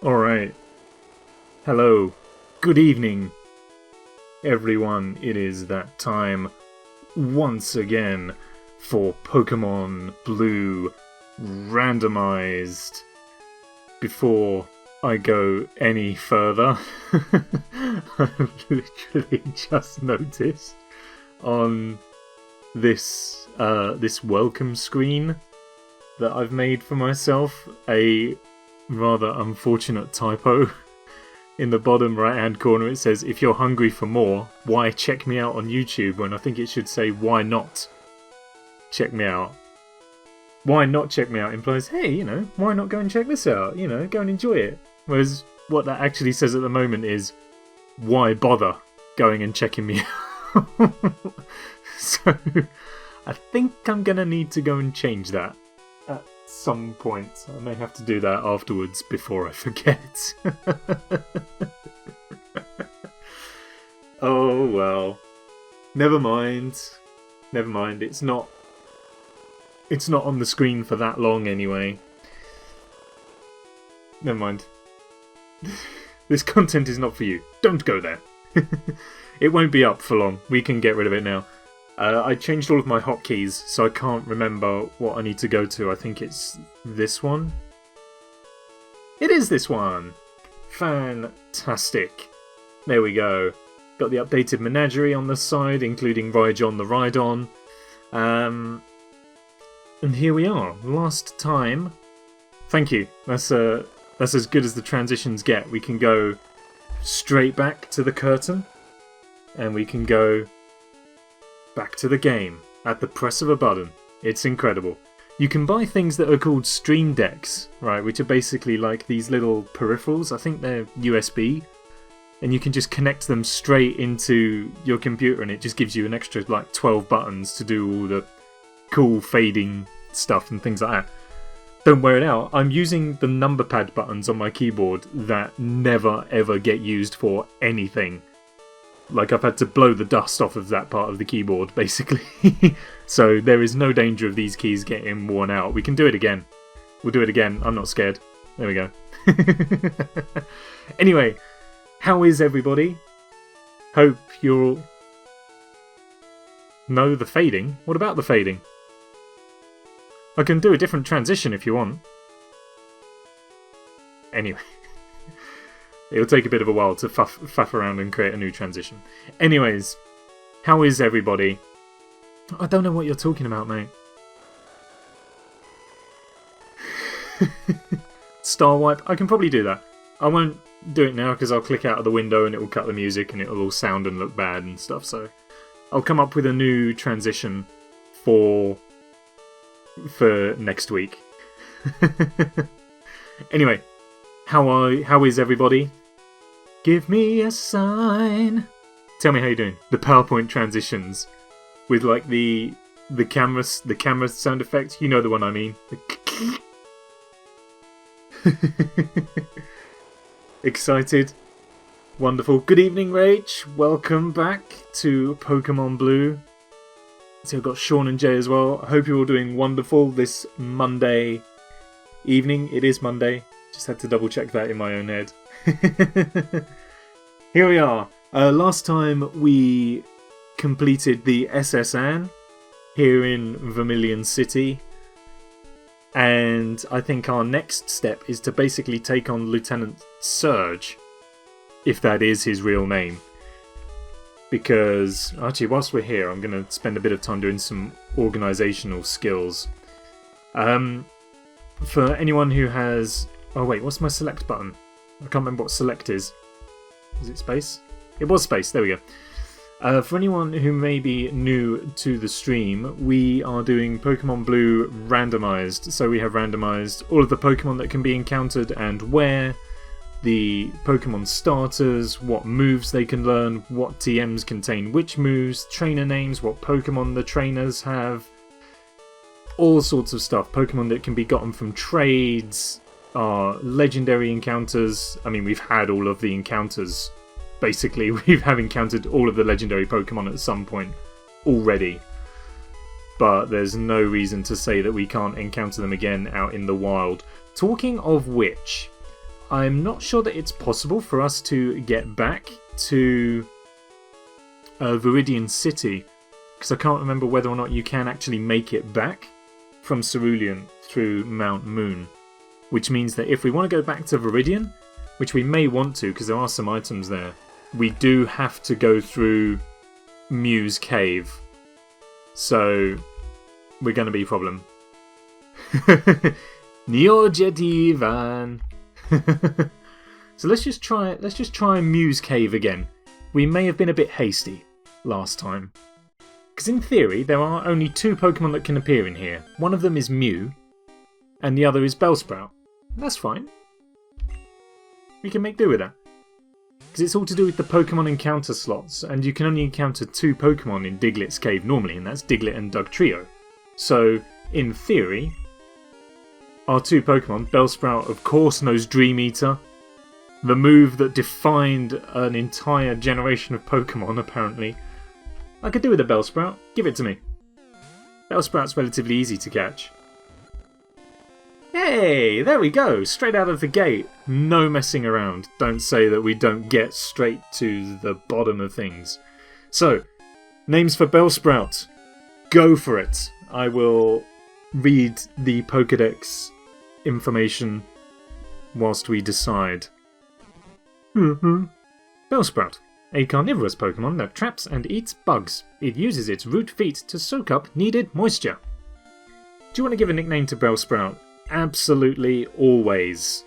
Alright. Hello. Good evening, everyone. It is that time once again for Pokemon Blue Randomised. Before I go any further, I've literally just noticed on this welcome screen that I've made for myself a rather unfortunate typo. In the bottom right hand corner it says, if you're hungry for more, why check me out on YouTube, when I think it should say, why not check me out. Why not check me out implies, hey, you know, why not go and check this out, you know, go and enjoy it. Whereas what that actually says at the moment is, why bother going and checking me out. So I think I'm gonna need to go and change that at some point. I may have to do that afterwards before I forget. Oh well. Never mind. Never mind. It's not on the screen for that long anyway. Never mind. This content is not for you. Don't go there. It won't be up for long. We can get rid of it now. I changed all of my hotkeys, so I can't remember what I need to go to. I think it's this one. It is this one! Fantastic. There we go. Got the updated Menagerie on the side, including Rhyjohn the Rhydon. And here we are. Last time... Thank you. That's as good as the transitions get. We can go straight back to the curtain, and we can go back to the game at the press of a button. It's incredible. You can buy things that are called Stream Decks, right, which are basically like these little peripherals. I think they're USB, and you can just connect them straight into your computer, and it just gives you an extra like 12 buttons to do all the cool fading stuff and things like that. Don't wear it out. I'm using the number pad buttons on my keyboard that never ever get used for anything. Like, I've had to blow the dust off of that part of the keyboard, basically. So there is no danger of these keys getting worn out. We can do it again. We'll do it again. I'm not scared. There we go. Anyway, how is everybody? Hope you're all... No, the fading? What about the fading? I can do a different transition if you want. Anyway. It'll take a bit of a while to faff around and create a new transition. Anyways, how is everybody? I don't know what you're talking about, mate. Star wipe? I can probably do that. I won't do it now because I'll click out of the window and it will cut the music and it will all sound and look bad and stuff. So I'll come up with a new transition for next week. Anyway. How is everybody? Give me a sign. Tell me how you're doing. The PowerPoint transitions with like the camera sound effect. You know the one I mean. Excited? Wonderful. Good evening, Rach. Welcome back to Pokemon Blue. So I've got Sean and Jay as well. I hope you're all doing wonderful this Monday evening. It is Monday. Just had to double check that in my own head. Here we are. Last time we completed the SS Anne here in Vermilion City. And I think our next step is to basically take on Lieutenant Surge. If that is his real name. Because, actually, whilst we're here, I'm going to spend a bit of time doing some organisational skills. For anyone who has... Oh wait, what's my select button? I can't remember what select is. Is it space? It was space, there we go. For anyone who may be new to the stream, we are doing Pokemon Blue Randomised. So we have randomised all of the Pokemon that can be encountered and where, the Pokemon starters, what moves they can learn, what TMs contain which moves, trainer names, what Pokemon the trainers have, all sorts of stuff. Pokemon that can be gotten from trades, legendary encounters. I mean, we've had all of the encounters. Basically, we have encountered all of the legendary Pokemon at some point already. But there's no reason to say that we can't encounter them again out in the wild. Talking of which, I'm not sure that it's possible for us to get back to Viridian City, because I can't remember whether or not you can actually make it back from Cerulean through Mount Moon. Which means that if we want to go back to Viridian, which we may want to because there are some items there, we do have to go through Mew's Cave. So we're going to be a problem. Neojetivan. So let's just try Mew's Cave again. We may have been a bit hasty last time. Because in theory, there are only 2 Pokemon that can appear in here. One of them is Mew, and the other is Bellsprout. That's fine. We can make do with that. Because it's all to do with the Pokemon encounter slots, and you can only encounter 2 Pokemon in Diglett's Cave normally, and that's Diglett and Dugtrio. So, in theory, our 2 Pokemon, Bellsprout of course knows Dream Eater, the move that defined an entire generation of Pokemon apparently. I could do with a Bellsprout, give it to me. Bellsprout's relatively easy to catch. Hey, there we go, straight out of the gate. No messing around. Don't say that we don't get straight to the bottom of things. So, names for Bellsprout. Go for it. I will read the Pokédex information whilst we decide. Bellsprout. A carnivorous Pokemon that traps and eats bugs. It uses its root feet to soak up needed moisture. Do you want to give a nickname to Bellsprout? Absolutely, always.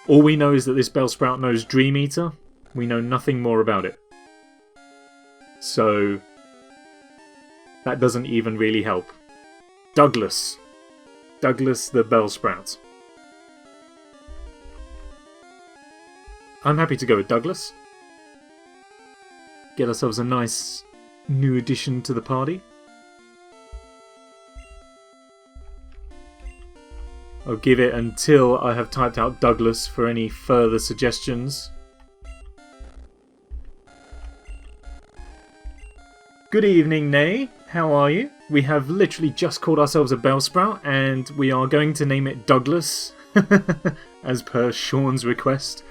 All we know is that this Bellsprout knows Dream Eater. We know nothing more about it. So, that doesn't even really help. Douglas. Douglas the Bellsprout. I'm happy to go with Douglas. Get ourselves a nice new addition to the party. I'll give it until I have typed out Douglas for any further suggestions. Good evening, Nay. How are you? We have literally just called ourselves a Bellsprout and we are going to name it Douglas as per Sean's request.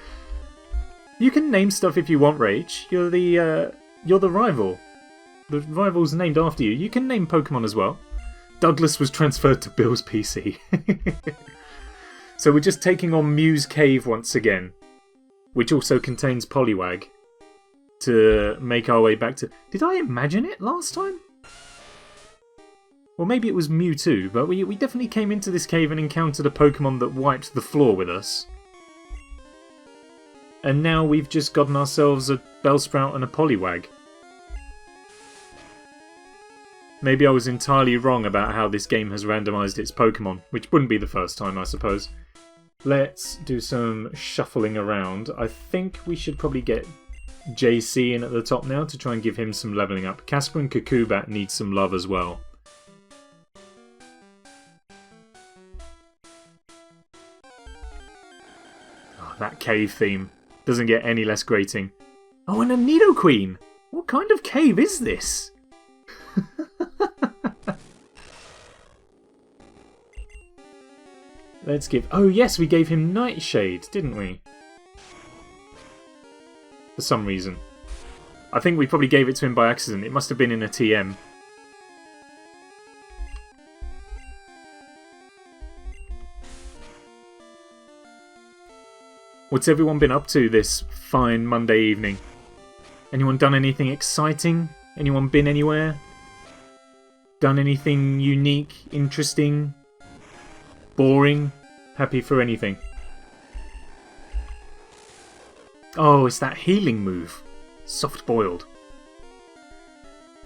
You can name stuff if you want, Rage. You're the rival. The rival's named after you. You can name Pokemon as well. Douglas was transferred to Bill's PC. So we're just taking on Mew's Cave once again, which also contains Poliwag, to make our way back to... Did I imagine it last time? Well, maybe it was Mewtwo, but we definitely came into this cave and encountered a Pokemon that wiped the floor with us. And now we've just gotten ourselves a Bellsprout and a Poliwag. Maybe I was entirely wrong about how this game has randomised its Pokemon, which wouldn't be the first time, I suppose. Let's do some shuffling around. I think we should probably get JC in at the top now to try and give him some levelling up. Casper and Kakubat need some love as well. Oh, that cave theme doesn't get any less grating. Oh, and a Nidoqueen! What kind of cave is this? Let's give... Oh yes, we gave him Nightshade, didn't we? For some reason. I think we probably gave it to him by accident. It must have been in a TM. What's everyone been up to this fine Monday evening? Anyone done anything exciting? Anyone been anywhere? Done anything unique, interesting, boring? Happy for anything. Oh, it's that healing move. Soft boiled.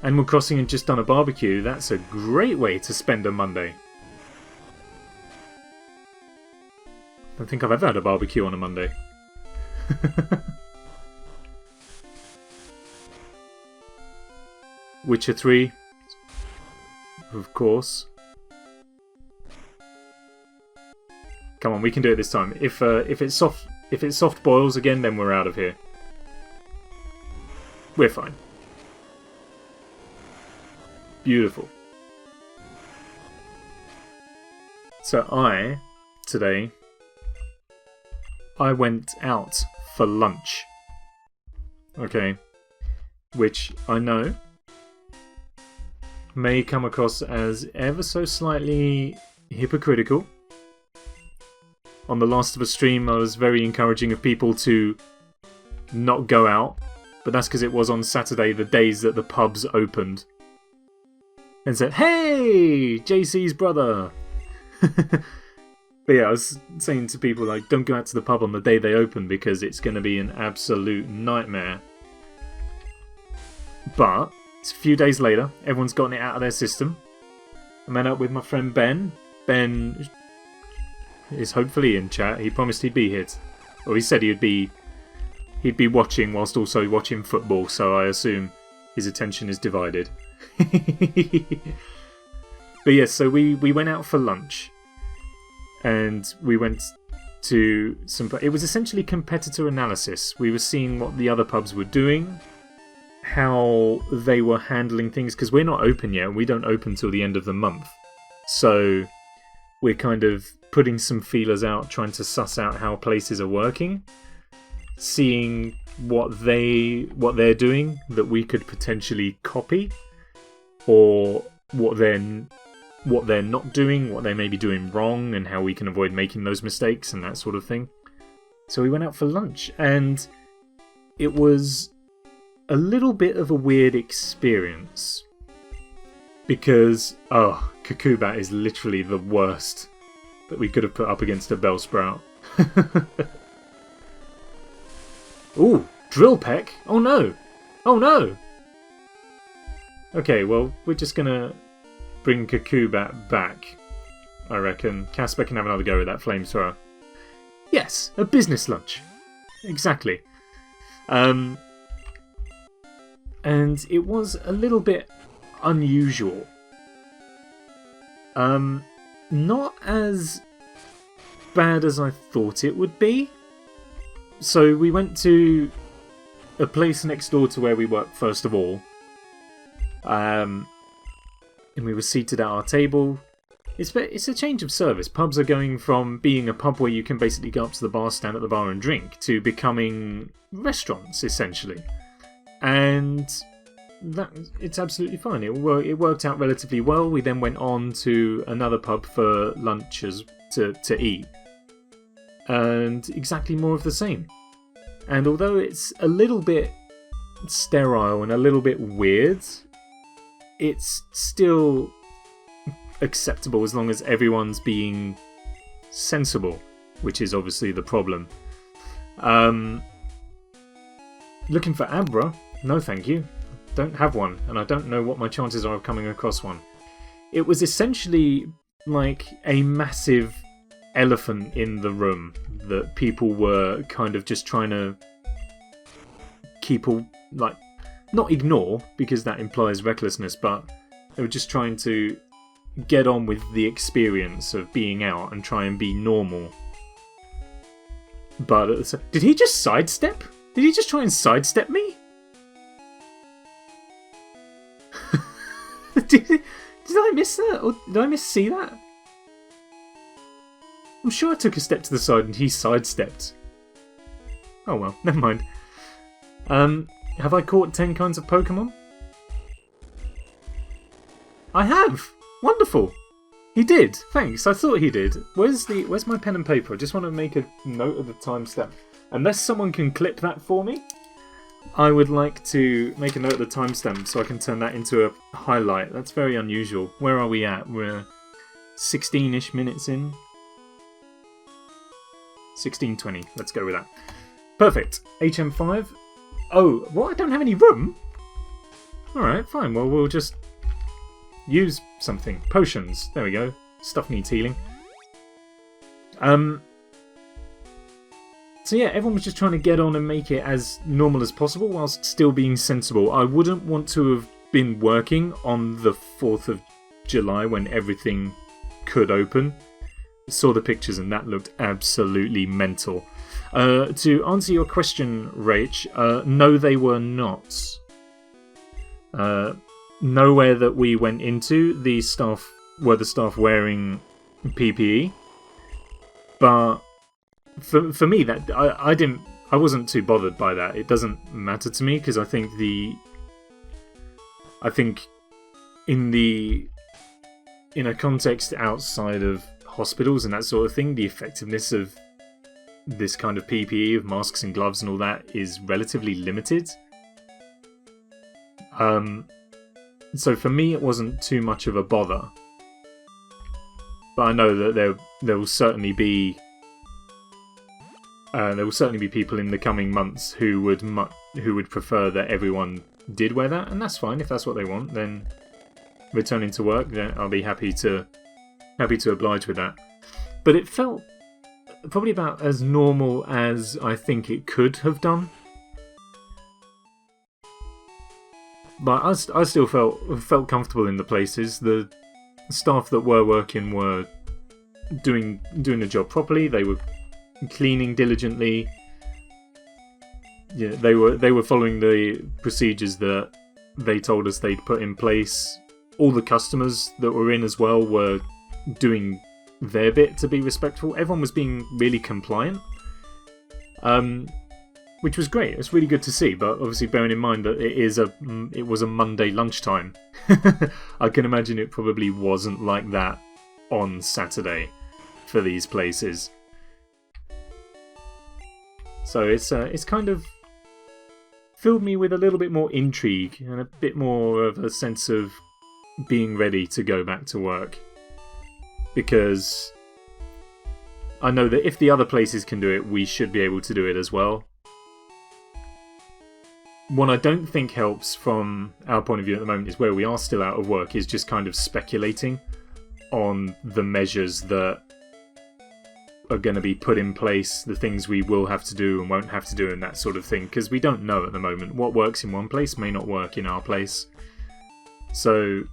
Animal Crossing and just done a barbecue. That's a great way to spend a Monday. I don't think I've ever had a barbecue on a Monday. Witcher 3. Of course. Come on, we can do it this time. If it's soft boils again, then we're out of here. We're fine. Beautiful. So today, I went out for lunch. Okay. Which I know may come across as ever so slightly hypocritical. On the Last of Us stream, I was very encouraging of people to not go out, but that's because it was on Saturday, the days that the pubs opened. And said, hey, JC's brother! But yeah, I was saying to people, like, don't go out to the pub on the day they open because it's going to be an absolute nightmare. But it's a few days later, everyone's gotten it out of their system. I met up with my friend Ben. Ben is hopefully in chat. He promised he'd be here. Or he said he'd be watching whilst also watching football, so I assume his attention is divided. But yes, so we went out for lunch. And we went to some... It was essentially competitor analysis. We were seeing what the other pubs were doing, how they were handling things, because we're not open yet, and we don't open till the end of the month. So we're kind of putting some feelers out, trying to suss out how places are working, seeing what they're doing that we could potentially copy, or what they're not doing, what they may be doing wrong, and how we can avoid making those mistakes and that sort of thing. So we went out for lunch, and it was a little bit of a weird experience because, Kakubat is literally the worst that we could have put up against a Bellsprout. Ooh, Drill Peck! Oh no! Oh no! Okay, well, we're just gonna bring Kakubat back, I reckon. Casper can have another go with that flamethrower. Yes, a business lunch. Exactly. And it was a little bit unusual. Not as bad as I thought it would be. So we went to a place next door to where we work first of all. And we were seated at our table. It's a change of service. Pubs are going from being a pub where you can basically go up to the bar, stand at the bar and drink, to becoming restaurants, essentially. And it's absolutely fine. It worked out relatively well. We then went on to another pub for lunch to eat. And exactly more of the same. And although it's a little bit sterile and a little bit weird, it's still acceptable as long as everyone's being sensible, which is obviously the problem. Looking for Abra? No thank you. Don't have one, and I don't know what my chances are of coming across one. It was essentially like a massive elephant in the room that people were kind of just trying to keep not ignore, because that implies recklessness, but they were just trying to get on with the experience of being out and try and be normal. But did he just sidestep? Did he just try and sidestep me? Did I miss that? Or did I see that? I'm sure I took a step to the side and he sidestepped. Oh well, never mind. Have I caught 10 kinds of Pokemon? I have! Wonderful! He did, thanks, I thought he did. Where's my pen and paper? I just want to make a note of the timestamp. Unless someone can clip that for me, I would like to make a note of the timestamp so I can turn that into a highlight. That's very unusual. Where are we at? We're 16-ish minutes in. 16:20. Let's go with that. Perfect. HM5. Oh, what? I don't have any room? Alright, fine. Well, we'll just use something. Potions. There we go. Stuff needs healing. So yeah, everyone was just trying to get on and make it as normal as possible whilst still being sensible. I wouldn't want to have been working on the 4th of July when everything could open. Saw the pictures and that looked absolutely mental. To answer your question, Rach, no, they were not. Nowhere that we went into, the staff wearing PPE. But for me, that I wasn't too bothered by that. It doesn't matter to me because I think in a context outside of hospitals and that sort of thing, the effectiveness of this kind of PPE, of masks and gloves and all that, is relatively limited. So for me, it wasn't too much of a bother. But I know that there will certainly be people in the coming months who would prefer that everyone did wear that, and that's fine if that's what they want. Then returning to work, then I'll be happy to oblige with that. But it felt probably about as normal as I think it could have done. But I still felt comfortable in the places. The staff that were working were doing the job properly. They were cleaning diligently. Yeah, they were following the procedures that they told us they'd put in place. All the customers that were in as well were doing their bit to be respectful. Everyone was being really compliant, which was great. It's really good to see. But obviously, bearing in mind that it was a Monday lunchtime, I can imagine it probably wasn't like that on Saturday for these places. So it's kind of filled me with a little bit more intrigue and a bit more of a sense of being ready to go back to work. Because I know that if the other places can do it, we should be able to do it as well. What I don't think helps from our point of view at the moment is where we are still out of work, is just kind of speculating on the measures that are going to be put in place, the things we will have to do and won't have to do and that sort of thing, because we don't know at the moment. What works in one place may not work in our place. So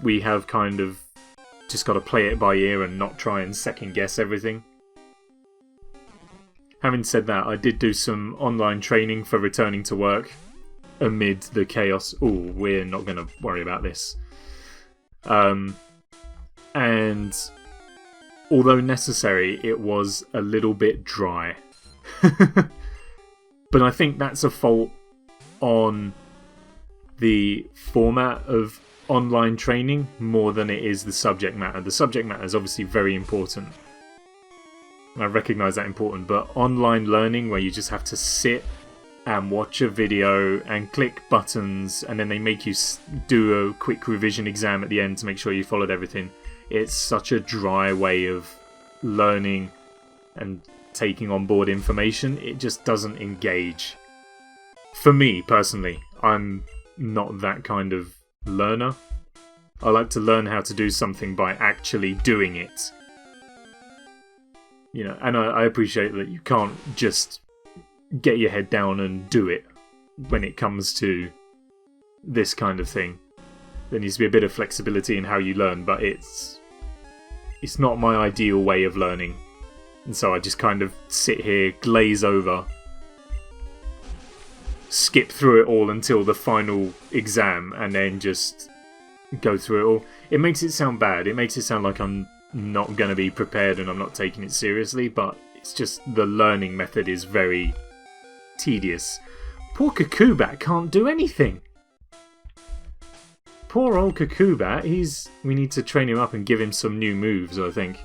we have kind of just got to play it by ear and not try and second guess everything. Having said that, I did do some online training for returning to work amid the chaos. Ooh, we're not going to worry about this. And although necessary, it was a little bit dry. But I think that's a fault on the format of online training more than it is the subject matter. The subject matter is obviously very important. I recognise that important, but online learning where you just have to sit and watch a video and click buttons and then they make you do a quick revision exam at the end to make sure you followed everything. It's such a dry way of learning and taking on board information. It just doesn't engage. For me, personally, I'm not that kind of learner. I like to learn how to do something by actually doing it. You know, and I appreciate that you can't just get your head down and do it when it comes to this kind of thing. There needs to be a bit of flexibility in how you learn, but it's not my ideal way of learning. And so I just kind of sit here, glaze over, skip through it all until the final exam, and then just go through it all. It makes it sound bad. It makes it sound like I'm not going to be prepared and I'm not taking it seriously, but it's just the learning method is very tedious. Poor Kakubat can't do anything. Poor old Kakubat, we need to train him up and give him some new moves, I think.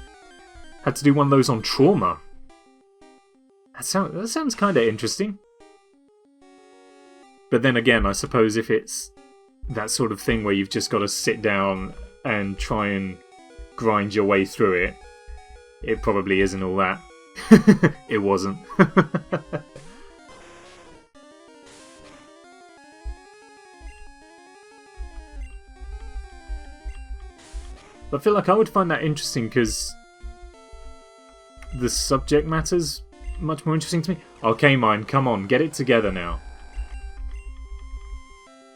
Had to do one of those on trauma. That sounds kind of interesting. But then again, I suppose if it's that sort of thing where you've just got to sit down and try and grind your way through it, it probably isn't all that. It wasn't. I feel like I would find that interesting because the subject matter's much more interesting to me. Arcamine, come on, get it together now.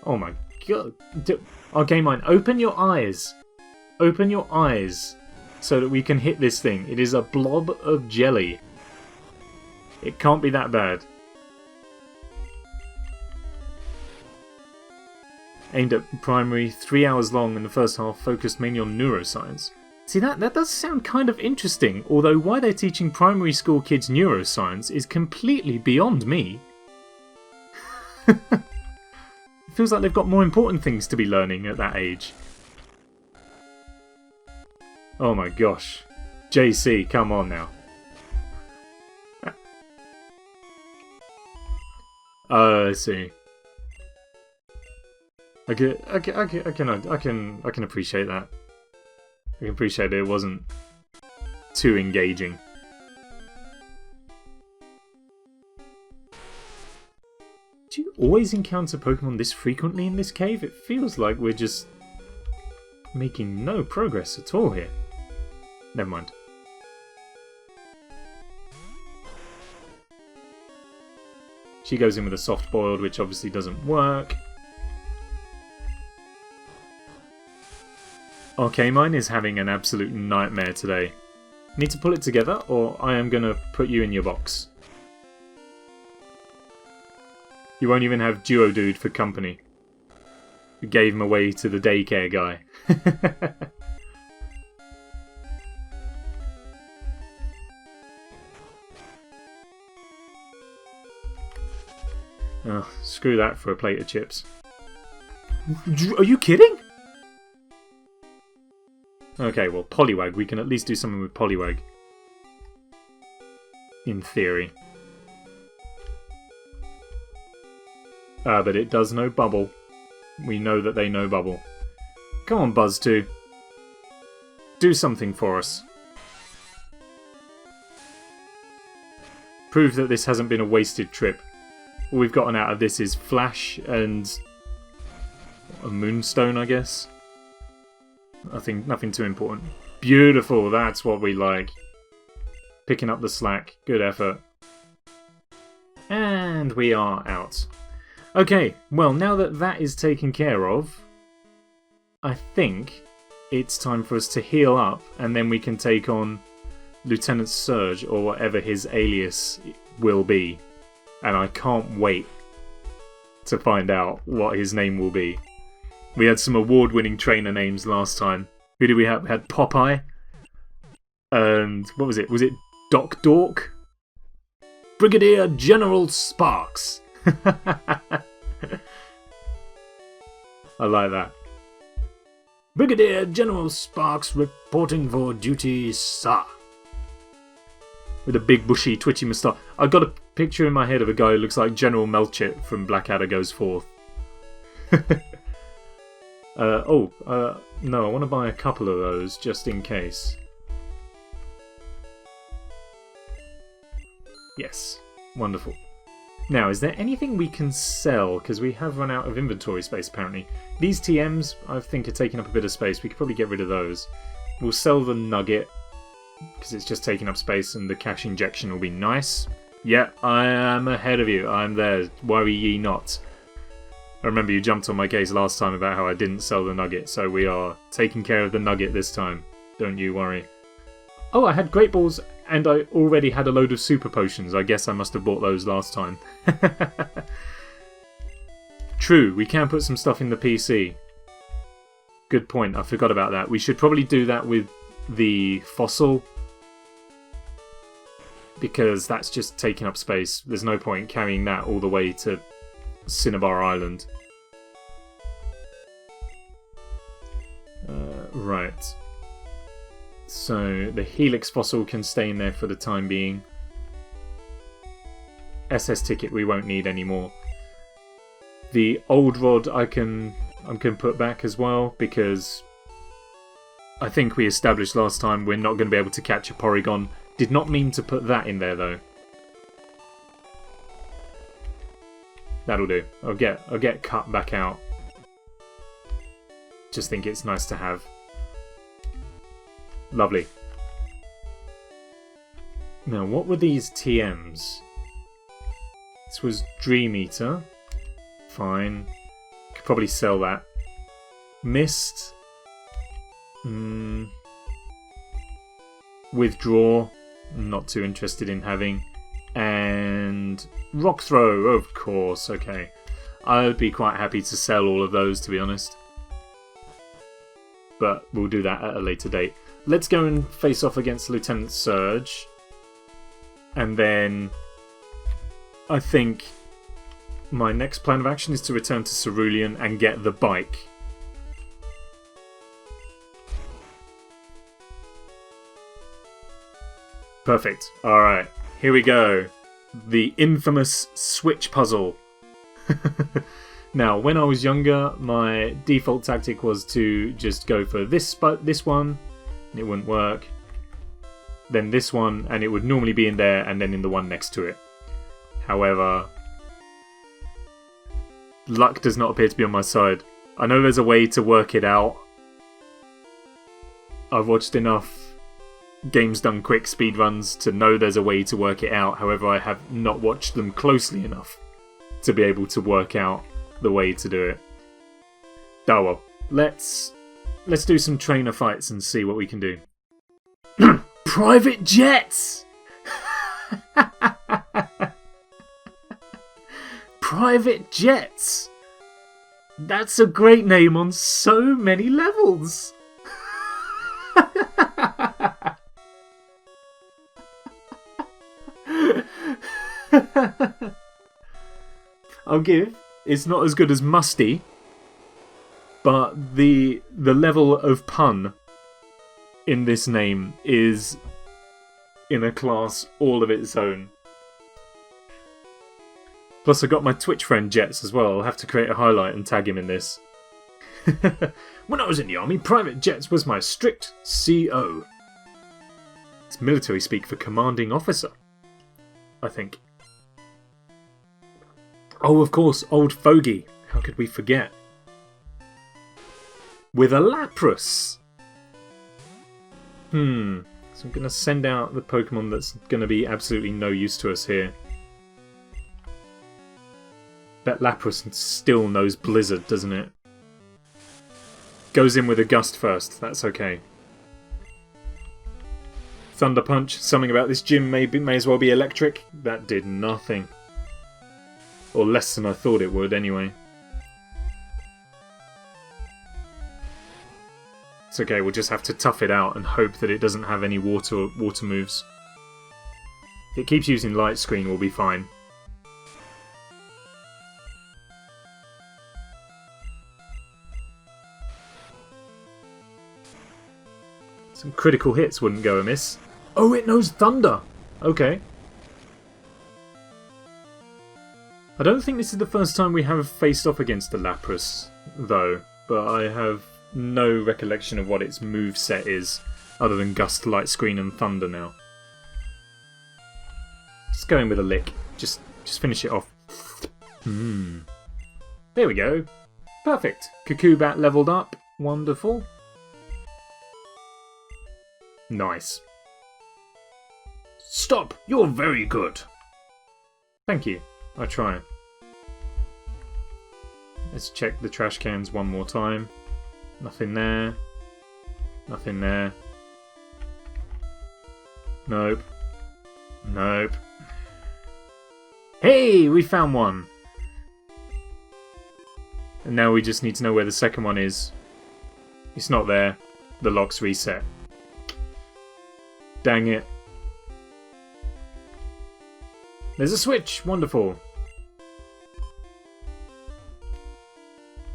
Oh my god. Arcamine, open your eyes. Open your eyes so that we can hit this thing. It is a blob of jelly. It can't be that bad. Aimed at primary, 3 hours long, and the first half focused mainly on neuroscience. See, that does sound kind of interesting, although why they're teaching primary school kids neuroscience is completely beyond me. It feels like they've got more important things to be learning at that age. Oh my gosh. JC, come on now. I see. I can appreciate that. I can appreciate it wasn't too engaging. Do you always encounter Pokemon this frequently in this cave? It feels like we're just making no progress at all here. Never mind. She goes in with a soft boiled, which obviously doesn't work. Arcamine is having an absolute nightmare today. Need to pull it together, or I am going to put you in your box. You won't even have Duodude for company. We gave him away to the daycare guy. Oh, screw that for a plate of chips. Are you kidding? Okay, well, Poliwag. We can at least do something with Poliwag. In theory. But it does know Bubble. We know that they know Bubble. Come on, Buzztwo. Do something for us. Prove that this hasn't been a wasted trip. All we've gotten out of this is Flash and a Moonstone, I guess. Nothing too important. Beautiful, that's what we like. Picking up the slack. Good effort. And we are out. Okay, well, now that that is taken care of, I think it's time for us to heal up, and then we can take on Lieutenant Surge, or whatever his alias will be. And I can't wait to find out what his name will be. We had some award-winning trainer names last time. Who did we have? We had Popeye. And what was it? Was it Doc Dork? Brigadier General Sparks. I like that. Brigadier General Sparks reporting for duty, sir. With a big bushy twitchy moustache. I've got a picture in my head of a guy who looks like General Melchett from Blackadder Goes Forth. No, I want to buy a couple of those just in case. Yes, wonderful. Now, is there anything we can sell? Because we have run out of inventory space, apparently. These TMs, I think, are taking up a bit of space. We could probably get rid of those. We'll sell the Nugget, because it's just taking up space, and the cash injection will be nice. Yeah, I am ahead of you. I'm there. Worry ye not. I remember you jumped on my case last time about how I didn't sell the Nugget, so we are taking care of the Nugget this time. Don't you worry. Oh, I had Great Balls, and I already had a load of Super Potions. I guess I must have bought those last time. True, we can put some stuff in the PC. Good point, I forgot about that. We should probably do that with the Fossil, because that's just taking up space. There's no point carrying that all the way to Cinnabar Island. Right. So the Helix Fossil can stay in there for the time being. SS Ticket we won't need anymore. The Old Rod I can put back as well, because I think we established last time we're not going to be able to catch a Porygon. Did not mean to put that in there though. That'll do. I'll get cut back out. Just think it's nice to have. Lovely. Now, what were these TMs? This was Dream Eater. Fine. Could probably sell that. Mist. Withdraw. Not too interested in having. And Rock Throw, of course. Okay. I would be quite happy to sell all of those, to be honest. But we'll do that at a later date. let's go and face off against Lieutenant Surge. And then I think my next plan of action is to return to Cerulean and get the bike. Perfect. Alright, here we go. The infamous switch puzzle. Now, when I was younger, my default tactic was to just go for this one, and it wouldn't work. Then this one, and it would normally be in there, and then in the one next to it. However, luck does not appear to be on my side. I know there's a way to work it out. I've watched enough games done quick speedruns to know there's a way to work it out. However, I have not watched them closely enough to be able to work out the way to do it. Oh well, let's do some trainer fights and see what we can do. Private jets! Private jets! That's a great name on so many levels! I'll give. It's not as good as Musty, but the level of pun in this name is in a class all of its own. Plus I got my Twitch friend Jets as well. I'll have to create a highlight and tag him in this. When I was in the army, Private Jets was my strict CO. It's military speak for commanding officer, I think. Oh, of course, Old Fogey. How could we forget? With a Lapras. So I'm going to send out the Pokemon that's going to be absolutely no use to us here. That Lapras still knows Blizzard, doesn't it? Goes in with a Gust first, that's okay. Thunder Punch, something about this gym may as well be electric. That did nothing. Or less than I thought it would, anyway. It's okay, we'll just have to tough it out and hope that it doesn't have any water moves. If it keeps using Light Screen, we'll be fine. Some critical hits wouldn't go amiss. Oh, it knows Thunder! Okay. I don't think this is the first time we have faced off against the Lapras, though, but I have no recollection of what its moveset is, other than Gust, Light Screen and Thunder now. Just go in with a lick. Just finish it off. There we go. Perfect. Kakubat leveled up. Wonderful. Nice. Stop! You're very good! Thank you. I try. Let's check the trash cans one more time. Nothing there. Nothing there. Nope. Nope. Hey! We found one! And now we just need to know where the second one is. It's not there. The lock's reset. Dang it. There's a switch! Wonderful.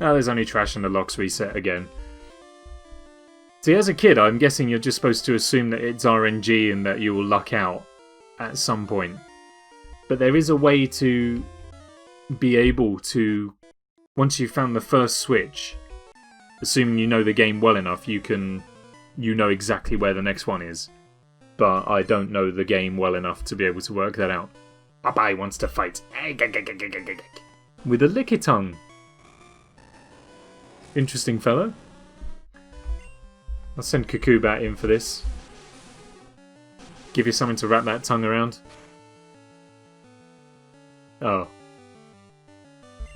Oh, there's only trash and the lock's reset again. See, as a kid, I'm guessing you're just supposed to assume that it's RNG and that you will luck out at some point. But there is a way to be able to, once you've found the first switch, assuming you know the game well enough, you know exactly where the next one is. But I don't know the game well enough to be able to work that out. Bye-bye wants to fight. With a Lickitung. Interesting fellow. I'll send Kakubat in for this. Give you something to wrap that tongue around. Oh.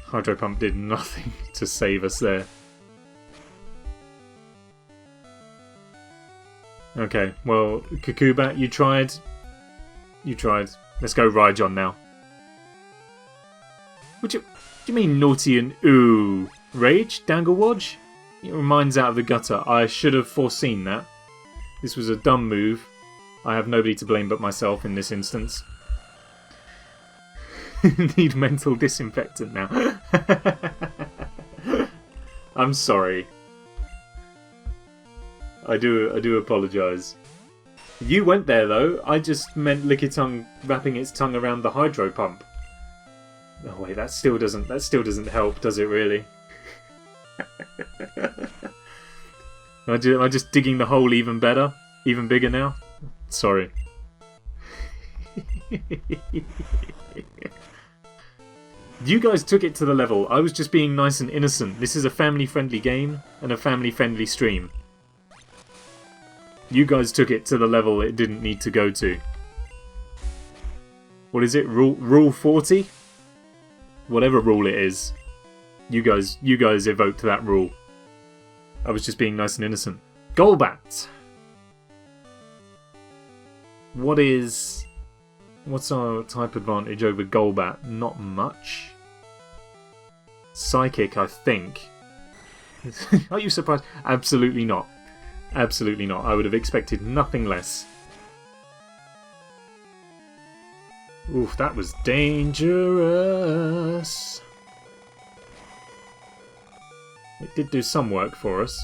Hydro Pump did nothing to save us there. Okay, well, Kakubat, you tried. You tried. Let's go Rhyjohn now. What do you mean naughty and ooh? Rage? Danglewodge? It reminds out of the gutter. I should have foreseen that. This was a dumb move. I have nobody to blame but myself in this instance. Need mental disinfectant now. I'm sorry. I do apologise. You went there though. I just meant Lickitung wrapping its tongue around the hydro pump. Oh wait, that still doesn't help, does it really? Am I just digging the hole even better? Even bigger now? Sorry. You guys took it to the level. I was just being nice and innocent. This is a family-friendly game and a family-friendly stream. You guys took it to the level it didn't need to go to. What is it? Rule 40? Whatever rule it is. You guys evoked that rule. I was just being nice and innocent. Golbat! What's our type advantage over Golbat? Not much. Psychic, I think. Are you surprised? Absolutely not. Absolutely not. I would have expected nothing less. Oof, that was dangerous. It did do some work for us.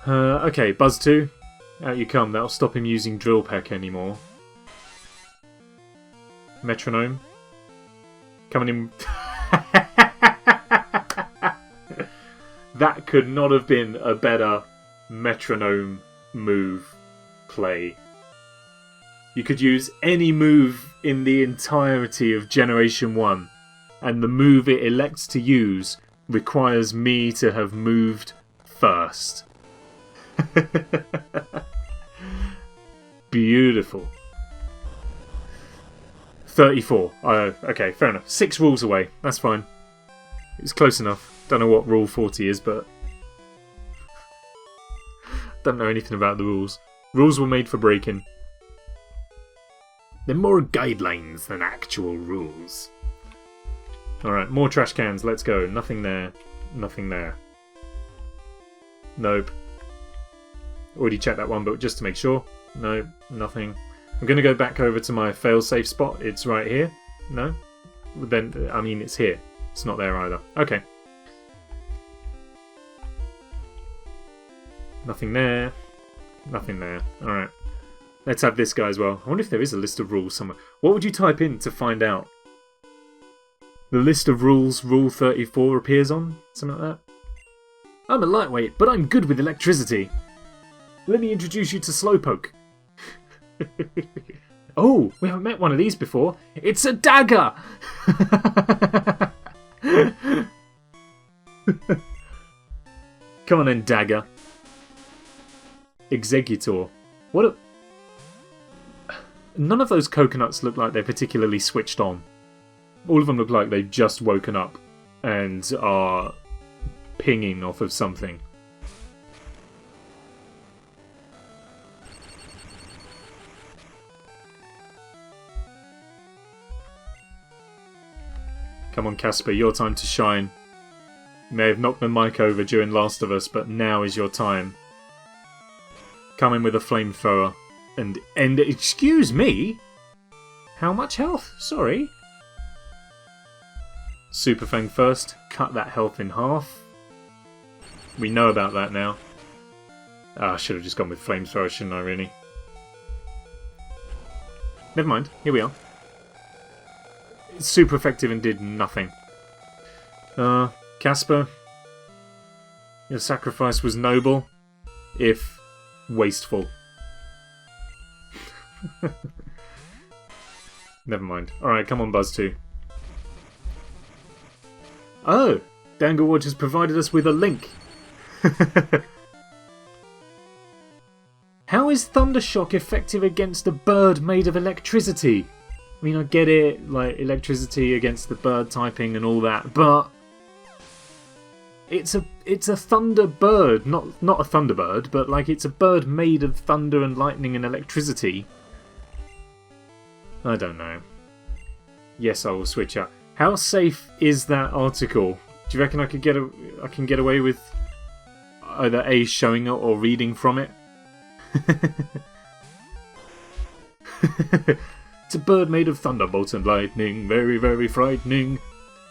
Okay, Buzztwo. Out you come. That'll stop him using Drill Peck anymore. Metronome. Coming in. That could not have been a better Metronome move play. You could use any move in the entirety of Generation 1, and the move it elects to use requires me to have moved first. Beautiful. 34. Okay, fair enough. 6 rules away. That's fine. It's close enough. Don't know what rule 40 is, but don't know anything about the rules. Rules were made for breaking. They're more guidelines than actual rules. Alright, more trash cans. Let's go. Nothing there. Nothing there. Nope. Already checked that one, but just to make sure. No, nothing. I'm going to go back over to my failsafe spot. It's right here. No? Then, I mean, it's here. It's not there either. Okay. Nothing there. Nothing there. Alright. Let's have this guy as well. I wonder if there is a list of rules somewhere. What would you type in to find out? The list of rules, Rule 34 appears on? Something like that? I'm a lightweight, but I'm good with electricity. Let me introduce you to Slowpoke. Oh, we haven't met one of these before. It's a dagger! Come on then, dagger. Executor. What a... None of those coconuts look like they're particularly switched on. All of them look like they've just woken up and are pinging off of something. Come on, Casper, your time to shine. You may have knocked the mic over during Last of Us, but now is your time. Come in with a flamethrower and end it. Excuse me? How much health? Sorry. Super Fang first. Cut that health in half. We know about that now. Ah, I should have just gone with flamethrower, shouldn't I, really? Never mind. Here we are. It's super effective and did nothing. Casper. Your sacrifice was noble, if wasteful. Never mind. Alright, come on, Buzztwo. Oh! Danglewatch has provided us with a link. How is Thundershock effective against a bird made of electricity? I mean, I get it, like, electricity against the bird typing and all that, but... It's a thunder bird, not a thunderbird, but, like, it's a bird made of thunder and lightning and electricity. I don't know. Yes, I will switch out. How safe is that article? Do you reckon I can get away with... either A, showing it or reading from it. It's a bird made of thunderbolts and lightning, very, very frightening.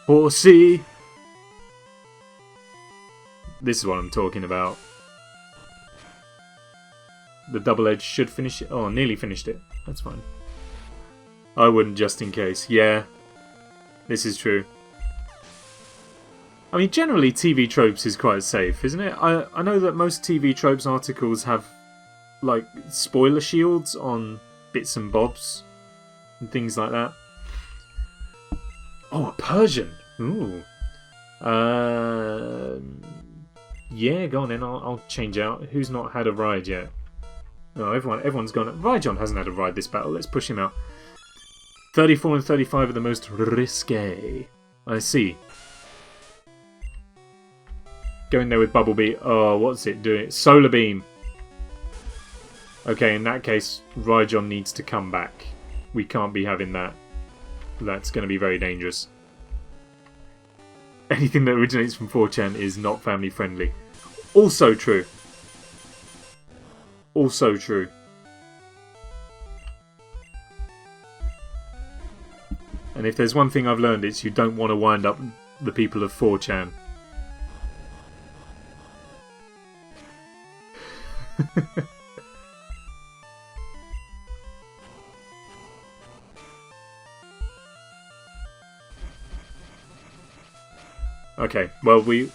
Horsey! This is what I'm talking about. The double edge should finish it. Oh, nearly finished it. That's fine. I wouldn't just in case. Yeah, this is true. I mean, generally TV tropes is quite safe, isn't it? I know that most TV tropes articles have, like, spoiler shields on bits and bobs and things like that. Oh, a Persian! Ooh. Yeah, go on then. I'll change out. Who's not had a ride yet? Oh, everyone's gone. Rhyjohn hasn't had a ride this battle. Let's push him out. 34 and 35 are the most risque. I see. Go in there with Bubble Beat. Oh, what's it doing? Solar Beam. Okay, in that case, Rhyjohn needs to come back. We can't be having that. That's going to be very dangerous. Anything that originates from 4chan is not family friendly. Also true. Also true. And if there's one thing I've learned, it's you don't want to wind up the people of 4chan. Okay, well we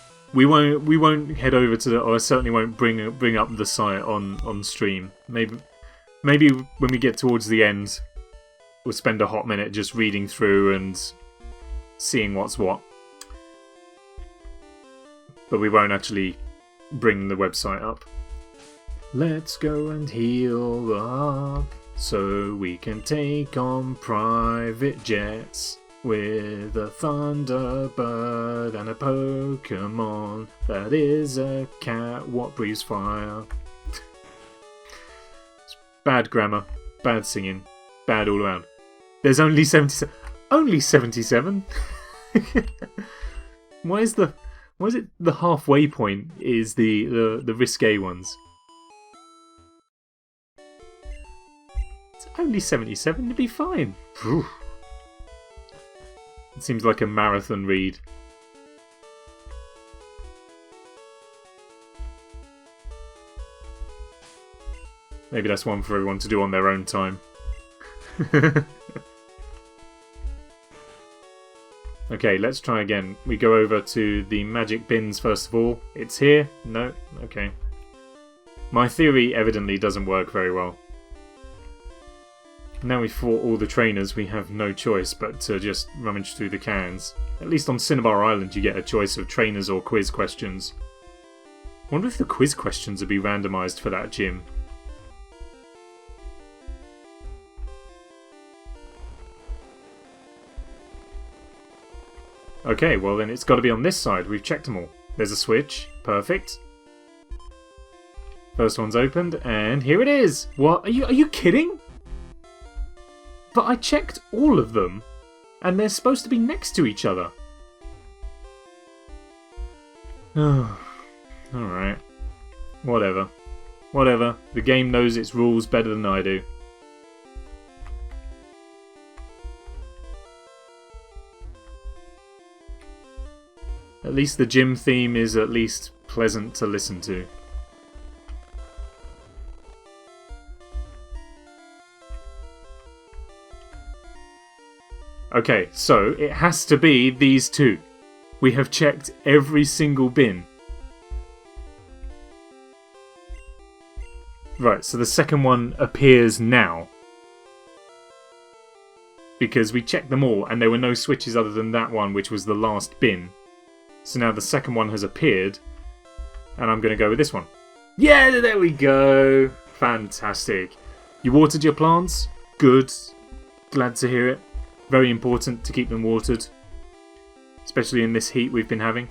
won't head over to the, or I certainly won't bring up the site on stream. Maybe when we get towards the end, we'll spend a hot minute just reading through and seeing what's what. But we won't actually bring the website up. Let's go and heal up so we can take on private jets. With a Thunderbird and a Pokemon that is a cat what breathes fire. It's bad grammar, bad singing, bad all around. There's only 77. Only 77? Why is it the halfway point is the risque ones? It's only 77, it'd be fine. Whew. It seems like a marathon read. Maybe that's one for everyone to do on their own time. Okay, let's try again. We go over to the magic bins first of all. It's here? No? Okay. My theory evidently doesn't work very well. Now we've fought all the trainers, we have no choice but to just rummage through the cans. At least on Cinnabar Island you get a choice of trainers or quiz questions. I wonder if the quiz questions would be randomised for that gym. Okay, well then it's got to be on this side. We've checked them all. There's a switch. Perfect. First one's opened, and here it is! What? Are you kidding? But I checked all of them, and they're supposed to be next to each other. Oh, alright. Whatever. Whatever. The game knows its rules better than I do. At least the gym theme is at least pleasant to listen to. Okay, so it has to be these two. We have checked every single bin. Right, so the second one appears now. Because we checked them all and there were no switches other than that one, which was the last bin. So now the second one has appeared, and I'm going to go with this one. Yeah, there we go! Fantastic. You watered your plants? Good. Glad to hear it. Very important to keep them watered. Especially in this heat we've been having.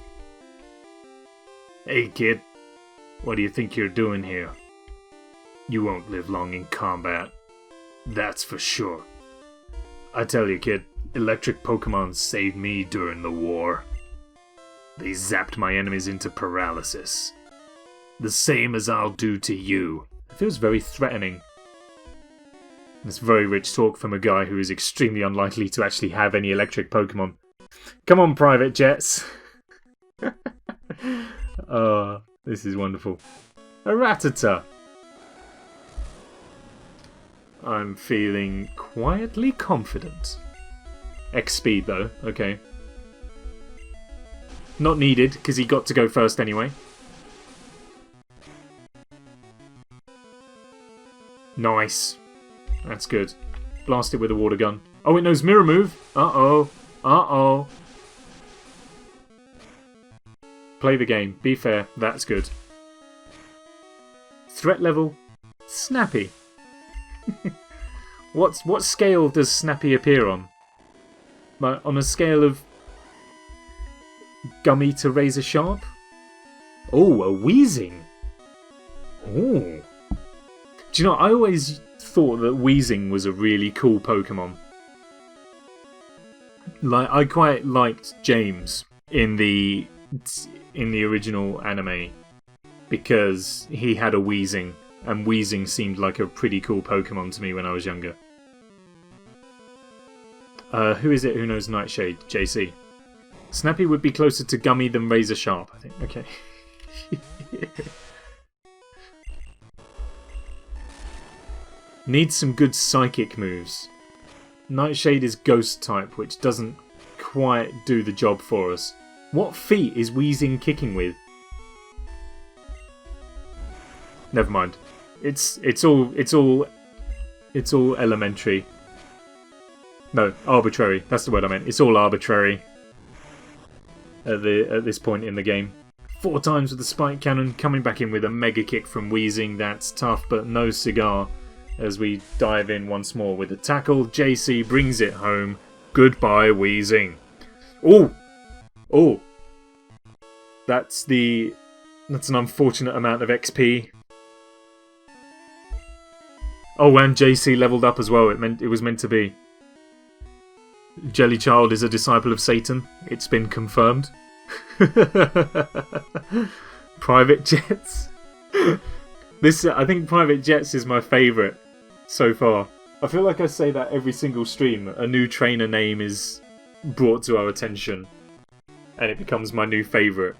Hey kid, what do you think you're doing here? You won't live long in combat. That's for sure. I tell you kid, electric Pokemon saved me during the war. They zapped my enemies into paralysis. The same as I'll do to you. It feels very threatening. It's very rich talk from a guy who is extremely unlikely to actually have any electric Pokemon. Come on, Private Jets! Oh, this is wonderful. A Rattata! I'm feeling quietly confident. X-Speed though, okay. Not needed, because he got to go first anyway. Nice. That's good. Blast it with a water gun. Oh, it knows Mirror Move. Uh-oh. Uh-oh. Play the game. Be fair. That's good. Threat level. Snappy. What scale does Snappy appear on? Like, on a scale of Gummy to Razor Sharp? Oh, a Weezing. Oh. Do you know, I always thought that Weezing was a really cool Pokemon. Like, I quite liked James in the original anime because he had a Weezing, and Weezing seemed like a pretty cool Pokemon to me when I was younger. Who is it who knows Nightshade? JC. Snappy would be closer to Gummy than Razor Sharp, I think. Okay. Needs some good psychic moves. Nightshade is ghost type, which doesn't quite do the job for us. What feat is Weezing kicking with? Never mind. It's all elementary. No, arbitrary. That's the word I meant. It's all arbitrary at this point in the game. 4 times with the Spike Cannon, coming back in with a Mega Kick from Weezing. That's tough, but no cigar. As we dive in once more with the tackle, JC brings it home. Goodbye, Weezing. Oh, oh, that's an unfortunate amount of XP. Oh, and JC leveled up as well. It was meant to be. Jellychild is a disciple of Satan. It's been confirmed. Private Jets. I think Private Jets is my favourite so far. I feel like I say that every single stream. A new trainer name is brought to our attention, and it becomes my new favourite.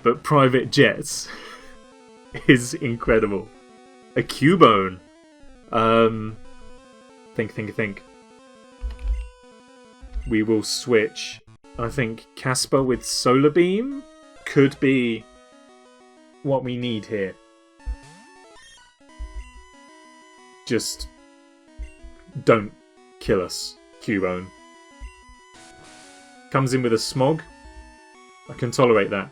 But Private Jets is incredible. A Cubone. Think. We will switch. I think Casper with Solar Beam could be what we need here. Just don't kill us, Cubone. Comes in with a Smog. I can tolerate that.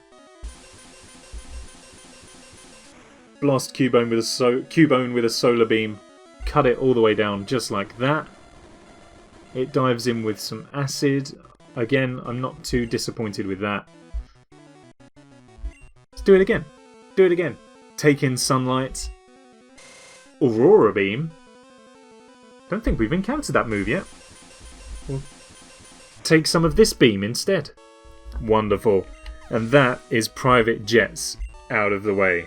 Blast Cubone with a Solar Beam. Cut it all the way down just like that. It dives in with some Acid. Again, I'm not too disappointed with that. Let's do it again. Do it again. Take in Sunlight. Aurora Beam. Don't think we've encountered that move yet. We'll take some of this beam instead. Wonderful. And that is Private Jets out of the way.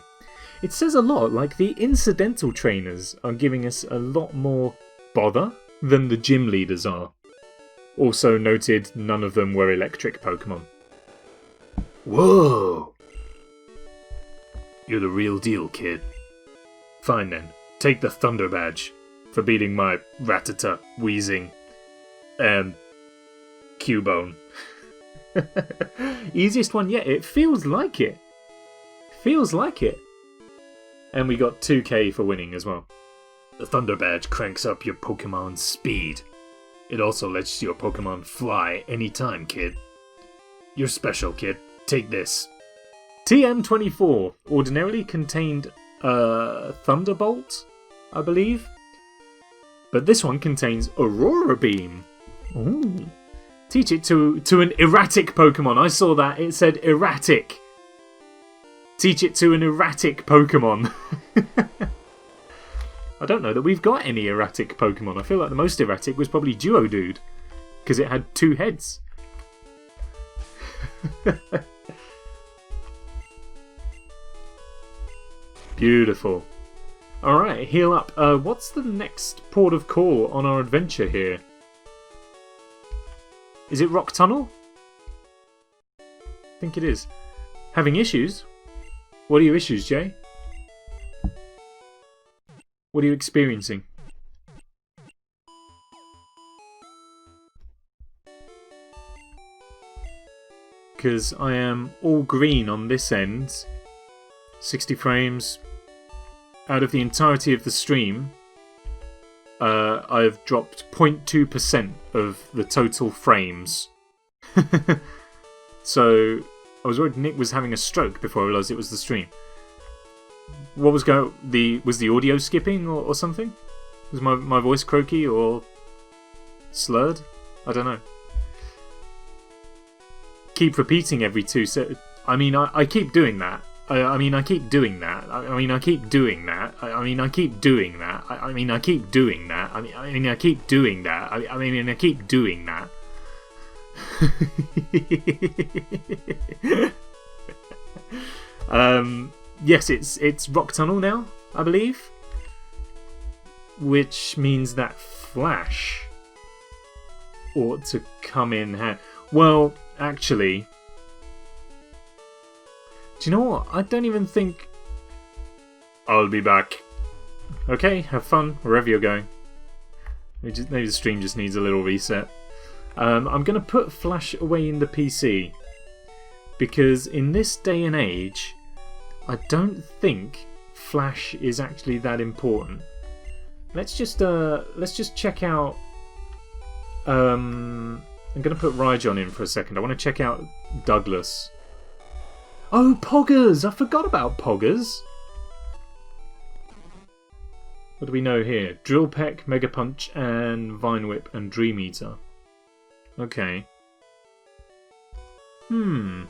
It says a lot, like the incidental trainers are giving us a lot more bother than the gym leaders are. Also noted, none of them were electric Pokemon. Whoa! You're the real deal, kid. Fine then, take the Thunder Badge for beating my Rattata, Weezing, and Cubone. Easiest one yet, it feels like it. Feels like it. And we got 2k for winning as well. The Thunder Badge cranks up your Pokemon's speed. It also lets your Pokemon fly anytime, kid. You're special, kid. Take this. TM24 ordinarily contained a Thunderbolt, I believe. But this one contains Aurora Beam. Ooh. Teach it to an erratic Pokemon. I saw that. It said erratic. Teach it to an erratic Pokemon. I don't know that we've got any erratic Pokemon. I feel like the most erratic was probably Duodude, because it had 2 heads. Beautiful. Alright, heal up. What's the next port of call on our adventure here? Is it Rock Tunnel? I think it is. Having issues? What are your issues, Jay? What are you experiencing? Because I am all green on this end. 60 frames. Out of the entirety of the stream, I've dropped 0.2% of the total frames. So I was worried Nick was having a stroke before I realised it was the stream. What was was the audio skipping or something? Was my voice croaky or slurred? I don't know. Keep repeating every 2 seconds. I mean, I keep doing that. I mean, I keep doing that. I mean, I keep doing that. I mean, I keep doing that. I mean, I keep doing that. I mean, I keep doing that. I mean, I keep doing that. Yes, it's Rock Tunnel now, I believe. Which means that Flash ought to come in hand. Well, actually, do you know what? I don't even think... I'll be back. Okay, have fun wherever you're going. Maybe the stream just needs a little reset. I'm going to put Flash away in the PC. Because in this day and age, I don't think Flash is actually that important. Let's just check out... I'm going to put Rhyjohn in for a second. I want to check out Douglas. Oh, Poggers! I forgot about Poggers! What do we know here? Drill Peck, Mega Punch, and Vine Whip, and Dream Eater. Okay. Oh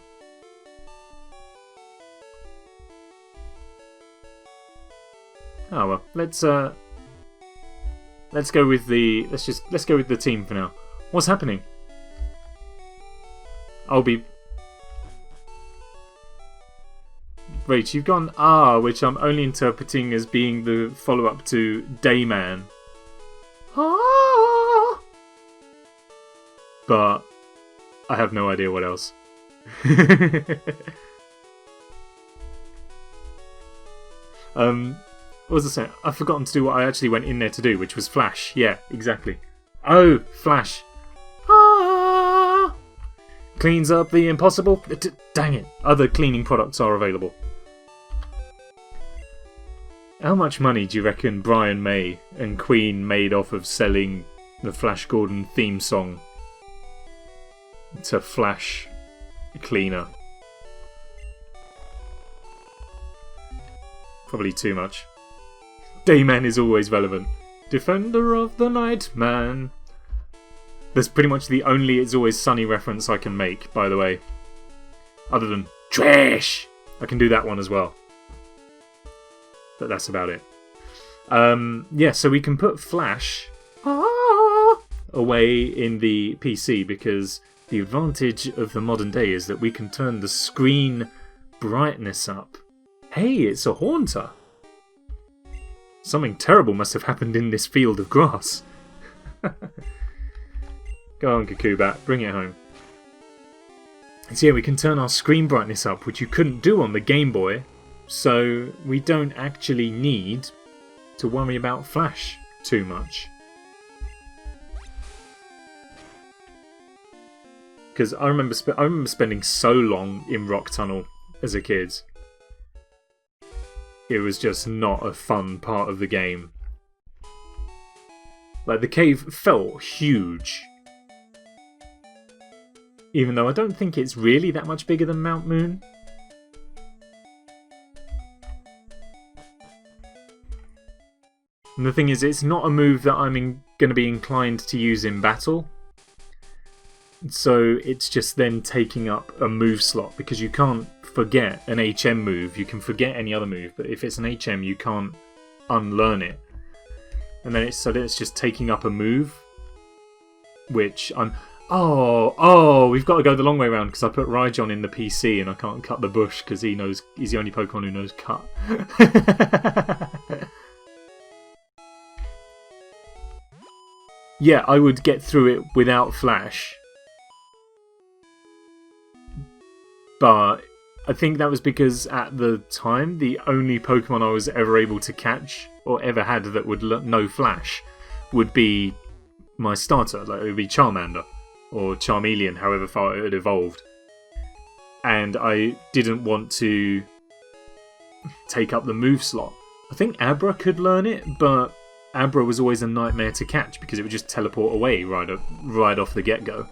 well, let's go with the let's go with the team for now. What's happening? I'll be... Wait, you've gone R, which I'm only interpreting as being the follow-up to Dayman. Ah! But I have no idea what else. What was I saying? I've forgotten to do what I actually went in there to do, which was Flash. Yeah, exactly. Oh, Flash. Ah! Cleans up the impossible. Dang it. Other cleaning products are available. How much money do you reckon Brian May and Queen made off of selling the Flash Gordon theme song to Flash Cleaner? Probably too much. Dayman is always relevant. Defender of the Night Man. That's pretty much the only It's Always Sunny reference I can make, by the way. Other than trash! I can do that one as well. But that's about it. Yeah, so we can put Flash away in the PC because the advantage of the modern day is that we can turn the screen brightness up. Hey, it's a Haunter! Something terrible must have happened in this field of grass. Go on, Kakubat, bring it home. So yeah, we can turn our screen brightness up, which you couldn't do on the Game Boy, so we don't actually need to worry about Flash too much. Because I remember spending so long in Rock Tunnel as a kid. It was just not a fun part of the game. Like, the cave felt huge. Even though I don't think it's really that much bigger than Mount Moon. And the thing is, it's not a move that I'm going to be inclined to use in battle. So it's just then taking up a move slot, because you can't forget an HM move. You can forget any other move, but if it's an HM, you can't unlearn it. And then it's just taking up a move, which Oh, we've got to go the long way around because I put Rhyjohn in the PC and I can't cut the bush because he's the only Pokemon who knows cut. Yeah, I would get through it without Flash. But I think that was because at the time, the only Pokemon I was ever able to catch, or ever had that would know Flash, would be my starter. Like, it would be Charmander, or Charmeleon, however far it had evolved. And I didn't want to take up the move slot. I think Abra could learn it, but Abra was always a nightmare to catch because it would just teleport away right off the get-go.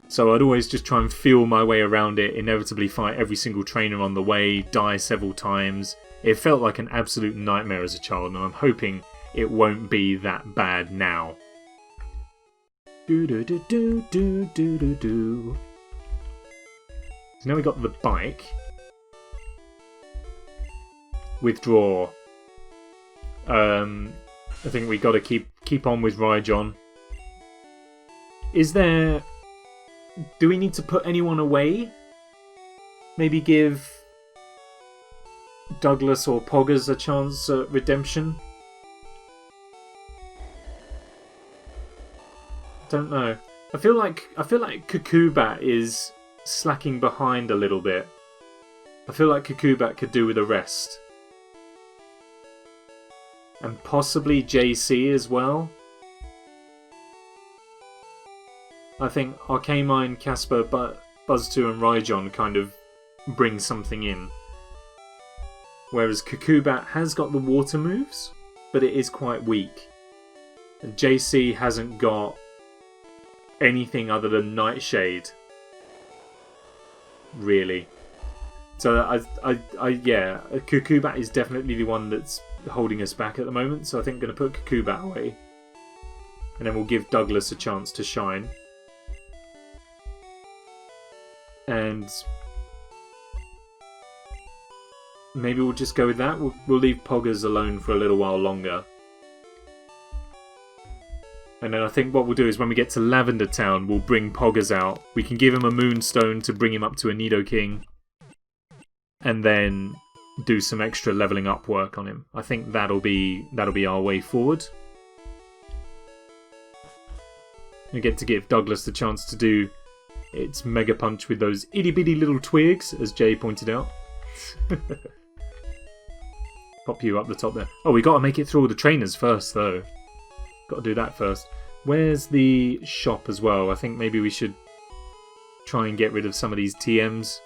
So I'd always just try and feel my way around it, inevitably fight every single trainer on the way, die several times. It felt like an absolute nightmare as a child, and I'm hoping it won't be that bad now. So now we got the bike. Withdraw. I think we got to keep on with Rhyjohn. Do we need to put anyone away? Maybe give Douglas or Poggers a chance at redemption? Don't know. I feel like Kakubat is slacking behind a little bit. I feel like Kakubat could do with a rest. And possibly JC as well. I think Arcamine, Casper, Buzztwo and Rhyjohn kind of bring something in. Whereas Kakubat has got the water moves, but it is quite weak. And JC hasn't got anything other than Nightshade. Really. So yeah, Kakubat is definitely the one that's holding us back at the moment. So I think I'm going to put Kakubat away. And then we'll give Douglas a chance to shine. And maybe we'll just go with that. We'll leave Poggers alone for a little while longer. And then I think what we'll do is when we get to Lavender Town, we'll bring Poggers out. We can give him a Moonstone to bring him up to a Nidoking. And then do some extra leveling up work on him. I think that'll be our way forward. We get to give Douglas the chance to do its Mega Punch with those itty bitty little twigs, as Jay pointed out. Pop you up the top there. Oh, we got to make it through all the trainers first, though. Got to do that first. Where's the shop as well? I think maybe we should try and get rid of some of these TMs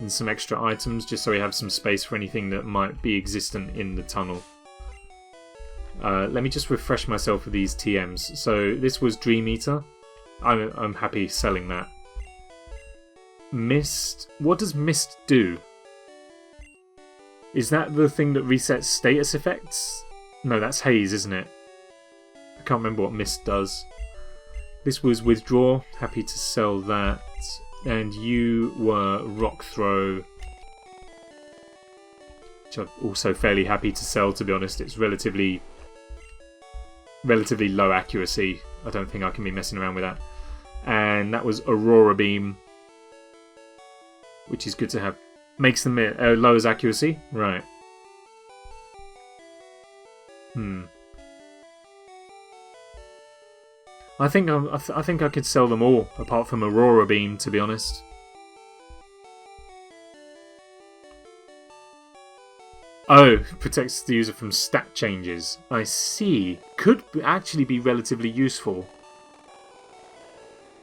and some extra items, just so we have some space for anything that might be existent in the tunnel. Let me just refresh myself with these TMs. So this was Dream Eater. I'm happy selling that. Mist. What does Mist do? Is that the thing that resets status effects? No, that's Haze, isn't it? I can't remember what Mist does. This was Withdraw. Happy to sell that. And you were Rock Throw, which I'm also fairly happy to sell, to be honest. It's relatively low accuracy. I don't think I can be messing around with that. And that was Aurora Beam, which is good to have. Makes them lowers accuracy, right? I think I could sell them all, apart from Aurora Beam, to be honest. Oh, protects the user from stat changes. I see. Could actually be relatively useful.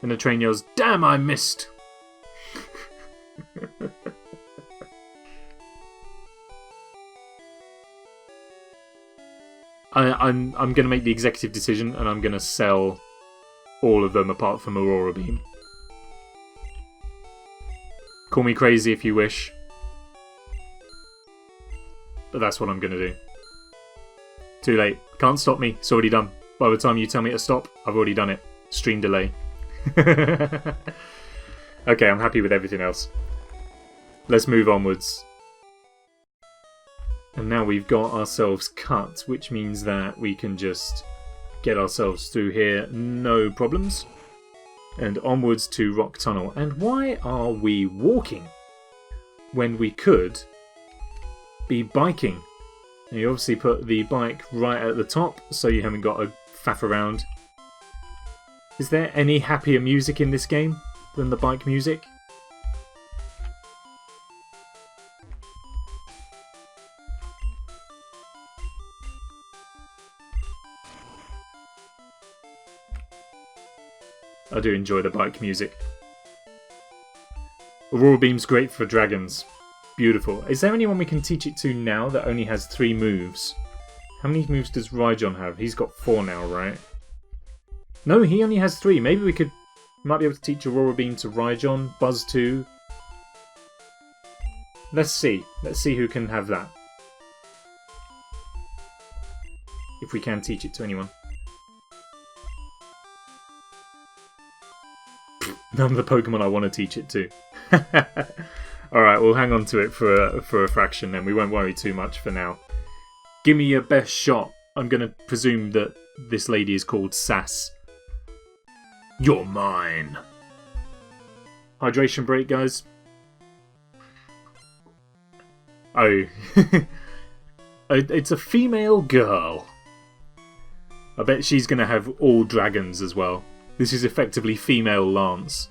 And the train yells, "Damn, I missed!" I'm going to make the executive decision, and I'm going to sell all of them apart from Aurora Beam. Call me crazy if you wish, but that's what I'm going to do. Too late. Can't stop me. It's already done. By the time you tell me to stop, I've already done it. Stream delay. Okay, I'm happy with everything else. Let's move onwards. And now we've got ourselves cut, which means that we can just get ourselves through here, no problems. And onwards to Rock Tunnel. And why are we walking when we could be biking? And you obviously put the bike right at the top, so you haven't got to faff around. Is there any happier music in this game than the bike music? I do enjoy the bike music. Aurora Beam's great for dragons. Beautiful. Is there anyone we can teach it to now that only has 3 moves? How many moves does Rhydon have? He's got 4 now, right? No, he only has 3. Maybe we might be able to teach Aurora Beam to Rhyjohn, Buzztwo. Let's see. Let's see who can have that. If we can teach it to anyone. None of the Pokemon I want to teach it to. Alright, we'll hang on to it for a fraction then. We won't worry too much for now. Give me your best shot. I'm going to presume that this lady is called Sass. You're mine. Hydration break, guys. Oh. It's a female girl. I bet she's going to have all dragons as well. This is effectively female Lance.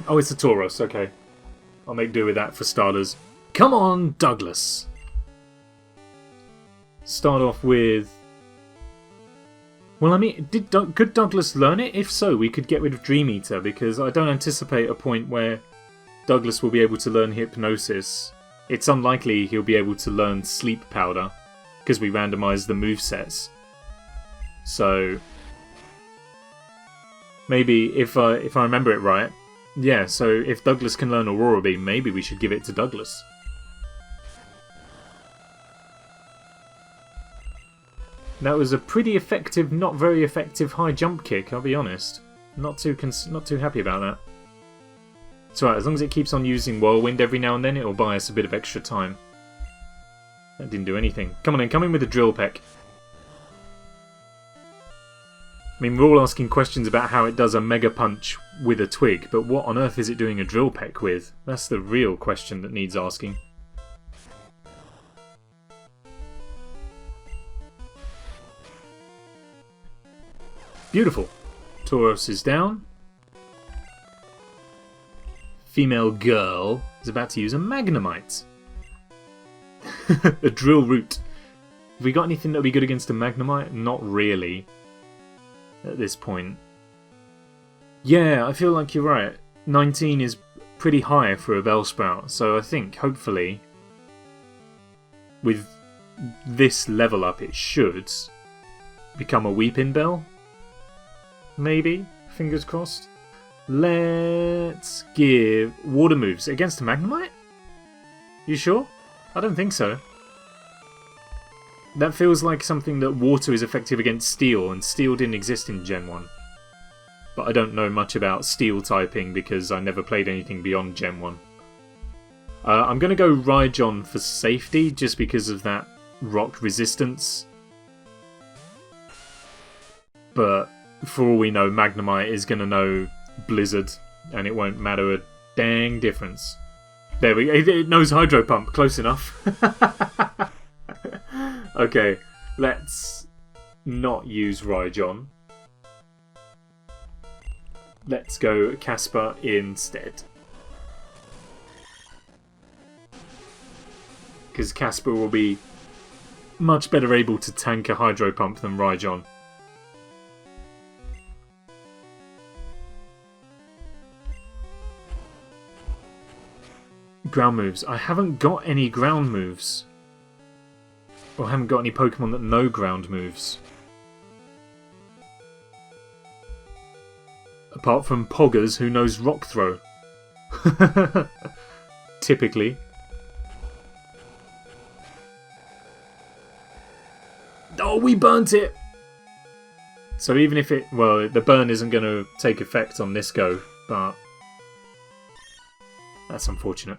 Oh, it's a Tauros, okay. I'll make do with that for starters. Come on, Douglas! Start off with... Well, I mean, could Douglas learn it? If so, we could get rid of Dream Eater, because I don't anticipate a point where Douglas will be able to learn Hypnosis. It's unlikely he'll be able to learn Sleep Powder, because we randomised the movesets. So... Maybe, if I remember it right, yeah, so if Douglas can learn Aurora Beam, maybe we should give it to Douglas. That was a pretty effective, not very effective high jump kick, I'll be honest. Not too happy about that. It's alright, as long as it keeps on using Whirlwind every now and then, it'll buy us a bit of extra time. That didn't do anything. Come on in, come in with a Drill Peck. I mean, we're all asking questions about how it does a Mega Punch with a Twig, but what on earth is it doing a Drill Peck with? That's the real question that needs asking. Beautiful. Tauros is down. Female girl is about to use a Magnemite. A Drill Root. Have we got anything that would be good against a Magnemite? Not really. At this point. Yeah, I feel like you're right. 19 is pretty high for a Bellsprout, so I think, hopefully, with this level up, it should become a Weepinbell. Maybe? Fingers crossed. Let's give water moves against a Magnemite? You sure? I don't think so. That feels like something that water is effective against steel, and steel didn't exist in Gen 1. But I don't know much about steel typing because I never played anything beyond Gen 1. I'm going to go Rhyjohn for safety, just because of that rock resistance. But for all we know, Magnemite is going to know Blizzard, and it won't matter a dang difference. There we go, it knows Hydro Pump, close enough. Okay, let's not use Rhyjohn. Let's go Casper instead. Because Casper will be much better able to tank a Hydro Pump than Rhyjohn. Ground moves. I haven't got any ground moves. Or I haven't got any Pokemon that know ground moves. Apart from Poggers, who knows Rock Throw. Typically. Oh, we burnt it! So even if it... Well, the burn isn't going to take effect on this go, but... That's unfortunate.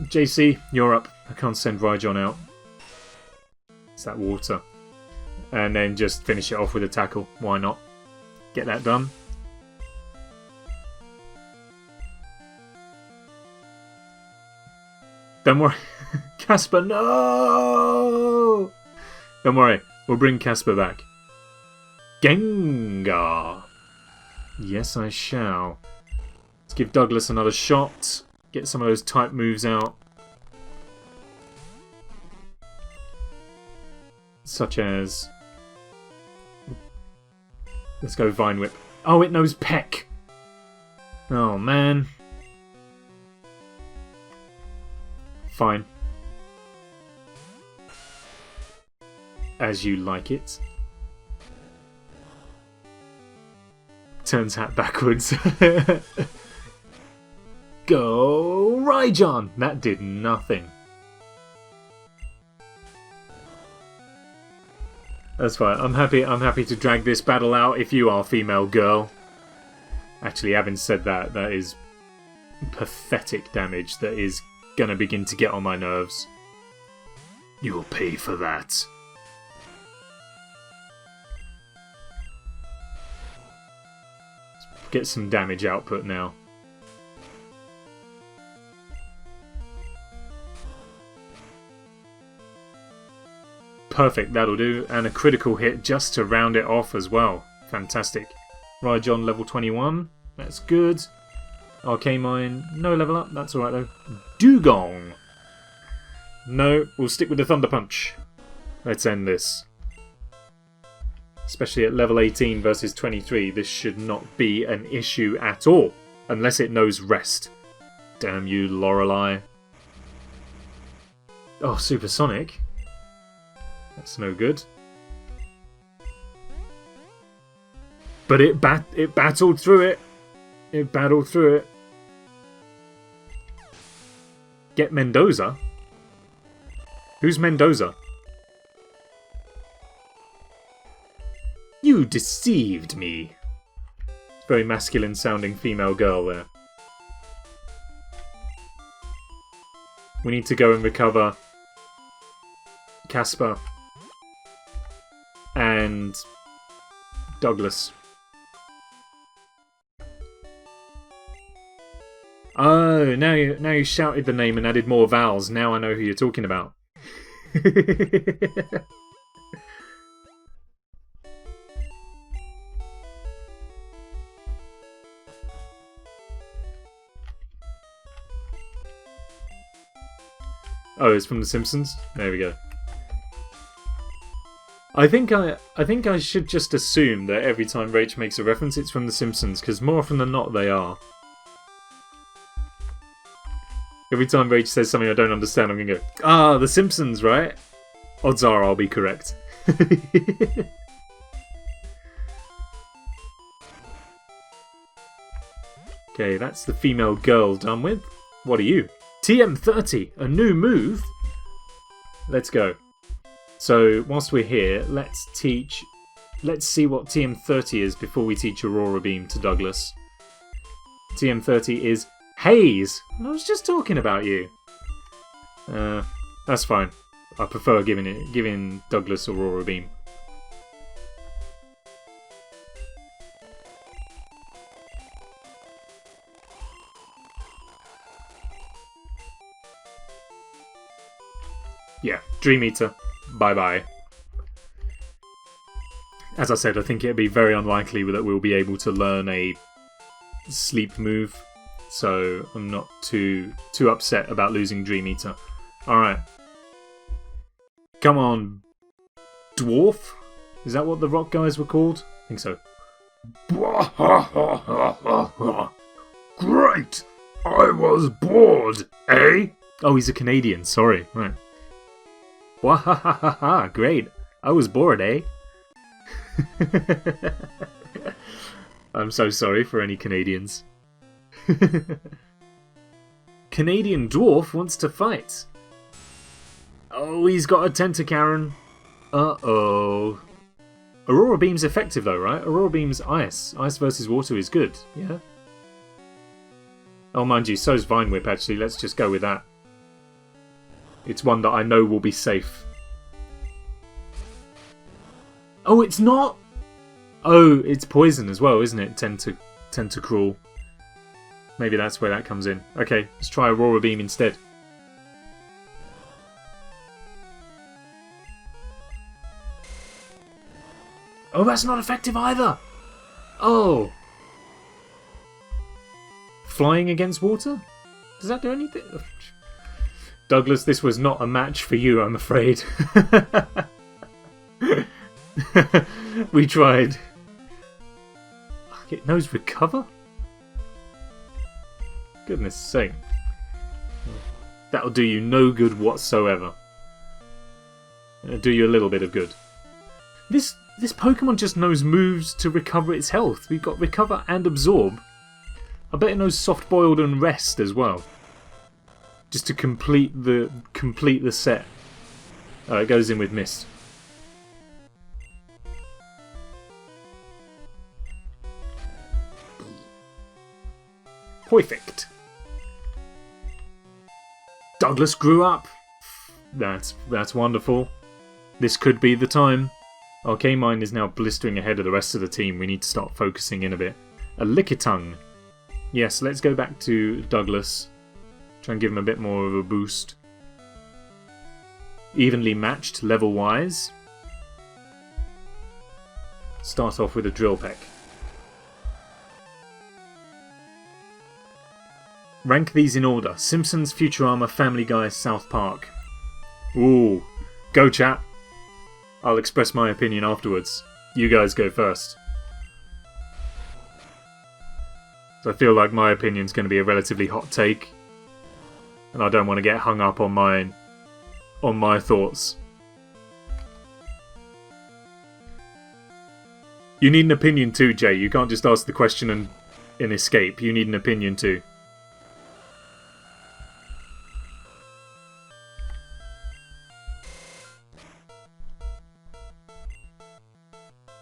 JC, you're up. I can't send Rhyjohn out. It's that water. And then just finish it off with a tackle. Why not? Get that done. Don't worry. Casper, no! Don't worry. We'll bring Casper back. Gengar. Yes, I shall. Let's give Douglas another shot. Get some of those type moves out. Such as... Let's go Vine Whip. Oh, it knows Peck. Oh, man. Fine. As you like it. Turns hat backwards. Go Rhyjohn! That did nothing. That's fine. I'm happy to drag this battle out if you are female girl. Actually, having said that, that is pathetic damage that is gonna begin to get on my nerves. You'll pay for that. Let's get some damage output now. Perfect, that'll do. And a critical hit just to round it off as well. Fantastic. Rhydon level 21. That's good. Arcamine, no level up. That's alright though. Dugong. No, we'll stick with the Thunder Punch. Let's end this. Especially at level 18 versus 23. This should not be an issue at all. Unless it knows Rest. Damn you, Lorelei. Oh, Supersonic. That's no good. But it battled through it. It battled through it. Get Mendoza? Who's Mendoza? You deceived me. Very masculine sounding female girl there. We need to go and recover Casper and Douglas. Oh, now you shouted the name and added more vowels. Now I know who you're talking about. Oh, it's from The Simpsons? There we go. I think I should just assume that every time Rach makes a reference it's from The Simpsons, because more often than not they are. Every time Rach says something I don't understand, I'm going to go, ah, The Simpsons, right? Odds are I'll be correct. Okay, that's the female girl done with. What are you? TM30, a new move? Let's go. So, whilst we're here, let's see what TM30 is before we teach Aurora Beam to Douglas. TM30 is Haze! I was just talking about you. That's fine. I prefer giving Douglas Aurora Beam. Yeah, Dream Eater. Bye-bye. As I said, I think it'd be very unlikely that we'll be able to learn a sleep move, so I'm not too upset about losing Dream Eater. Alright. Come on, Dwarf? Is that what the rock guys were called? I think so. Great! I was bored, eh? Oh, he's a Canadian, sorry. Right. Wahahaha, great. I was bored, eh? I'm so sorry for any Canadians. Canadian Dwarf wants to fight. Oh, he's got a Tentacaron. Uh-oh. Aurora Beam's effective though, right? Aurora Beam's ice. Ice versus water is good, yeah? Oh, mind you, so's Vine Whip actually. Let's just go with that. It's one that I know will be safe. Oh, it's not! Oh, it's poison as well, isn't it? Tentacruel. Maybe that's where that comes in. Okay, let's try Aurora Beam instead. Oh, that's not effective either! Oh! Flying against water? Does that do anything? Douglas, this was not a match for you, I'm afraid. We tried. It knows recover? Goodness sake. That'll do you no good whatsoever. It'll do you a little bit of good. This Pokemon just knows moves to recover its health. We've got Recover and Absorb. I bet it knows Soft Boiled and Rest as well. Just to complete the set. It goes in with Mist. Perfect. Douglas grew up. That's wonderful. This could be the time. Arcamine is now blistering ahead of the rest of the team. We need to start focusing in a bit. A Lickitung. Yes, let's go back to Douglas. Try and give him a bit more of a boost. Evenly matched level-wise. Start off with a Drill Peck. Rank these in order. Simpsons, Futurama, Family Guy, South Park. Ooh. Go chat. I'll express my opinion afterwards. You guys go first. So I feel like my opinion's going to be a relatively hot take. And I don't want to get hung up on my thoughts. You need an opinion too, Jay. You can't just ask the question and escape. You need an opinion too.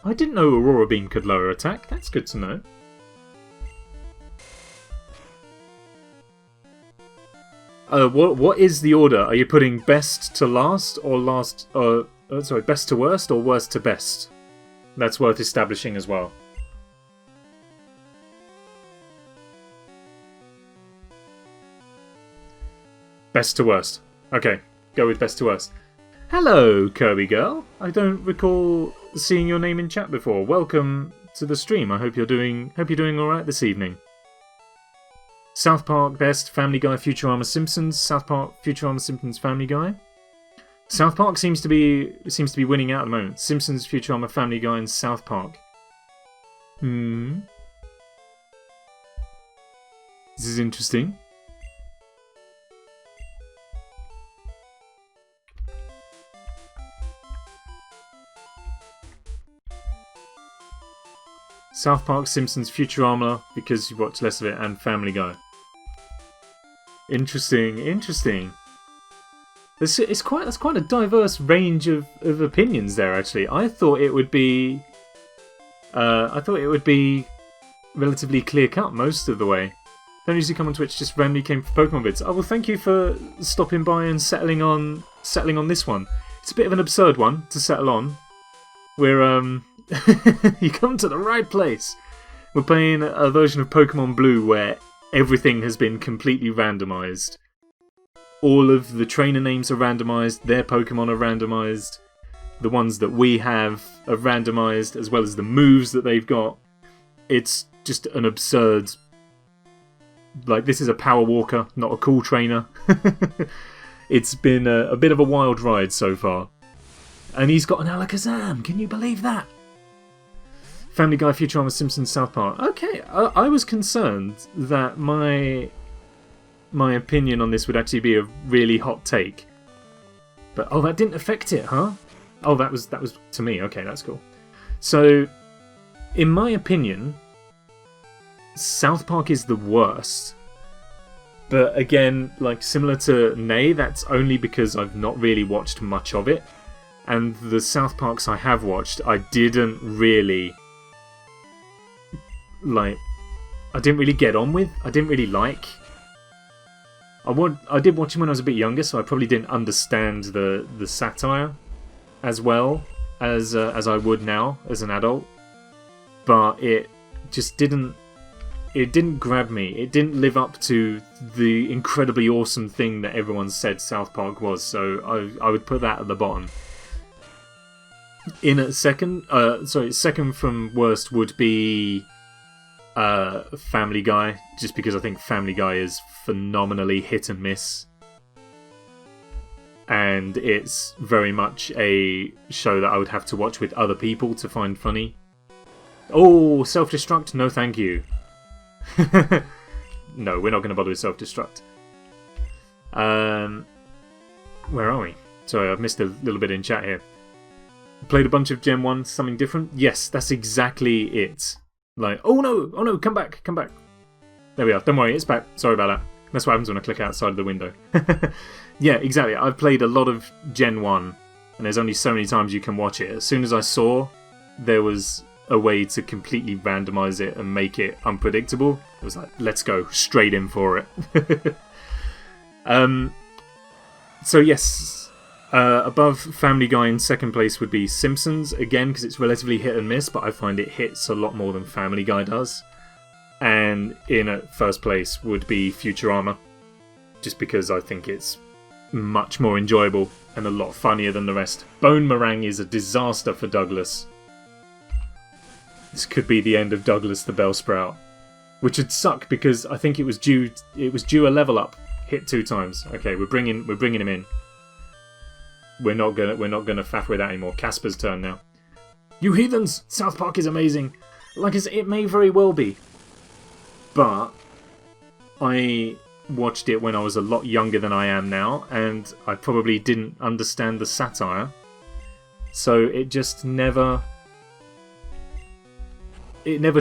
I didn't know Aurora Beam could lower attack. That's good to know. What is the order? Are you putting best to last or last? Sorry, best to worst or worst to best? That's worth establishing as well. Best to worst. Okay, go with best to worst. Hello, Kirby girl. I don't recall seeing your name in chat before. Welcome to the stream. I hope you're doing all right this evening. South Park best, Family Guy, Futurama, Simpsons. South Park, Futurama, Simpsons, Family Guy. South Park seems to be winning out at the moment. Simpsons, Futurama, Family Guy, and South Park. This is interesting. South Park, Simpsons, Futurama, because you watch less of it, and Family Guy. Interesting, interesting. That's quite a diverse range of opinions there. Actually, I thought it would be relatively clear cut most of the way. Don't usually come on Twitch, just randomly came for Pokemon vids. Oh well, thank you for stopping by and settling on this one. It's a bit of an absurd one to settle on. We're you come to the right place. We're playing a version of Pokemon Blue where everything has been completely randomised. All of the trainer names are randomised, their Pokemon are randomised, the ones that we have are randomised, as well as the moves that they've got. It's just an absurd... Like, this is a power walker, not a cool trainer. It's been a bit of a wild ride so far. And he's got an Alakazam, can you believe that? Family Guy, Futurama, Simpsons, South Park. Okay, I was concerned that my opinion on this would actually be a really hot take. But, oh, that didn't affect it, huh? Oh, that was to me. Okay, that's cool. So, in my opinion, South Park is the worst. But again, like similar to Nay, that's only because I've not really watched much of it. And the South Parks I have watched, I didn't really get on with. I didn't really like. I did watch them when I was a bit younger, so I probably didn't understand the satire as well as I would now as an adult, but it just didn't. It didn't grab me. It didn't live up to the incredibly awesome thing that everyone said South Park was. So I would put that at the bottom. In at second, second from worst would be Family Guy, just because I think Family Guy is phenomenally hit and miss. And it's very much a show that I would have to watch with other people to find funny. Oh, self-destruct? No thank you. No, we're not going to bother with self-destruct. Where are we? Sorry, I've missed a little bit in chat here. Played a bunch of Gen 1, something different? Yes, that's exactly it. Like, oh no, come back. There we are, don't worry, it's back. Sorry about that. That's what happens when I click outside of the window. Yeah, exactly. I've played a lot of Gen 1, and there's only so many times you can watch it. As soon as I saw there was a way to completely randomise it and make it unpredictable, it was like, let's go straight in for it. So yes, above Family Guy in second place would be Simpsons, again because it's relatively hit and miss, but I find it hits a lot more than Family Guy does. And in at first place would be Futurama, just because I think it's much more enjoyable and a lot funnier than the rest. Bone Meringue is a disaster for Douglas. This could be the end of Douglas the Bellsprout, which would suck because I think it was due a level up, hit 2 times. Okay, we're bringing him in. We're not gonna faff with that anymore. Casper's turn now. You heathens! South Park is amazing. Like I said, it may very well be, but I watched it when I was a lot younger than I am now, and I probably didn't understand the satire, so it just never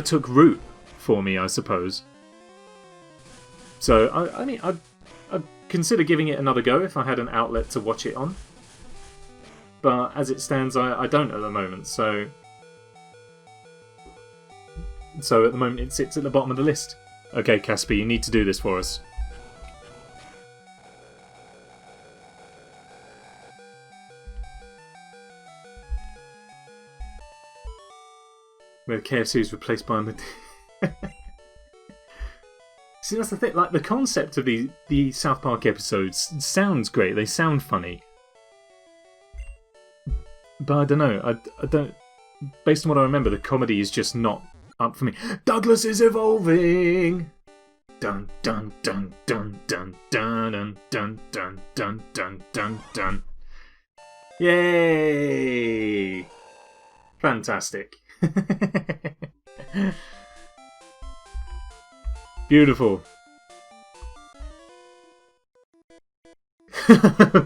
took root for me, I suppose. So I mean, I'd consider giving it another go if I had an outlet to watch it on, but as it stands, I don't at the moment. So at the moment it sits at the bottom of the list. Okay, Casper, you need to do this for us. Where KFC is replaced by a... See, that's the thing. Like, the concept of the South Park episodes sounds great. They sound funny. But I don't know. I don't... Based on what I remember, the comedy is just not up for me. Douglas is evolving! Dun dun dun dun dun dun dun dun dun dun dun dun. Yay! Fantastic. Beautiful.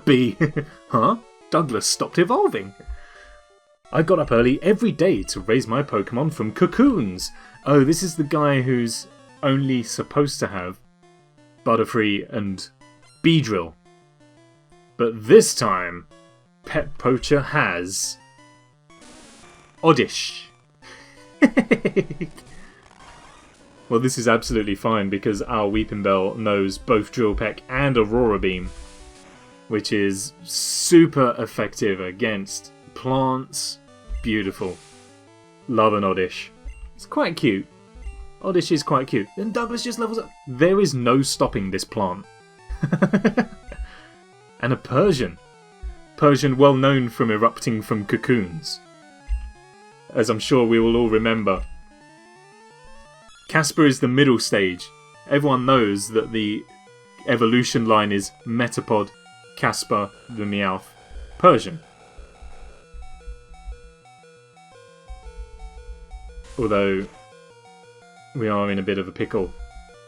B. Huh? Douglas stopped evolving. I got up early every day to raise my Pokemon from cocoons. Oh, this is the guy who's only supposed to have Butterfree and Beedrill. But this time, Pet Poacher has Oddish. Well, this is absolutely fine because our Weepinbell knows both Drill Peck and Aurora Beam, which is super effective against plants. Beautiful. Love an Oddish. It's quite cute. Oddish is quite cute. Then Douglas just levels up. There is no stopping this plant. And a Persian. Persian well known from erupting from cocoons, as I'm sure we will all remember. Casper is the middle stage. Everyone knows that the evolution line is Metapod, Casper, the Meowth, Persian. Although, we are in a bit of a pickle.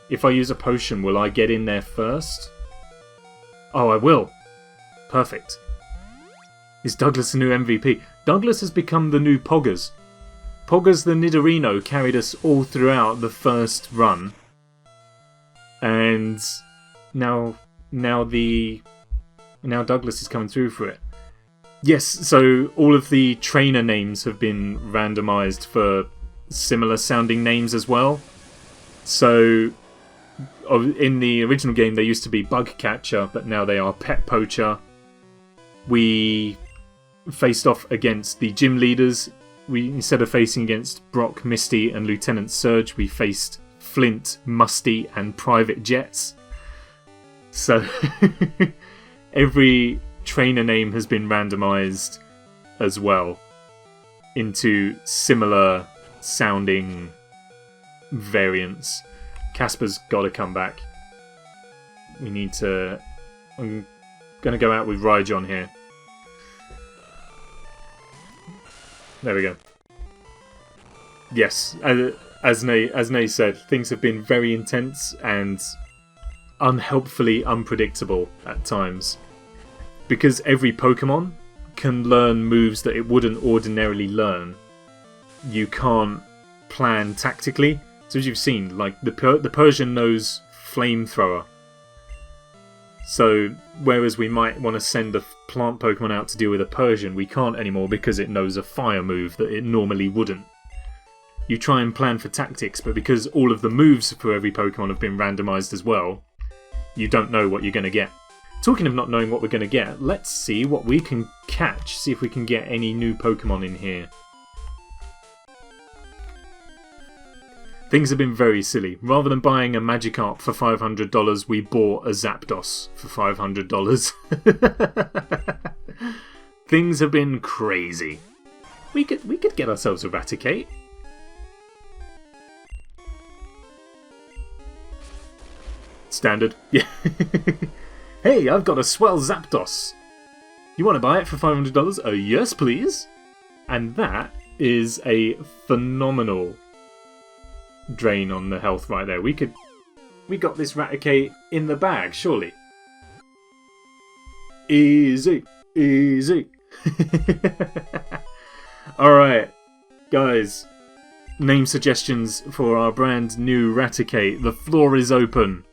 If I use a potion, will I get in there first? Oh, I will. Perfect. Is Douglas the new MVP? Douglas has become the new Poggers. Poggers the Nidorino carried us all throughout the first run. And now Douglas is coming through for it. Yes, so all of the trainer names have been randomised for similar sounding names as well. So in the original game they used to be Bug Catcher, but now they are Pet Poacher. We faced off against the gym leaders. Instead of facing against Brock, Misty and Lieutenant Surge, we faced Flint, Musty and Private Jets. So every trainer name has been randomized as well into similar sounding variants. Casper's got to come back. We need to... I'm going to go out with Rhyjohn here. There we go. Yes, as Nay said, things have been very intense and unhelpfully unpredictable at times. Because every Pokemon can learn moves that it wouldn't ordinarily learn, you can't plan tactically. So as you've seen, like the Persian knows Flamethrower. So whereas we might want to send a plant Pokemon out to deal with a Persian, we can't anymore because it knows a fire move that it normally wouldn't. You try and plan for tactics, but because all of the moves for every Pokemon have been randomized as well, you don't know what you're going to get. Talking of not knowing what we're going to get, let's see what we can catch, see if we can get any new Pokemon in here. Things have been very silly. Rather than buying a Magikarp for $500, we bought a Zapdos for $500. Things have been crazy. We could get ourselves a Raticate. Standard. Yeah. Hey, I've got a swell Zapdos. You want to buy it for $500? Yes, please. And that is a phenomenal drain on the health right there. We got this Raticate in the bag, surely. Easy, easy. Alright, guys. Name suggestions for our brand new Raticate. The floor is open.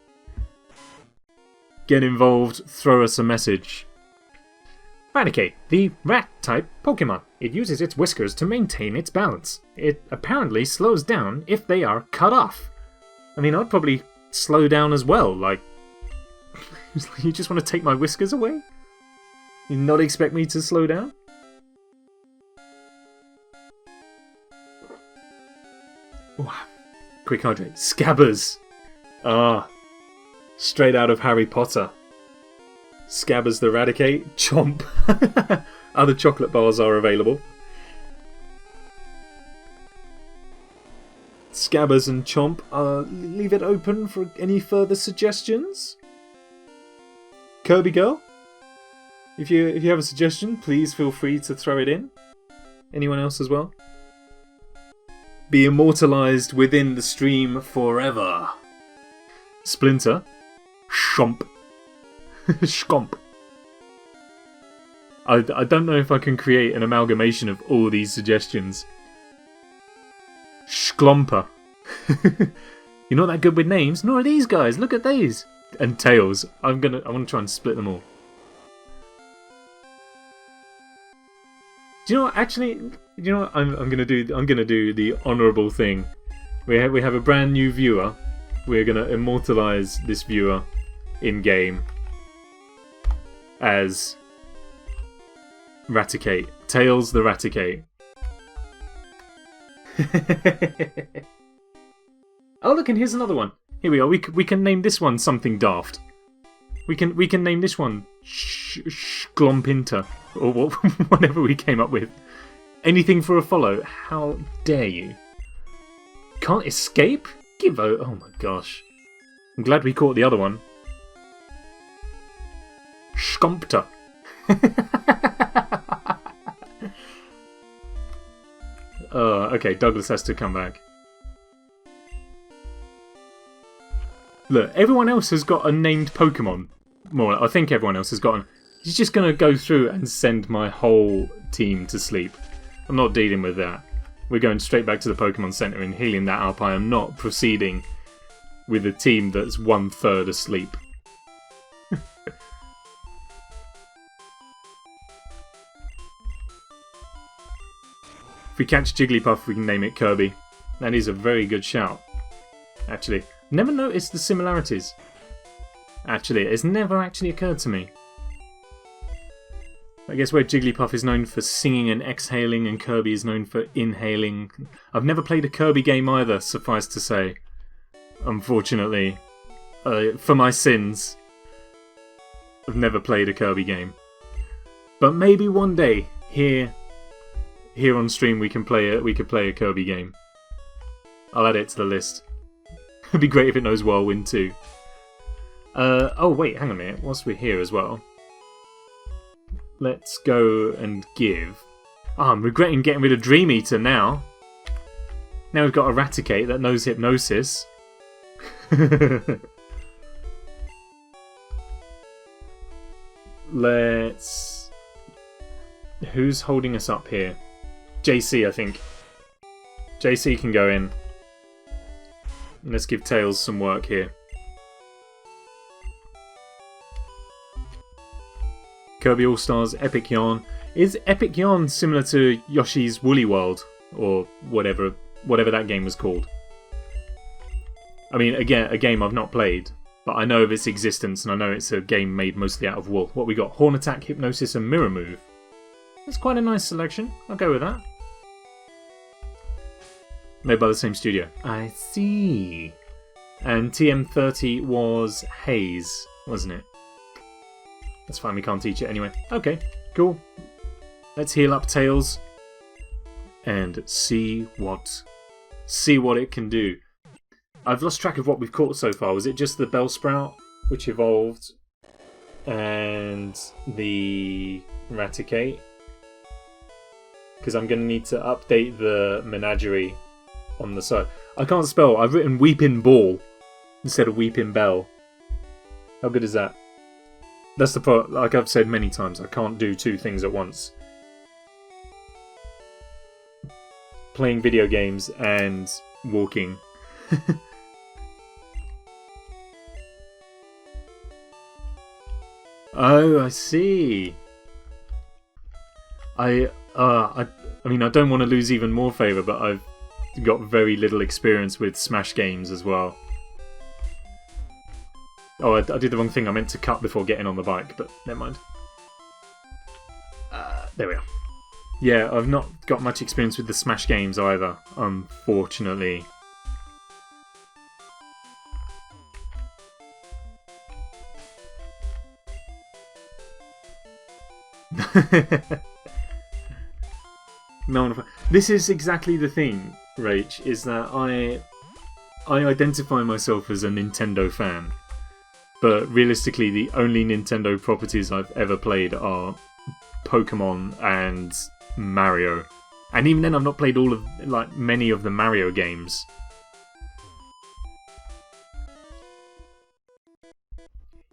Get involved, throw us a message. Raticate, the rat-type Pokemon. It uses its whiskers to maintain its balance. It apparently slows down if they are cut off. I mean, I'd probably slow down as well, like... You just want to take my whiskers away? You not expect me to slow down? Ooh. Quick hydrate. Scabbers! Ah. Straight out of Harry Potter. Scabbers the Raticate. Chomp. Other chocolate bars are available. Scabbers and Chomp. Leave it open for any further suggestions. Kirby Girl? If you have a suggestion, please feel free to throw it in. Anyone else as well? Be immortalised within the stream forever. Splinter. Chomp. Schomp. I don't know if I can create an amalgamation of all these suggestions. Schklomper. You're not that good with names, nor are these guys. Look at these. And Tails. I want to try and split them all. Do you know what? Actually, you know what? I'm gonna do the honourable thing. We have a brand new viewer. We're gonna immortalise this viewer in game as Raticate. Tails the Raticate. Oh look, and here's another one. Here we are. We can name this one something daft. We can name this one Shglompinter or whatever we came up with. Anything for a follow. How dare you? Can't escape? Give out. Oh my gosh. I'm glad we caught the other one. Schkompter. Okay, Douglas has to come back. Look, everyone else has got a named Pokemon. More, I think everyone else has got one. He's just going to go through and send my whole team to sleep. I'm not dealing with that. We're going straight back to the Pokemon Center and healing that up. I am not proceeding with a team that's 1/3 asleep. If we catch Jigglypuff, we can name it Kirby. That is a very good shout. Actually, never noticed the similarities. Actually, it's never actually occurred to me. I guess where Jigglypuff is known for singing and exhaling and Kirby is known for inhaling. I've never played a Kirby game either, suffice to say. Unfortunately. For my sins. I've never played a Kirby game. But maybe one day, here on stream we could play a Kirby game. I'll add it to the list. It'd be great if it knows Whirlwind too. Oh wait, hang on a minute, whilst we're here as well. Let's go and give... Oh, I'm regretting getting rid of Dream Eater now. Now we've got a Raticate that knows Hypnosis. Let's... Who's holding us up here? JC, I think. JC can go in. Let's give Tails some work here. Kirby All-Stars Epic Yarn. Is Epic Yarn similar to Yoshi's Woolly World? Or whatever that game was called? I mean, again, a game I've not played, but I know of its existence and I know it's a game made mostly out of wool. What we got? Horn Attack, Hypnosis and Mirror Move. That's quite a nice selection. I'll go with that. Made by the same studio. I see. And TM30 was Haze, wasn't it? That's fine, we can't teach it anyway. Okay, cool. Let's heal up Tails and see what it can do. I've lost track of what we've caught so far. Was it just the Bellsprout which evolved and the Raticate? Because I'm going to need to update the Menagerie on the side. I can't spell. I've written Weepinbell instead of Weepinbell. How good is that? That's the part, like I've said many times, I can't do two things at once. Playing video games and walking. Oh, I see. I mean, I don't want to lose even more favour, but I've got very little experience with Smash games as well. Oh, I did the wrong thing. I meant to cut before getting on the bike, but never mind. There we are. Yeah, I've not got much experience with the Smash games either, unfortunately. No, this is exactly the thing, Rach, is that I identify myself as a Nintendo fan. But realistically, the only Nintendo properties I've ever played are Pokemon and Mario. And even then, I've not played many of the Mario games.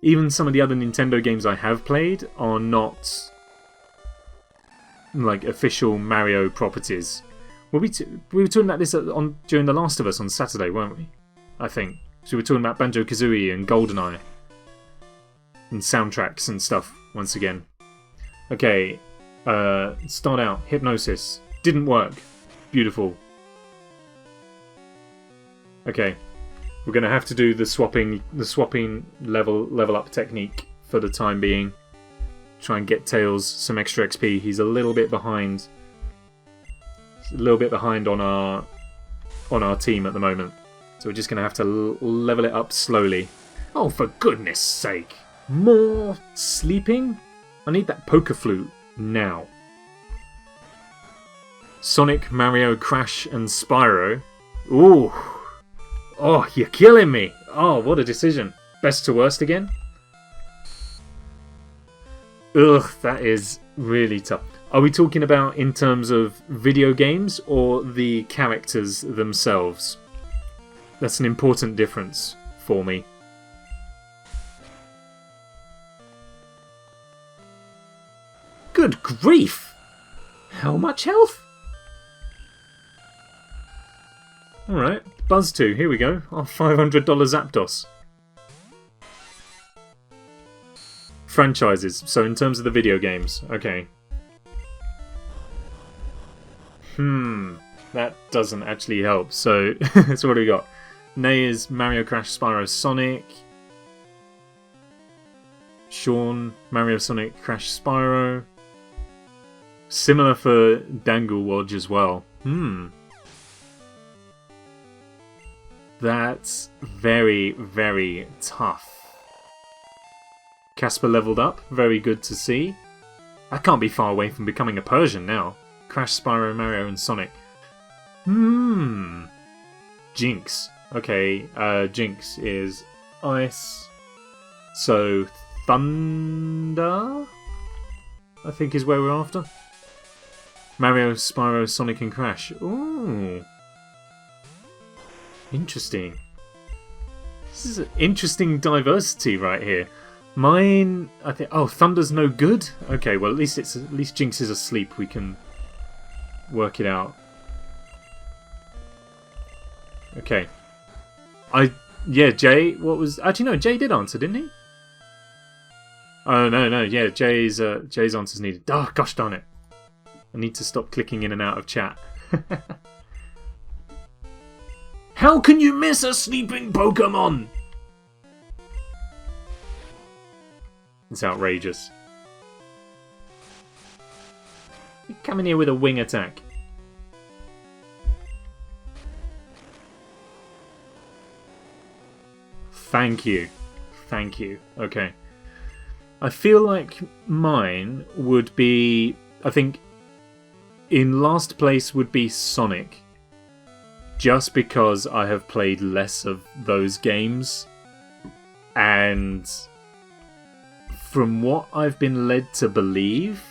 Even some of the other Nintendo games I have played are not like official Mario properties. We were talking about this during The Last of Us on Saturday, weren't we? I think. So we were talking about Banjo-Kazooie and GoldenEye. And soundtracks and stuff, once again. Okay, start out. Hypnosis. Didn't work. Beautiful. Okay, we're going to have to do the swapping level up technique for the time being. Try and get Tails some extra XP. He's a little bit behind. He's a little bit behind on our team at the moment. So we're just going to have to level it up slowly. Oh, for goodness sake. More sleeping? I need that poker flute now. Sonic, Mario, Crash and Spyro. Ooh. Oh, you're killing me. Oh, what a decision. Best to worst again? Ugh, that is really tough. Are we talking about in terms of video games or the characters themselves? That's an important difference for me. Good grief! How much health? Alright, Buzztwo, here we go. Our $500 Zapdos. Franchises, so in terms of the video games, okay. That doesn't actually help. So, so what do we got? Nay's Mario, Crash, Spyro, Sonic. Sean, Mario, Sonic, Crash, Spyro. Similar for Danglewodge as well. That's very, very tough. Casper leveled up. Very good to see. I can't be far away from becoming a Persian now. Crash, Spyro, Mario, and Sonic. Jinx. Okay, Jinx is Ice. So, Thunder? I think is where we're after. Mario, Spyro, Sonic, and Crash. Ooh. Interesting. This is an interesting diversity right here. Mine, I think. Oh, Thunder's no good. Okay, well at least Jinx is asleep. We can work it out. Okay. Jay. What was? Actually, no. Jay did answer, didn't he? Oh no. Yeah, Jay's answer's needed. Oh gosh darn it! I need to stop clicking in and out of chat. How can you miss a sleeping Pokemon? It's outrageous. You come in here with a wing attack. Thank you. Thank you. Okay. I feel like mine would be... I think in last place would be Sonic. Just because I have played less of those games. And from what I've been led to believe,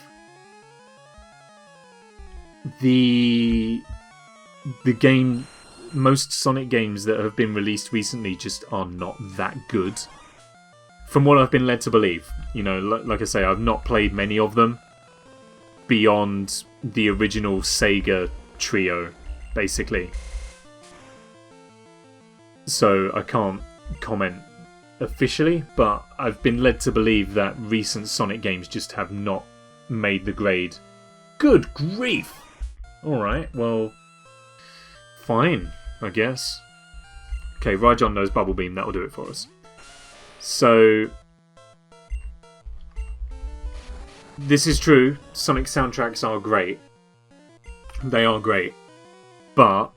most Sonic games that have been released recently just are not that good. From what I've been led to believe. You know, like I say, I've not played many of them beyond the original Sega trio, basically. So I can't comment officially, but I've been led to believe that recent Sonic games just have not made the grade. Good grief! Alright, well, fine, I guess. Okay, Rhyjohn knows Bubble Beam, that'll do it for us. So, this is true, Sonic soundtracks are great. They are great. But,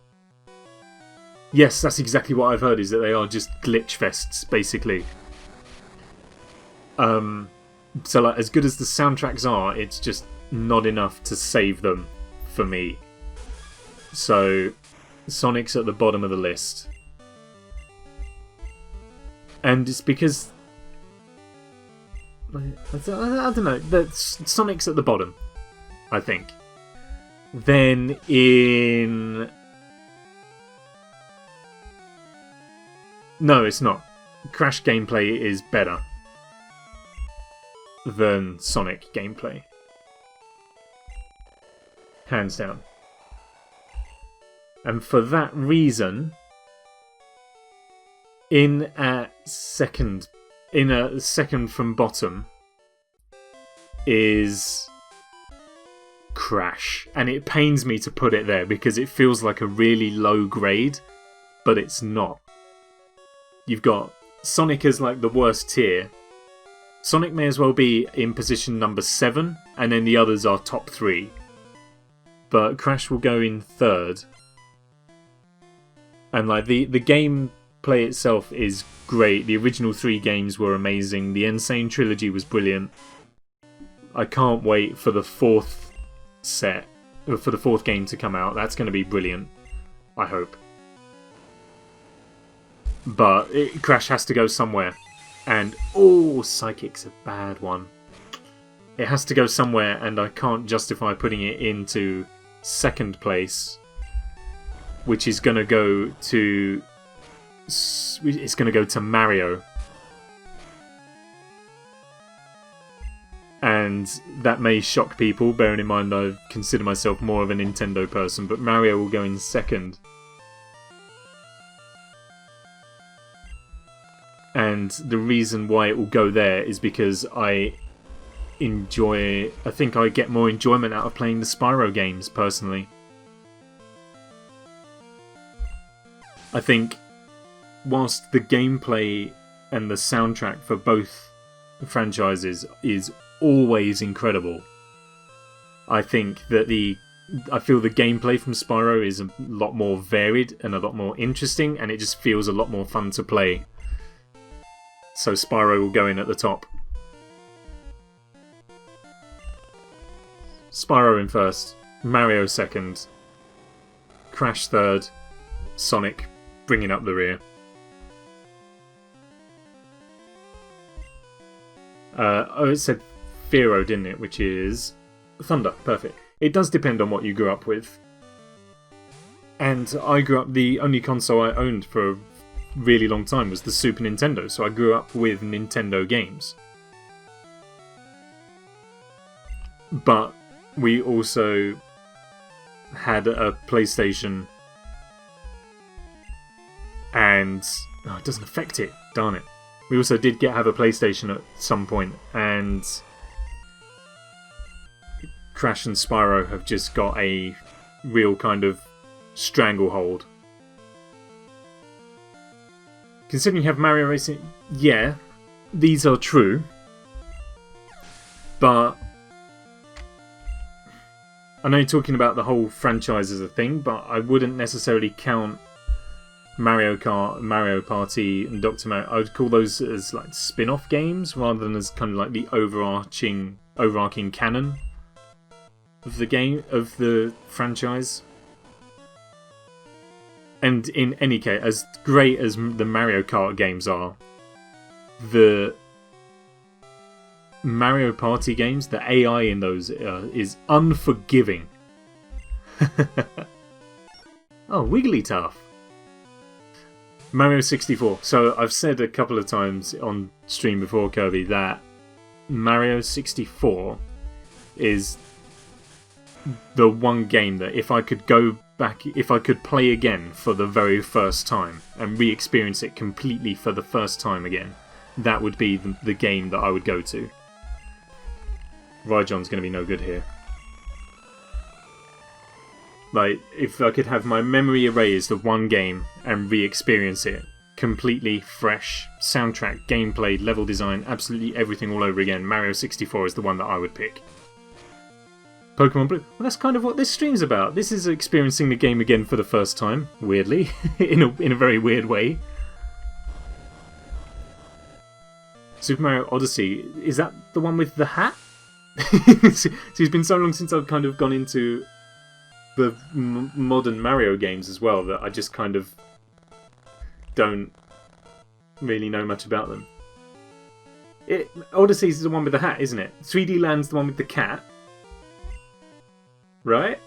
yes, that's exactly what I've heard, is that they are just glitch fests, basically. So, like, as good as the soundtracks are, it's just not enough to save them for me. So, Sonic's at the bottom of the list. And it's because... I don't know. Sonic's at the bottom, I think. Then in... No, it's not. Crash gameplay is better than Sonic gameplay. Hands down. And for that reason, in a second from bottom is Crash. And it pains me to put it there because it feels like a really low grade, but it's not. You've got Sonic as like the worst tier. Sonic may as well be in position number 7, and then the others are top 3. But Crash will go in 3rd. And like the gameplay itself is great. The original 3 games were amazing. The Insane Trilogy was brilliant. I can't wait for the 4th game to come out. That's going to be brilliant. I hope. But Crash has to go somewhere. And, Psychic's a bad one. It has to go somewhere, and I can't justify putting it into 2nd place. Which is going to go to... It's going to go to Mario. And that may shock people, bearing in mind I consider myself more of a Nintendo person, but Mario will go in 2nd. And the reason why it will go there is because I think I get more enjoyment out of playing the Spyro games, personally. I think whilst the gameplay and the soundtrack for both franchises is always incredible, I think that I feel the gameplay from Spyro is a lot more varied and a lot more interesting, and it just feels a lot more fun to play. So Spyro will go in at the top. Spyro in first, Mario second, Crash third, Sonic bringing up the rear. Oh, it said Fero, didn't it? Which is Thunder. Perfect. It does depend on what you grew up with. And I grew up, the only console I owned for a really long time was the Super Nintendo, so I grew up with Nintendo games. But we also had a PlayStation, and it doesn't affect it, darn it. We also did have a PlayStation at some point, and Crash and Spyro have just got a real kind of stranglehold. Considering you have Mario Racing, yeah, these are true, but I know you're talking about the whole franchise as a thing, but I wouldn't necessarily count Mario Kart, Mario Party, and Dr. Mario. I would call those as like spin-off games rather than as kind of like the overarching canon of the game, of the franchise. And in any case, as great as the Mario Kart games are, the Mario Party games, the AI in those is unforgiving. Oh, Wigglytuff. Mario 64. So I've said a couple of times on stream before, Kirby, that Mario 64 is the one game that if I could go back, if I could play again for the very first time and re-experience it completely for the first time again, that would be the game that I would go to. Rhyjohn's going to be no good here. Like, if I could have my memory erased of one game and re-experience it, completely fresh, soundtrack, gameplay, level design, absolutely everything all over again, Mario 64 is the one that I would pick. Pokemon Blue. Well, that's kind of what this stream's about. This is experiencing the game again for the first time, weirdly, in a very weird way. Super Mario Odyssey, is that the one with the hat? So it's been so long since I've kind of gone into the modern Mario games as well that I just kind of don't really know much about them. Odyssey's the one with the hat, isn't it? 3D Land's the one with the cat. Right?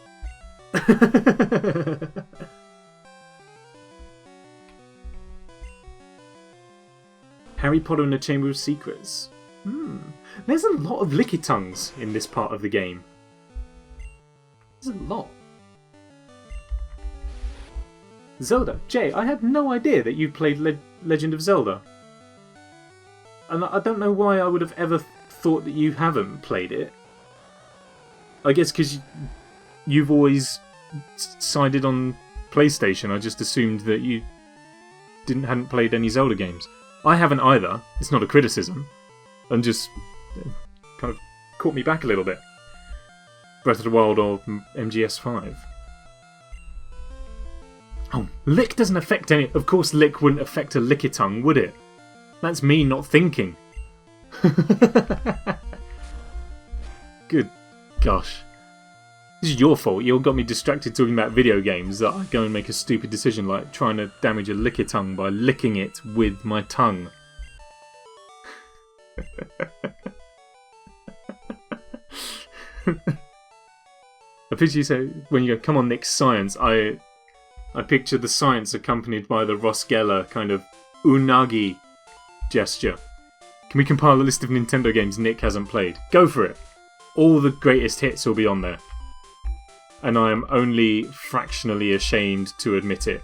Harry Potter and the Chamber of Secrets. There's a lot of Lickitungs in this part of the game. There's a lot. Zelda. Jay, I had no idea that you played Legend of Zelda. And I don't know why I would have ever thought that you haven't played it. I guess because you've always sided on PlayStation. I just assumed that you hadn't played any Zelda games. I haven't either. It's not a criticism. And just kind of caught me back a little bit. Breath of the Wild or MGS5. Oh, Lick doesn't affect any... Of course Lick wouldn't affect a Lickitung, would it? That's me not thinking. Good gosh. This is your fault. You got me distracted talking about video games that I go and make a stupid decision like trying to damage a Lickitung by licking it with my tongue. I picture you say, when you go, come on Nick, science, I picture the science accompanied by the Ross Geller kind of unagi gesture. Can we compile a list of Nintendo games Nick hasn't played? Go for it. All the greatest hits will be on there. And I am only fractionally ashamed to admit it.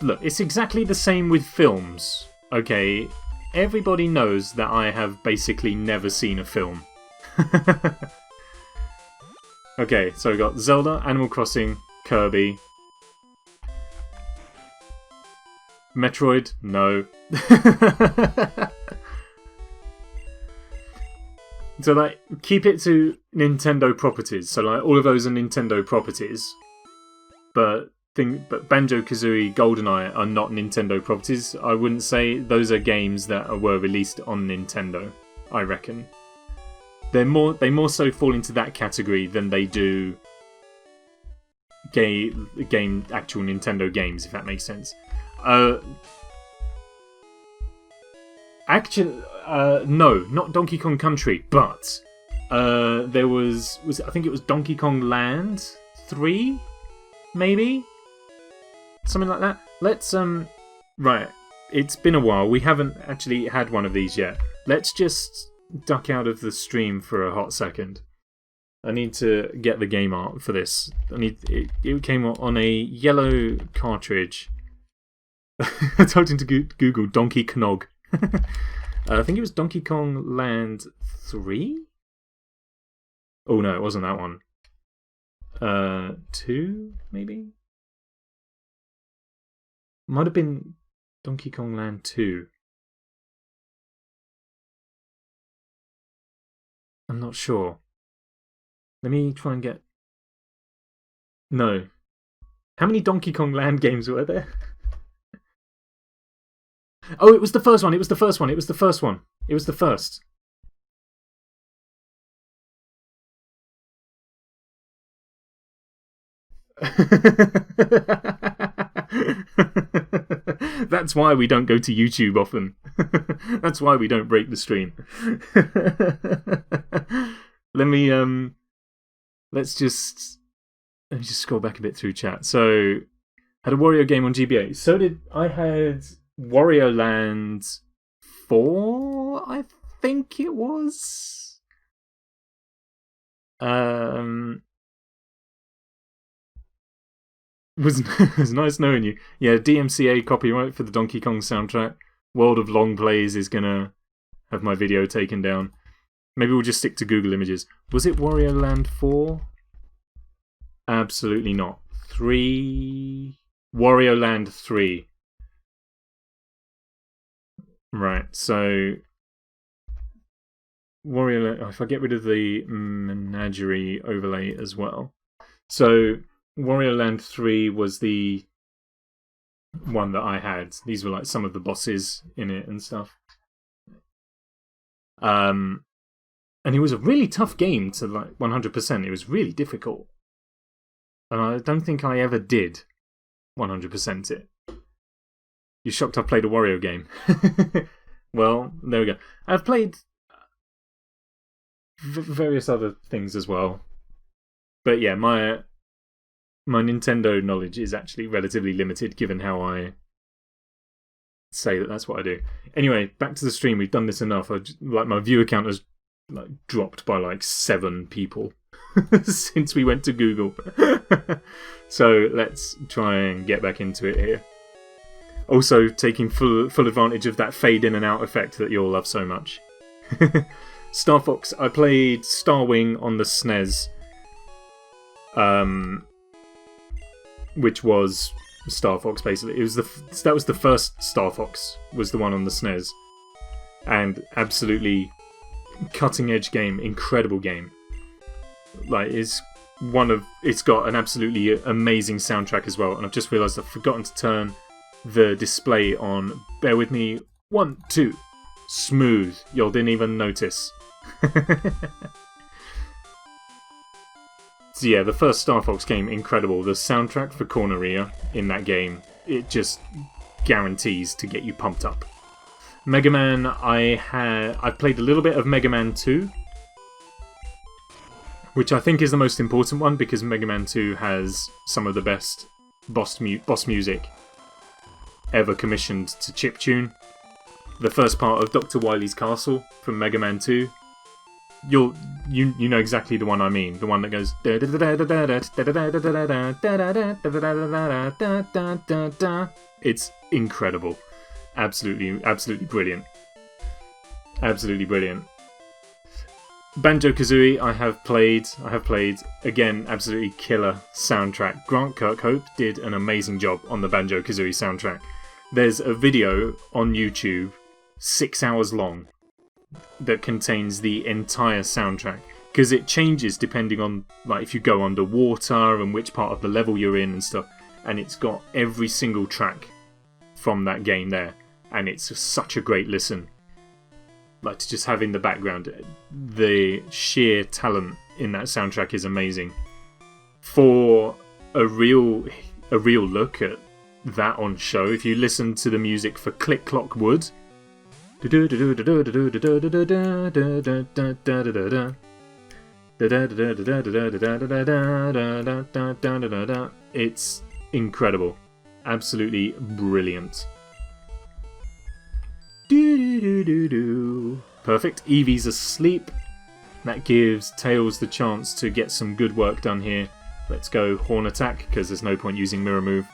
Look, it's exactly the same with films, okay? Everybody knows that I have basically never seen a film. Okay, so we got Zelda, Animal Crossing, Kirby, Metroid? No. So, like, keep it to Nintendo properties. So, like, all of those are Nintendo properties. But Banjo-Kazooie, GoldenEye are not Nintendo properties. I wouldn't say those are games that were released on Nintendo, I reckon. They more so fall into that category than they do actual Nintendo games, if that makes sense. No, not Donkey Kong Country, but there was I think it was Donkey Kong Land 3, maybe? Something like that. Let's right, it's been a while. We haven't actually had one of these yet. Let's just duck out of the stream for a hot second. I need to get the game art for this. It came on a yellow cartridge. I typed into Google Donkey Knog. I think it was Donkey Kong Land 3? Oh no, it wasn't that one. 2, maybe? Might have been Donkey Kong Land 2. I'm not sure. Let me try and get... No. How many Donkey Kong Land games were there? Oh, it was the first one. It was the first one. It was the first one. It was the first. That's why we don't go to YouTube often. That's why we don't break the stream. Let's just scroll back a bit through chat. So, had a Wario game on GBA. So did I. Had Wario Land 4, I think it was. Was nice knowing you. Yeah, DMCA copyright for the Donkey Kong soundtrack. World of Long Plays is gonna have my video taken down. Maybe we'll just stick to Google Images. Was it Wario Land 4? Absolutely not. 3... Wario Land 3. Right, so... Wario Land... Oh, if I get rid of the Menagerie overlay as well. So, Wario Land 3 was the one that I had. These were like some of the bosses in it and stuff. And it was a really tough game to like 100%. It was really difficult. And I don't think I ever did 100% it. You're shocked I played a Wario game. Well, there we go. I've played various other things as well. But yeah, my Nintendo knowledge is actually relatively limited given how I say that that's what I do. Anyway, back to the stream. We've done this enough. My viewer count has dropped by like 7 people since we went to Google. So let's try and get back into it here. Also taking full advantage of that fade in and out effect that you all love so much. Star Fox. I played Star Wing on the SNES. Which was Star Fox basically. It was that was the first Star Fox, was the one on the SNES. And absolutely cutting edge game, incredible game. Like it's got an absolutely amazing soundtrack as well, and I've just realised I've forgotten to turn the display on. Bear with me. 1, 2. Smooth. Y'all didn't even notice. So yeah, the first Star Fox game, incredible. The soundtrack for Corneria in that game, it just guarantees to get you pumped up. Mega Man, I've played a little bit of Mega Man 2, which I think is the most important one because Mega Man 2 has some of the best boss music ever commissioned to chiptune. The first part of Dr. Wily's Castle from Mega Man 2. You know exactly the one I mean. The one that goes... It's incredible. Absolutely brilliant. Absolutely brilliant. Banjo-Kazooie I have played. Again, absolutely killer soundtrack. Grant Kirkhope did an amazing job on the Banjo-Kazooie soundtrack. There's a video on YouTube, 6 hours long, that contains the entire soundtrack. Because it changes depending on, like, if you go underwater and which part of the level you're in and stuff. And it's got every single track from that game there. And it's such a great listen. Like, to just have in the background. The sheer talent in that soundtrack is amazing. For a real look at that on show, if you listen to the music for Click Clock Wood, it's incredible. Absolutely brilliant. Perfect. Eevee's asleep. That gives Tails the chance to get some good work done here. Let's go Horn Attack, because there's no point using Mirror Move.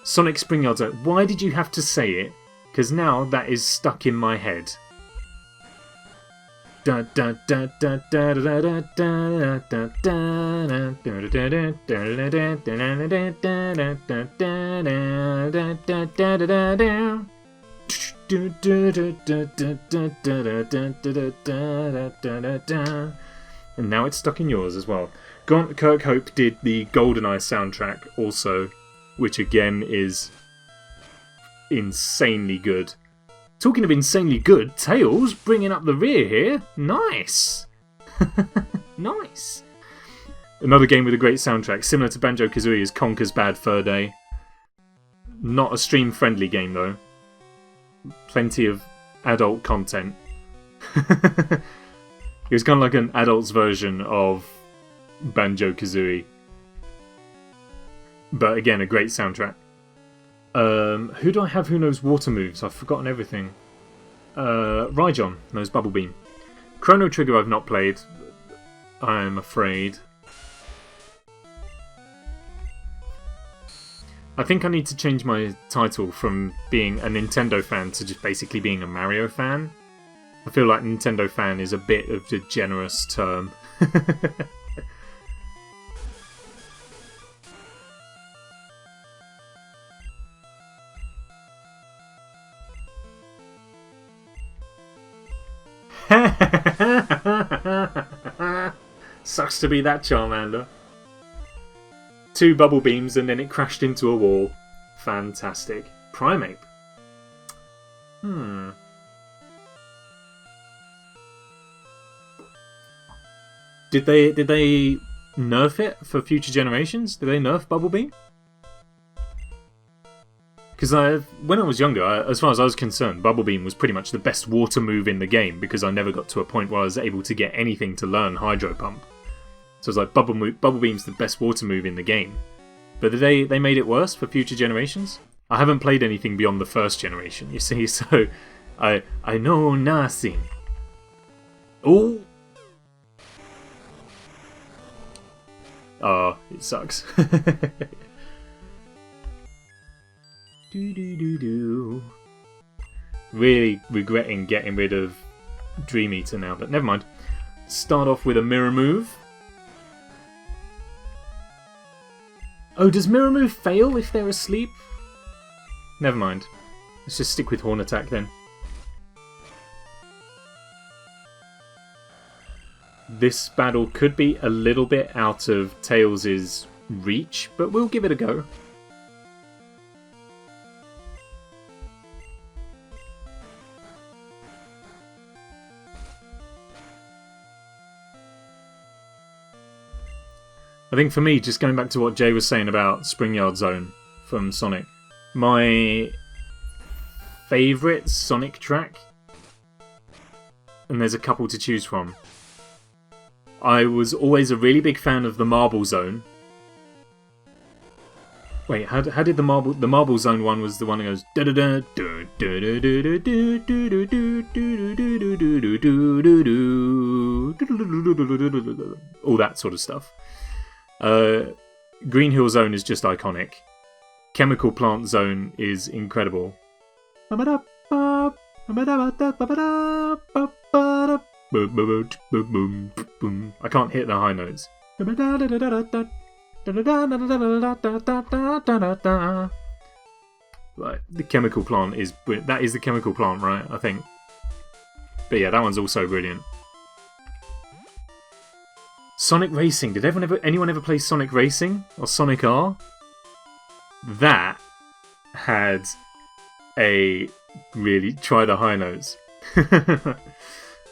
Sonic Spring Yard Zone. Why did you have to say it? Because now that is stuck in my head. And now it's stuck in yours as well. Kirkhope did the GoldenEye soundtrack also, which again is insanely good. Talking of insanely good, Tails bringing up the rear here. Nice! Nice! Another game with a great soundtrack, similar to Banjo-Kazooie, is Conker's Bad Fur Day. Not a stream-friendly game though. Plenty of adult content. It was kind of like an adult's version of Banjo-Kazooie. But again, a great soundtrack. Who do I have who knows water moves? I've forgotten everything. Rhydon knows Bubble Beam. Chrono Trigger I've not played, I'm afraid. I think I need to change my title from being a Nintendo fan to just basically being a Mario fan. I feel like Nintendo fan is a bit of a generous term. Sucks to be that Charmander. 2 bubble beams and then it crashed into a wall. Fantastic. Primeape. Did they nerf it for future generations? Did they nerf Bubble Beam? Because when I was younger, as far as I was concerned, Bubble Beam was pretty much the best water move in the game because I never got to a point where I was able to get anything to learn Hydro Pump. So I was like, Bubble Beam's the best water move in the game. But they made it worse for future generations? I haven't played anything beyond the first generation, you see, so I know nothing. Oh! Oh, it sucks. Really regretting getting rid of Dream Eater now, but never mind. Start off with a Mirror Move. Oh, does Mirror Move fail if they're asleep? Never mind. Let's just stick with Horn Attack then. This battle could be a little bit out of Tails' reach, but we'll give it a go. I think for me, just going back to what Jay was saying about Springyard Zone from Sonic, my favourite Sonic track, and there's a couple to choose from. I was always a really big fan of the Marble Zone. Wait, how did the Marble Zone one was the one that goes da da da da da da da da, all that sort of stuff. Green Hill Zone is just iconic. Chemical Plant Zone is incredible. I can't hit the high notes. Like, the chemical plant is... That is the chemical plant, right? I think. But yeah, that one's also brilliant. Sonic Racing. Did anyone ever play Sonic Racing? Or Sonic R? That had a really... Try the high notes.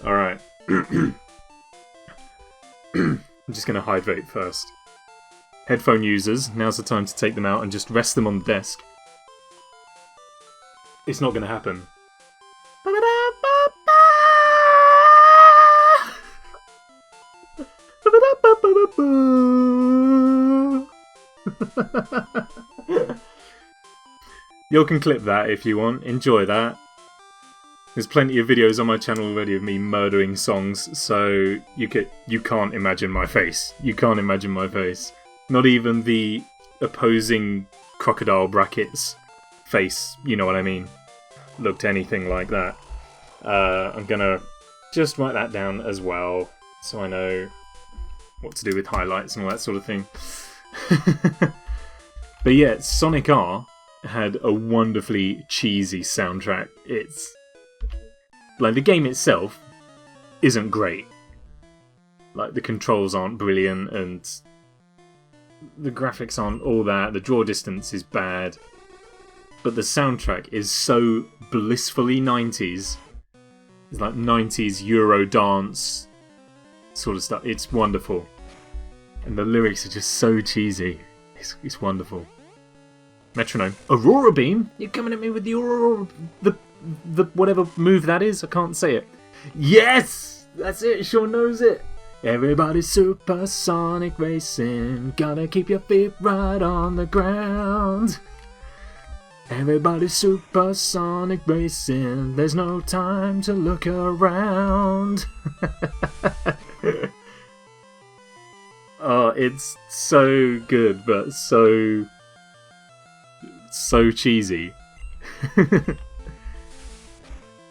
Alright. I'm just going to hydrate first. Headphone users, now's the time to take them out and just rest them on the desk. It's not going to happen. You can clip that if you want. Enjoy that. There's plenty of videos on my channel already of me murdering songs, so you can't imagine my face. You can't imagine my face. Not even the opposing crocodile brackets face, you know what I mean, looked anything like that. I'm gonna just write that down as well, so I know what to do with highlights and all that sort of thing. But yeah, Sonic R had a wonderfully cheesy soundtrack. It's... like, the game itself isn't great. Like, the controls aren't brilliant, and the graphics aren't all that. The draw distance is bad. But the soundtrack is so blissfully 90s. It's like 90s Euro dance sort of stuff. It's wonderful. And the lyrics are just so cheesy. It's wonderful. Metronome. Aurora Beam? You're coming at me with the Aurora... The whatever move that is? I can't say it. Yes! That's it, sure knows it. Everybody's supersonic racing. Gotta keep your feet right on the ground. Everybody's supersonic racing. There's no time to look around. Oh, it's so good, but so cheesy.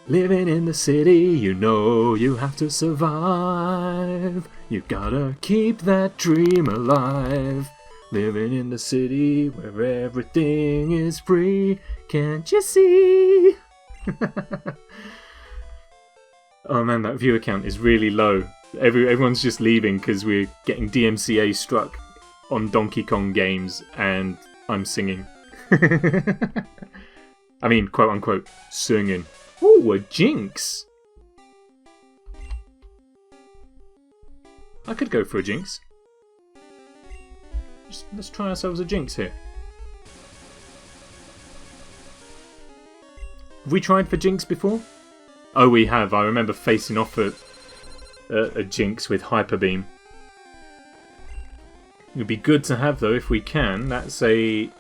Living in the city, you know you have to survive. You gotta keep that dream alive. Living in the city where everything is free. Can't you see? Oh man, that viewer count is really low. Everyone's just leaving because we're getting DMCA struck on Donkey Kong games and I'm singing. I mean, quote unquote, singing. Ooh, a Jinx! I could go for a Jinx. Let's try ourselves a Jinx here. Have we tried for Jinx before? Oh, we have. I remember facing off a Jinx with Hyper Beam. It would be good to have, though, if we can. That's a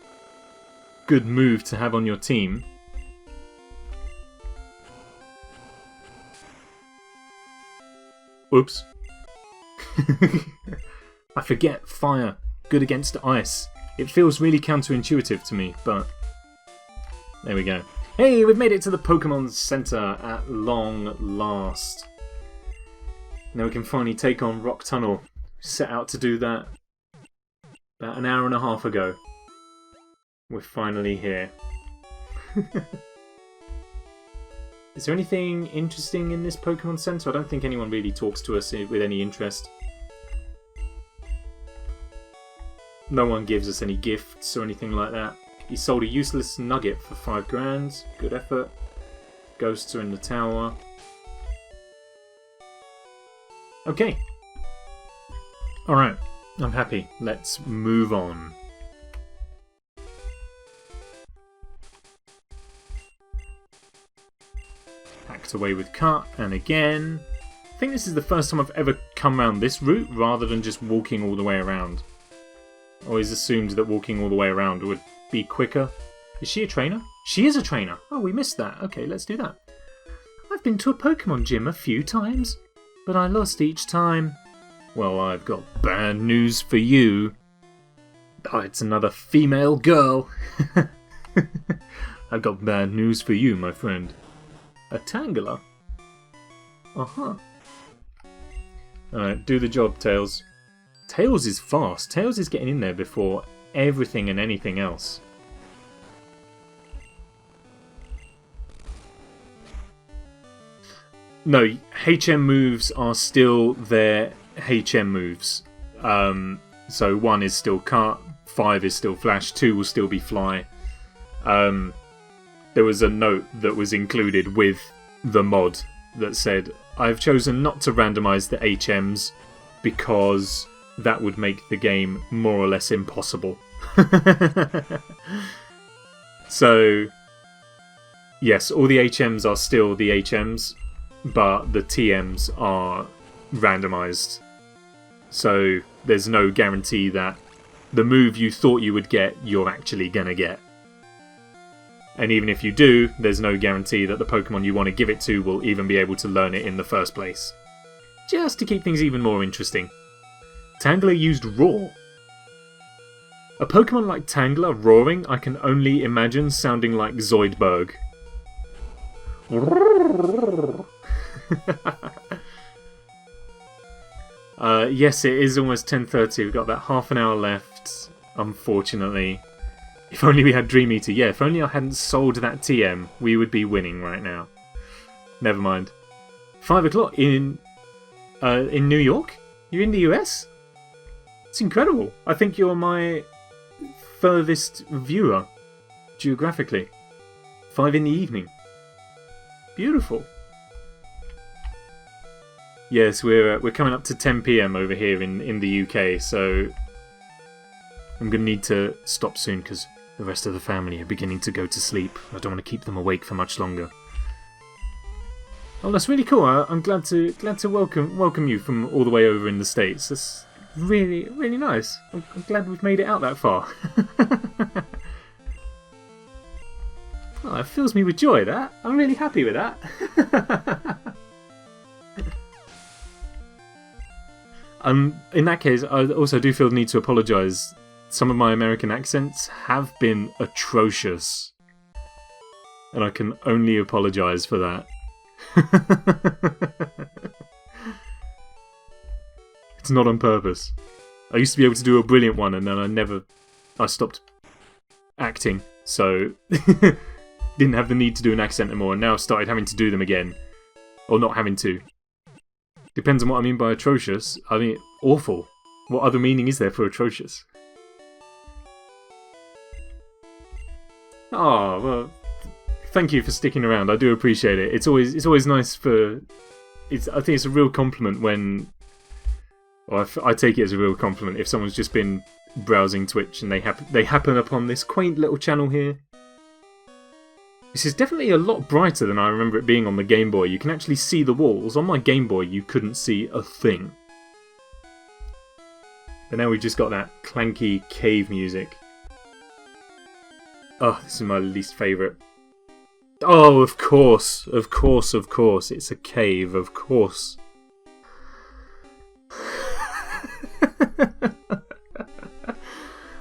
good move to have on your team. Oops. I forget fire. Good against ice. It feels really counterintuitive to me, but there we go. Hey, we've made it to the Pokemon Center at long last. Now we can finally take on Rock Tunnel. Set out to do that about an hour and a half ago. We're finally here. Is there anything interesting in this Pokemon Center? I don't think anyone really talks to us with any interest. No one gives us any gifts or anything like that. He sold a useless nugget for 5 grand. Good effort. Ghosts are in the tower. Okay. Alright. I'm happy. Let's move on. Hacked away with Cut, and again. I think this is the first time I've ever come around this route rather than just walking all the way around. I always assumed that walking all the way around would be quicker. Is she a trainer? She is a trainer! Oh, we missed that. Okay, let's do that. I've been to a Pokemon gym a few times, but I lost each time. Well, I've got bad news for you. Oh, it's another female girl. I've got bad news for you, my friend. A Tangela? Uh-huh. Alright, do the job, Tails. Tails is fast. Tails is getting in there before everything and anything else. No, HM moves are still their HM moves. So 1 is still Cut, 5 is still Flash, 2 will still be Fly. There was a note that was included with the mod that said, I've chosen not to randomise the HMs because that would make the game more or less impossible. So, yes, all the HMs are still the HMs, but the TMs are randomised. So there's no guarantee that the move you thought you would get, you're actually gonna get. And even if you do, there's no guarantee that the Pokemon you want to give it to will even be able to learn it in the first place. Just to keep things even more interesting. Tangler used Roar. A Pokemon like Tangler roaring, I can only imagine sounding like Zoidberg. Yes, it is almost 10:30. We've got about half an hour left, unfortunately. If only we had Dream Eater. Yeah, if only I hadn't sold that TM, we would be winning right now. Never mind. 5 o'clock in New York? You're in the US? It's incredible. I think you're my furthest viewer, geographically. 5 in the evening. Beautiful. Yes, we're coming up to 10 PM over here in the UK, so I'm going to need to stop soon because the rest of the family are beginning to go to sleep. I don't want to keep them awake for much longer. Oh, that's really cool. I'm glad to welcome you from all the way over in the States. That's really, really nice. I'm glad we've made it out that far. Oh, it fills me with joy, that. I'm really happy with that. In that case, I also do feel the need to apologise. Some of my American accents have been atrocious. And I can only apologise for that. It's not on purpose. I used to be able to do a brilliant one and then I stopped acting, so didn't have the need to do an accent anymore, and now I've started having to do them again. Or not having to. Depends on what I mean by atrocious. I mean, awful. What other meaning is there for atrocious? Oh, well, thank you for sticking around. I do appreciate it. It's always nice for... I think it's a real compliment when... Well, I take it as a real compliment if someone's just been browsing Twitch and they happen upon this quaint little channel here. This is definitely a lot brighter than I remember it being on the Game Boy. You can actually see the walls. On my Game Boy, you couldn't see a thing. But now we've just got that clanky cave music. Oh, this is my least favourite. Oh, of course. Of course, of course. It's a cave, of course.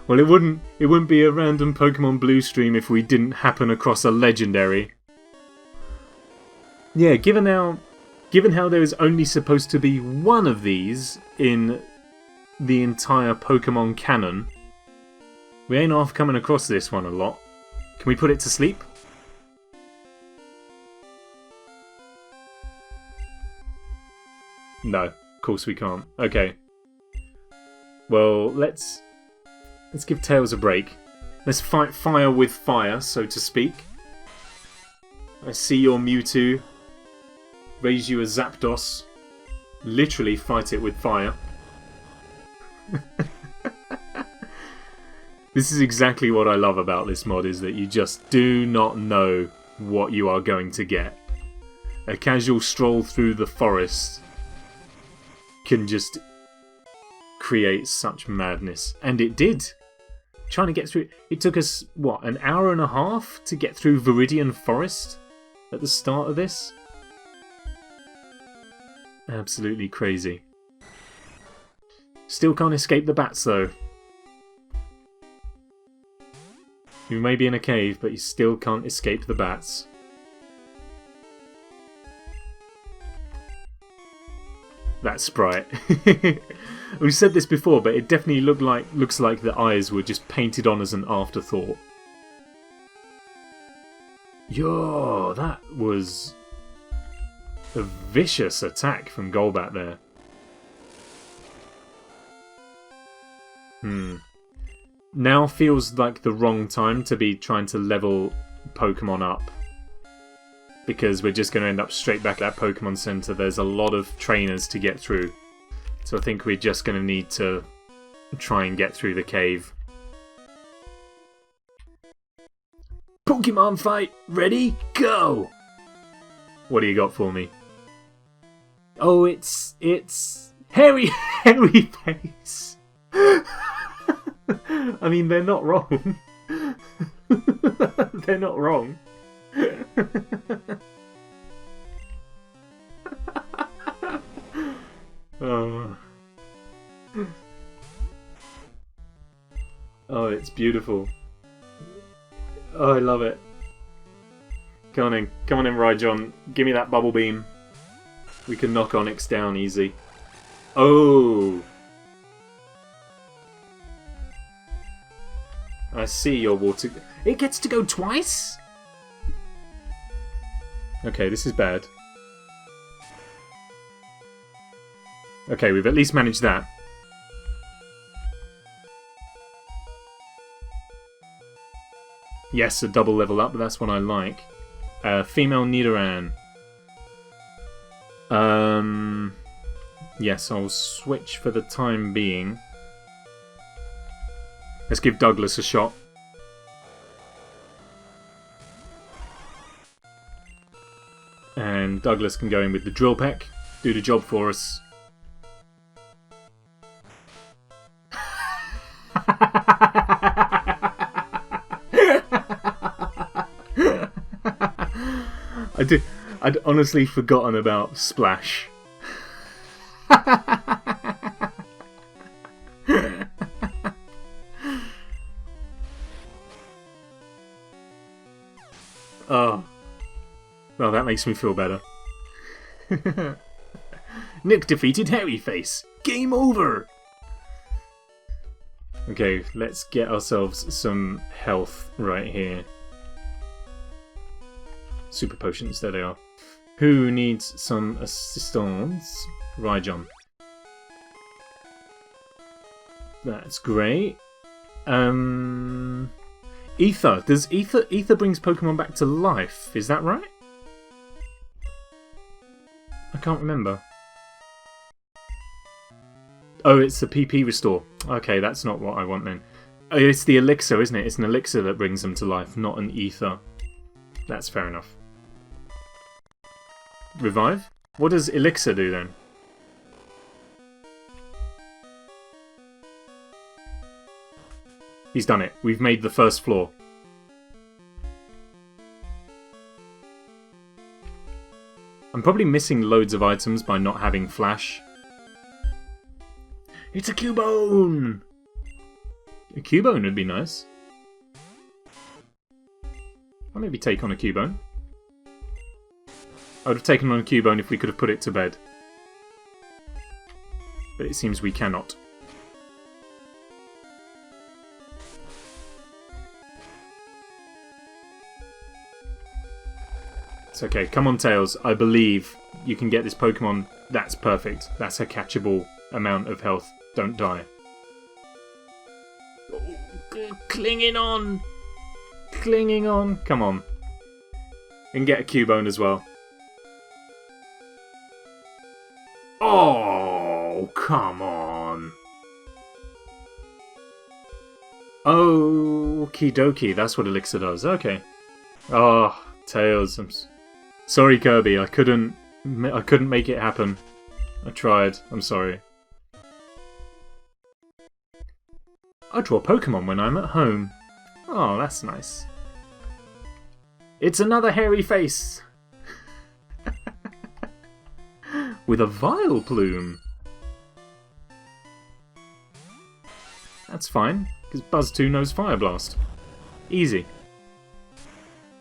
Well, it wouldn't be a random Pokemon Blue stream if we didn't happen across a legendary. Yeah, given how there is only supposed to be one of these in the entire Pokemon canon, we ain't half coming across this one a lot. Can we put it to sleep? No, of course we can't. Okay. Well, let's give Tails a break. Let's fight fire with fire, so to speak. I see your Mewtwo. Raise you a Zapdos. Literally fight it with fire. This is exactly what I love about this mod, is that you just do not know what you are going to get. A casual stroll through the forest can just create such madness. And it did. Trying to get through... It took us, what, an hour and a half to get through Viridian Forest at the start of this? Absolutely crazy. Still can't escape the bats, though. You may be in a cave, but you still can't escape the bats. That sprite. We've said this before, but it definitely looks like the eyes were just painted on as an afterthought. Yo, that was A vicious attack from Golbat there. Now feels like the wrong time to be trying to level Pokemon up. Because we're just going to end up straight back at that Pokemon Center. There's a lot of trainers to get through. So I think we're just going to need to try and get through the cave. Pokemon fight! Ready? Go! What do you got for me? Oh, it's Hairy Face! I mean, they're not wrong. They're not wrong. Oh. Oh, it's beautiful. Oh, I love it. Come on in, Rhyjohn. Give me that bubble beam. We can knock Onyx down easy. Oh! I see your water. It gets to go twice? Okay, this is bad. Okay, we've at least managed that. Yes, a double level up, but that's what I like. Female Nidoran. Yes, I'll switch for the time being. Let's give Douglas a shot. And Douglas can go in with the Drill Peck. Do the job for us. I'd honestly forgotten about Splash. Oh. Well, that makes me feel better. Nick defeated Hairy Face. Game over! Okay, let's get ourselves some health right here. Super potions, there they are. Who needs some assistance? Rhyjohn. That's great. Ether. Does Ether brings Pokemon back to life? Is that right? I can't remember. Oh, it's the PP restore. Okay, that's not what I want then. Oh, it's the elixir, isn't it? It's an elixir that brings them to life, not an ether. That's fair enough. Revive? What does elixir do then? He's done it. We've made the first floor. I'm probably missing loads of items by not having Flash. It's a Cubone! A Cubone would be nice. I'll maybe take on a Cubone. I would have taken on a Cubone if we could have put it to bed. But it seems we cannot. It's okay. Come on, Tails. I believe you can get this Pokemon. That's perfect. That's a catchable amount of health. Don't die. Oh, clinging on! Clinging on! Come on. And get a Cubone as well. Oh, come on. Okie dokie, that's what Elixir does. Okay. Oh, Tails. I'm sorry, Kirby. I couldn't make it happen. I tried. I'm sorry. I draw Pokemon when I'm at home. Oh, that's nice. It's another Hairy Face. With a Vileplume. That's fine, because Buzztwo knows Fire Blast. Easy.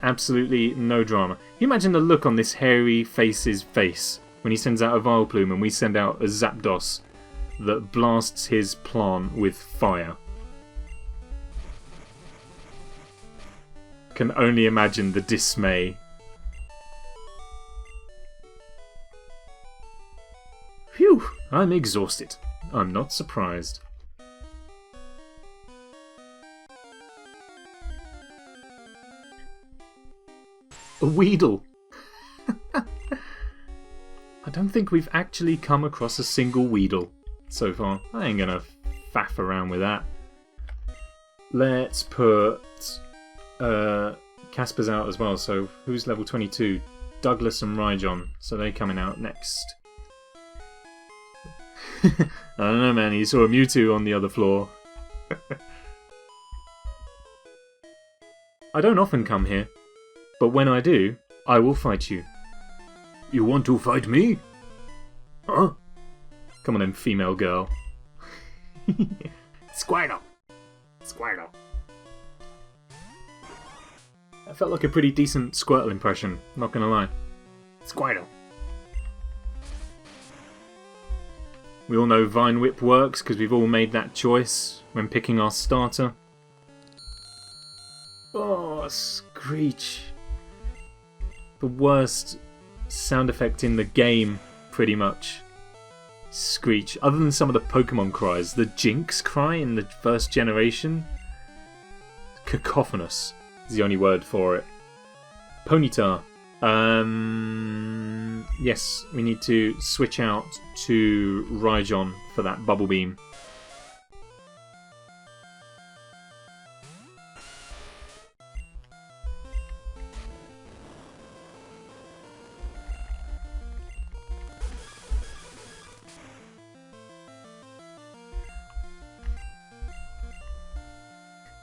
Absolutely no drama. Can you imagine the look on this Hairy Face's face when he sends out a Vileplume and we send out a Zapdos that blasts his plant with fire? Can only imagine the dismay. Phew, I'm exhausted. I'm not surprised. A Weedle! I don't think we've actually come across a single Weedle so far. I ain't gonna faff around with that. Let's put Casper's out as well, so who's level 22? Douglas and Rhyjohn, so they're coming out next. I don't know, man, he saw a Mewtwo on the other floor. I don't often come here, but when I do, I will fight you. You want to fight me? Huh? Come on then, female girl. Squirtle! Squirtle. That felt like a pretty decent Squirtle impression, not gonna lie. Squirtle. We all know Vine Whip works because we've all made that choice when picking our starter. Oh, Screech. The worst sound effect in the game, pretty much. Screech. Other than some of the Pokemon cries, the Jinx cry in the first generation. Cacophonous is the only word for it. Ponyta. Yes, we need to switch out to Rhyjohn for that Bubble Beam.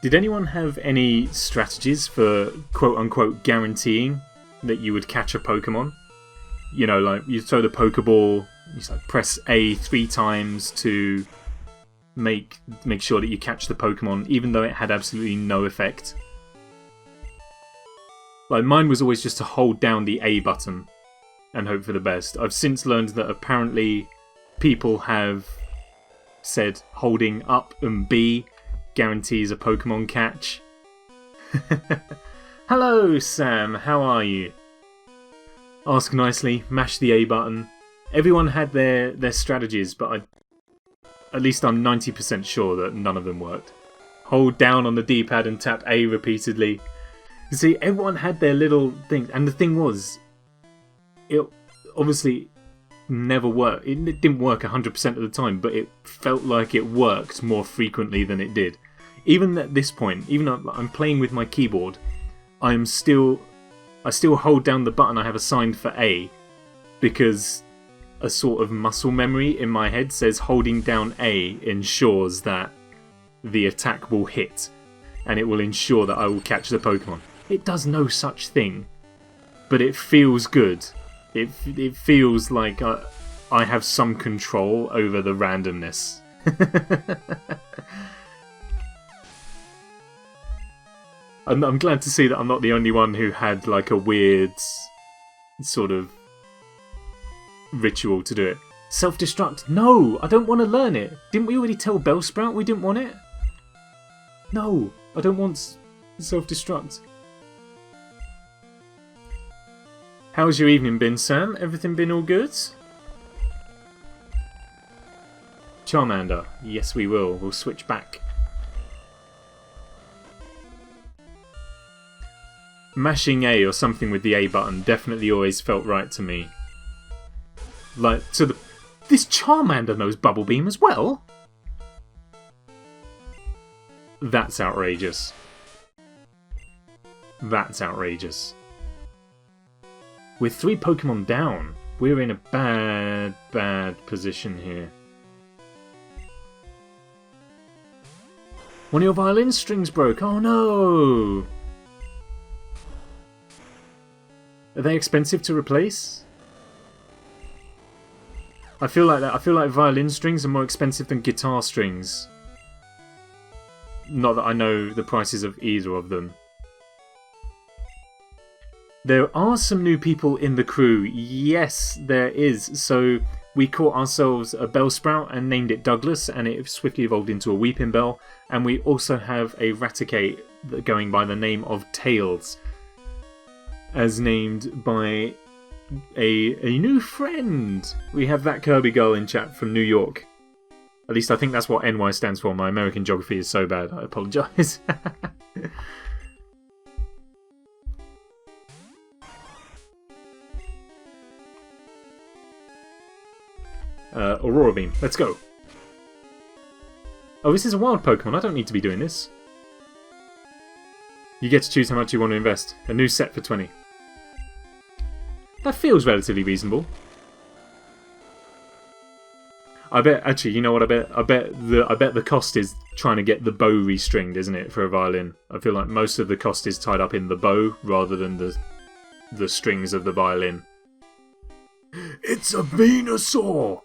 Did anyone have any strategies for quote-unquote guaranteeing that you would catch a Pokemon? You know, like you throw the Pokeball, you like press A 3 times to make sure that you catch the Pokemon, even though it had absolutely no effect. Like mine was always just to hold down the A button and hope for the best. I've since learned that apparently people have said holding up and B guarantees a Pokemon catch. Hello Sam, how are you? Ask nicely, mash the A button. Everyone had their strategies, but at least I'm 90% sure that none of them worked. Hold down on the D-pad and tap A repeatedly. You see, everyone had their little things, and the thing was, it obviously never worked. It didn't work 100% of the time, but it felt like it worked more frequently than it did. Even at this point, even though I'm playing with my keyboard, I still hold down the button I have assigned for A, because a sort of muscle memory in my head says holding down A ensures that the attack will hit, and it will ensure that I will catch the Pokemon. It does no such thing, but it feels good. It feels like I have some control over the randomness. I'm glad to see that I'm not the only one who had like a weird sort of ritual to do it. Self-destruct? No! I don't want to learn it! Didn't we already tell Bellsprout we didn't want it? No! I don't want self-destruct. How's your evening been, Sam? Everything been all good? Charmander. Yes, we will. We'll switch back. Mashing A or something with the A button definitely always felt right to me. Like, this Charmander knows Bubble Beam as well? That's outrageous. That's outrageous. With 3 Pokemon down, we're in a bad position here. One of your violin strings broke. Oh no! Are they expensive to replace? I feel like that. I feel like violin strings are more expensive than guitar strings. Not that I know the prices of either of them. There are some new people in the crew. Yes, there is. So we caught ourselves a Bellsprout and named it Douglas, and it swiftly evolved into a Weepinbell. And we also have a Raticate going by the name of Tails, as named by a new friend. We have that Kirby girl in chat from New York. At least I think that's what NY stands for. My American geography is so bad. I apologise. Aurora Beam. Let's go. Oh, this is a wild Pokemon. I don't need to be doing this. You get to choose how much you want to invest. A new set for 20. That feels relatively reasonable. I bet, actually, you know what I bet? I bet the cost is trying to get the bow restringed, isn't it, for a violin? I feel like most of the cost is tied up in the bow rather than the strings of the violin. It's a Venusaur!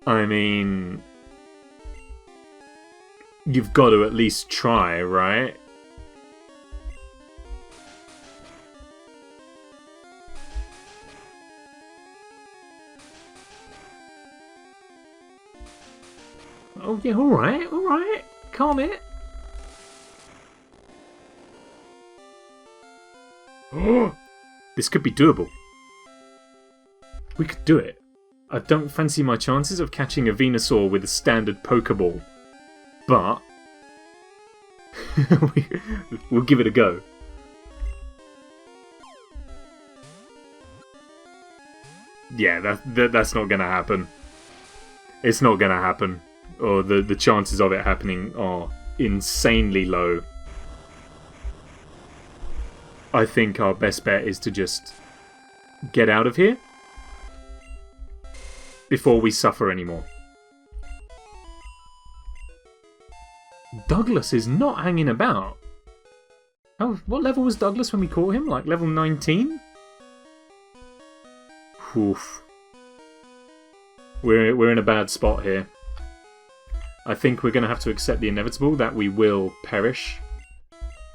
I mean, you've got to at least try, right? Oh yeah, alright. Calm it. This could be doable. We could do it. I don't fancy my chances of catching a Venusaur with a standard Pokeball, but we'll give it a go. Yeah, that's not going to happen. It's not going to happen. Or the chances of it happening are insanely low. I think our best bet is to just get out of here before we suffer anymore. Douglas is not hanging about. Oh, what level was Douglas when we caught him? Like level 19? Oof. We're in a bad spot here. I think we're going to have to accept the inevitable that we will perish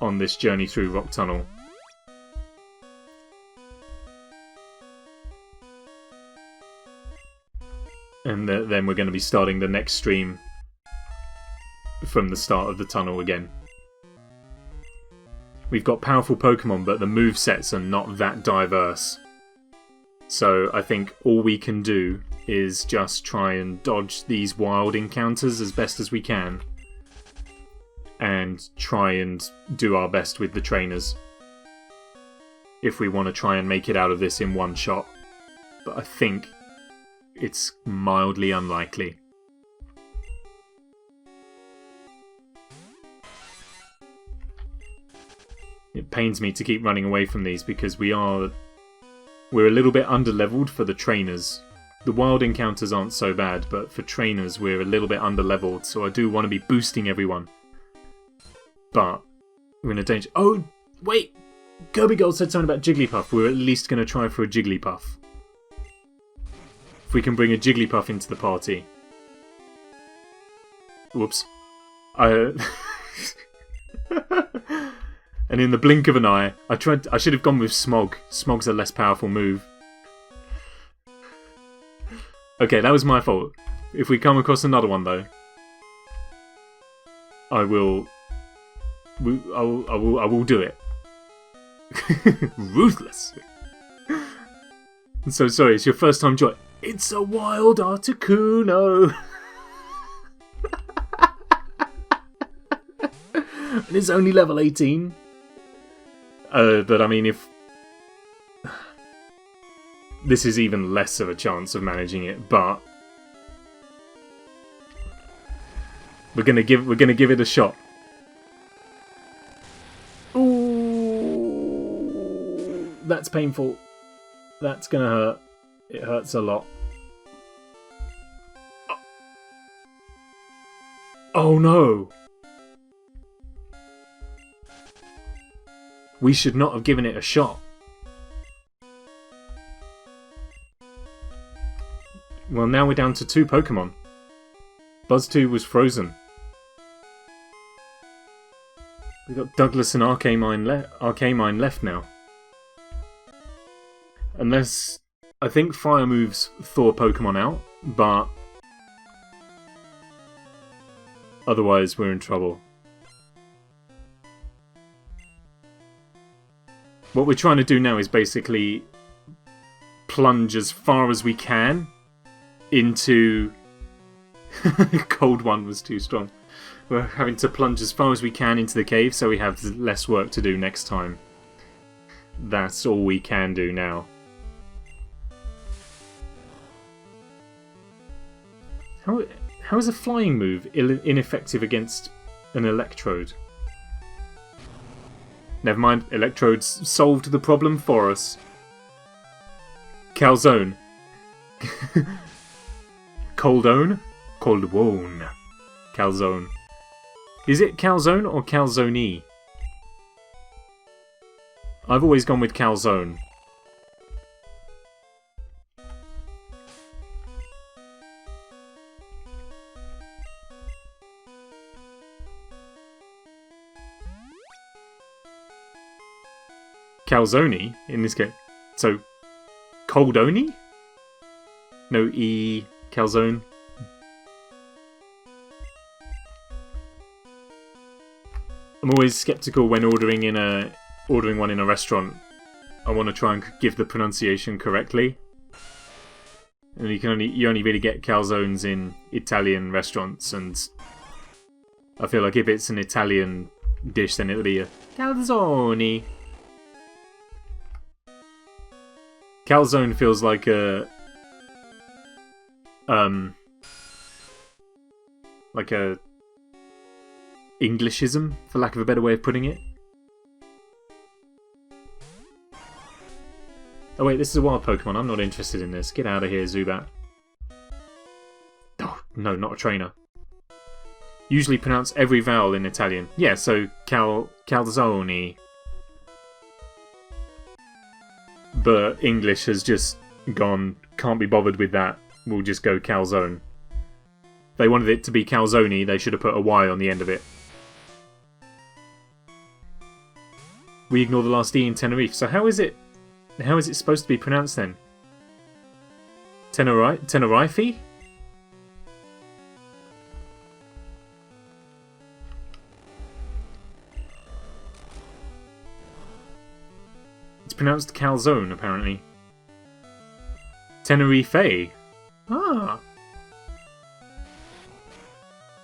on this journey through Rock Tunnel. And then we're going to be starting the next stream from the start of the tunnel again. We've got powerful Pokemon, but the movesets are not that diverse. So I think all we can do is just try and dodge these wild encounters as best as we can. And try and do our best with the trainers. If we want to try and make it out of this in one shot. But I think it's mildly unlikely. It pains me to keep running away from these because we're a little bit underleveled for the trainers. The wild encounters aren't so bad, but for trainers we're a little bit underleveled, so I do want to be boosting everyone. But we're in a danger. Oh, wait! Kirby Gold said something about Jigglypuff. We're at least going to try for a Jigglypuff. If we can bring a Jigglypuff into the party. Whoops. And in the blink of an eye, I should have gone with Smog. Smog's a less powerful move. Okay, that was my fault. If we come across another one though, I will do it. Ruthless. I'm so sorry, it's your first time joining. It's a wild Articuno! And it's only level 18. But I mean, if this is even less of a chance of managing it, but we're gonna give it a shot. Ooh, that's painful. That's gonna hurt. It hurts a lot. Oh no! We should not have given it a shot. Well, now we're down to 2 Pokemon. Buzztwo was frozen. We've got Douglas and Arcamine left now. Unless... I think Fire moves thaw Pokemon out, but... otherwise we're in trouble. What we're trying to do now is basically plunge as far as we can into... Cold one was too strong. We're having to plunge as far as we can into the cave so we have less work to do next time. That's all we can do now. How is a flying move ineffective against an Electrode? Never mind, Electrodes solved the problem for us. Calzone. Coldone? Coldwone. Calzone. Is it Calzone or Calzone? I've always gone with Calzone. Calzone in this case. So, Coldoni? No E. Calzone. I'm always skeptical when ordering one in a restaurant. I want to try and give the pronunciation correctly. And you only really get calzones in Italian restaurants, and I feel like if it's an Italian dish, then it'll be a calzone. Calzone feels like a Englishism, for lack of a better way of putting it. Oh wait, this is a wild Pokemon. I'm not interested in this. Get out of here, Zubat. Oh, no, not a trainer. Usually pronounce every vowel in Italian. Yeah, so calzone. But English has just gone, can't be bothered with that. We'll just go calzone. If they wanted it to be calzone, they should have put a Y on the end of it. We ignore the last E in Tenerife. So how is it supposed to be pronounced then? Tenerife? It's pronounced calzone, apparently. Tenerife. Ah.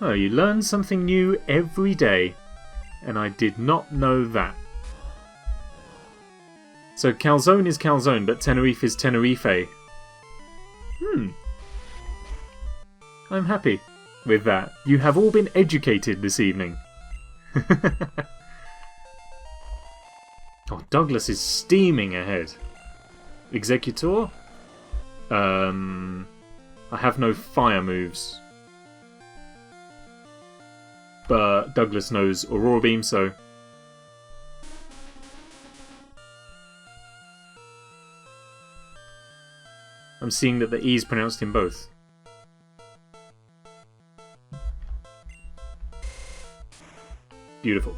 Oh, you learn something new every day. And I did not know that. So calzone is calzone, but Tenerife is Tenerife. I'm happy with that. You have all been educated this evening. Oh, Douglas is steaming ahead. Executor? I have no fire moves. But Douglas knows Aurora Beam, so... I'm seeing that the E is pronounced in both. Beautiful.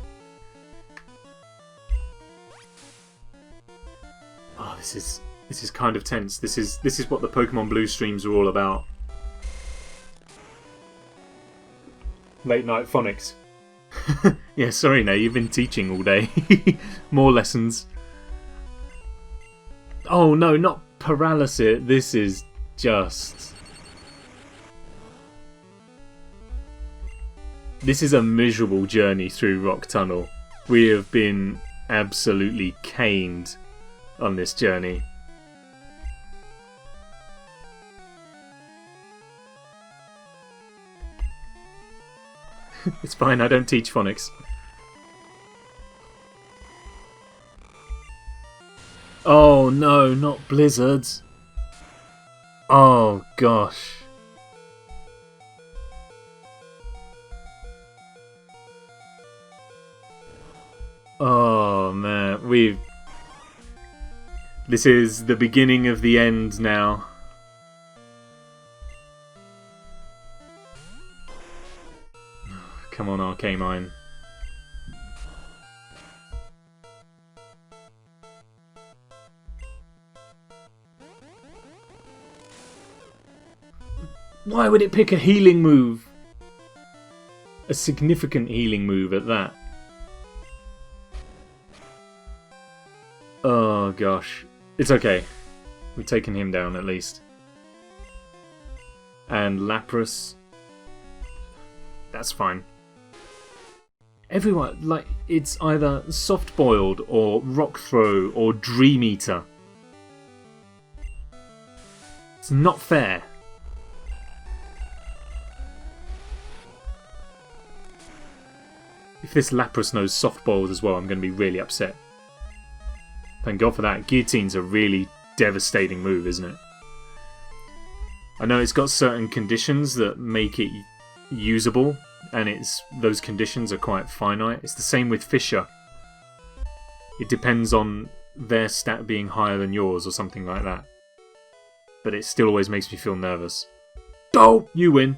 Oh, this is kind of tense. This is what the Pokemon Blue streams are all about. Late night phonics. Yeah, sorry, no, you've been teaching all day. More lessons. Oh no, not paralysis. This is just... This is a miserable journey through Rock Tunnel. We have been absolutely caned on this journey. It's fine, I don't teach phonics. Oh no, not blizzards. Oh gosh. Oh man, this is the beginning of the end now. Come on, Arcamine. Why would it pick a healing move? A significant healing move at that. Oh gosh. It's okay. We've taken him down at least. And Lapras. That's fine. Everyone, like, it's either Soft Boiled or Rock Throw or Dream Eater. It's not fair. If this Lapras knows Soft Boiled as well, I'm going to be really upset. Thank God for that. Guillotine's a really devastating move, isn't it? I know it's got certain conditions that make it usable, and those conditions are quite finite. It's the same with Fissure. It depends on their stat being higher than yours or something like that. But it still always makes me feel nervous. Oh, you win!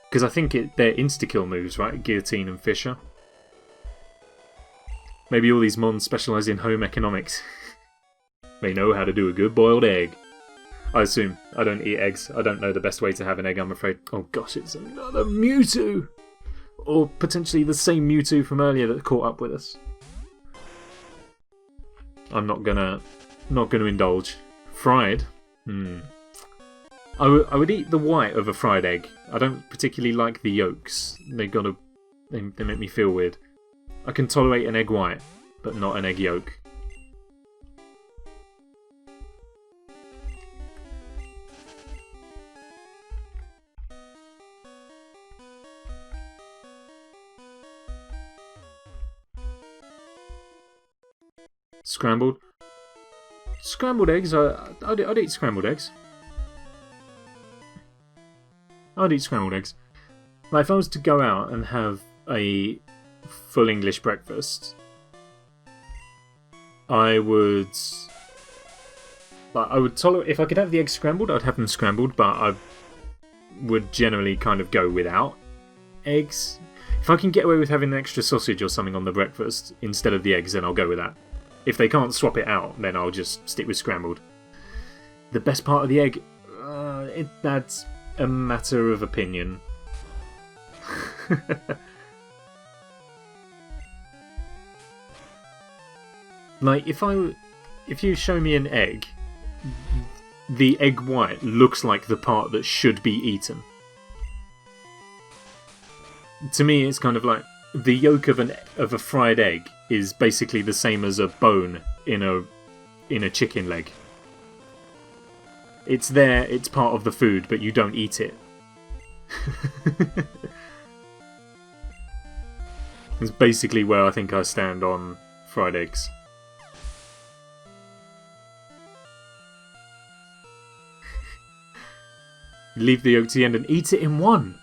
Because I think they're insta-kill moves, right? Guillotine and Fissure. Maybe all these mons specialise in home economics. They know how to do a good boiled egg. I assume. I don't eat eggs. I don't know the best way to have an egg, I'm afraid. Oh gosh, it's another Mewtwo! Or potentially the same Mewtwo from earlier that caught up with us. I'm not gonna indulge. Fried? I would eat the white of a fried egg. I don't particularly like the yolks. They make me feel weird. I can tolerate an egg white, but not an egg yolk. Scrambled? Scrambled eggs? I'd eat scrambled eggs. I'd eat scrambled eggs. Like, if I was to go out and have a full English breakfast, I would tolerate. If I could have the eggs scrambled, I'd have them scrambled, but I would generally kind of go without eggs. If I can get away with having an extra sausage or something on the breakfast instead of the eggs, then I'll go with that. If they can't swap it out, then I'll just stick with scrambled. The best part of the egg, that's a matter of opinion. Like, if you show me an egg, the egg white looks like the part that should be eaten. To me, it's kind of like the yolk of a fried egg is basically the same as a bone in a chicken leg. It's there, it's part of the food, but you don't eat it. It's basically where I think I stand on fried eggs. Leave the yolk to the end and eat it in one.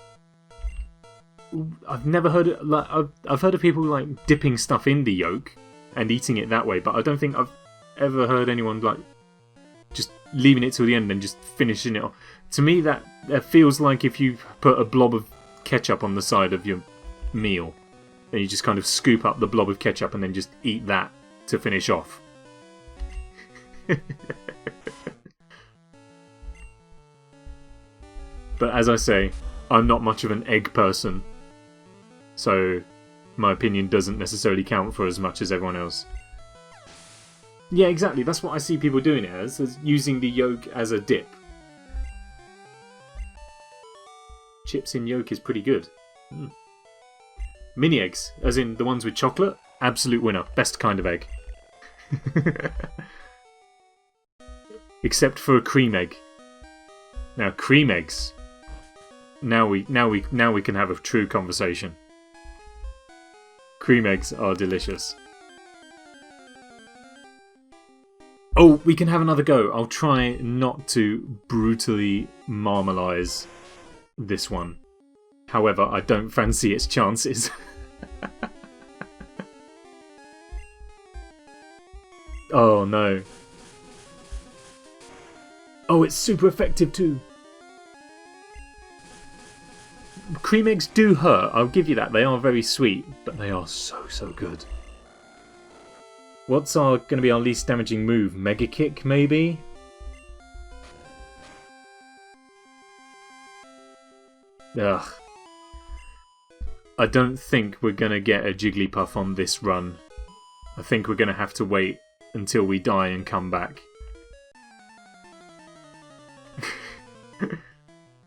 I've never heard it, like I've heard of people like dipping stuff in the yolk and eating it that way, but I don't think I've ever heard anyone like just leaving it till the end and just finishing it off. To me, that feels like if you put a blob of ketchup on the side of your meal, then you just kind of scoop up the blob of ketchup and then just eat that to finish off. But as I say, I'm not much of an egg person, so my opinion doesn't necessarily count for as much as everyone else. Yeah, exactly, that's what I see people doing it as using the yolk as a dip. Chips in yolk is pretty good. Mini eggs, as in the ones with chocolate, absolute winner, best kind of egg. Except for a cream egg. Now cream eggs. Now we can have a true conversation. Cream eggs are delicious. Oh, we can have another go. I'll try not to brutally marmalise this one. However, I don't fancy its chances. Oh no. Oh, it's super effective too. Cream eggs do hurt, I'll give you that. They are very sweet, but they are so good. What's going to be our least damaging move? Mega Kick, maybe? Ugh. I don't think we're going to get a Jigglypuff on this run. I think we're going to have to wait until we die and come back.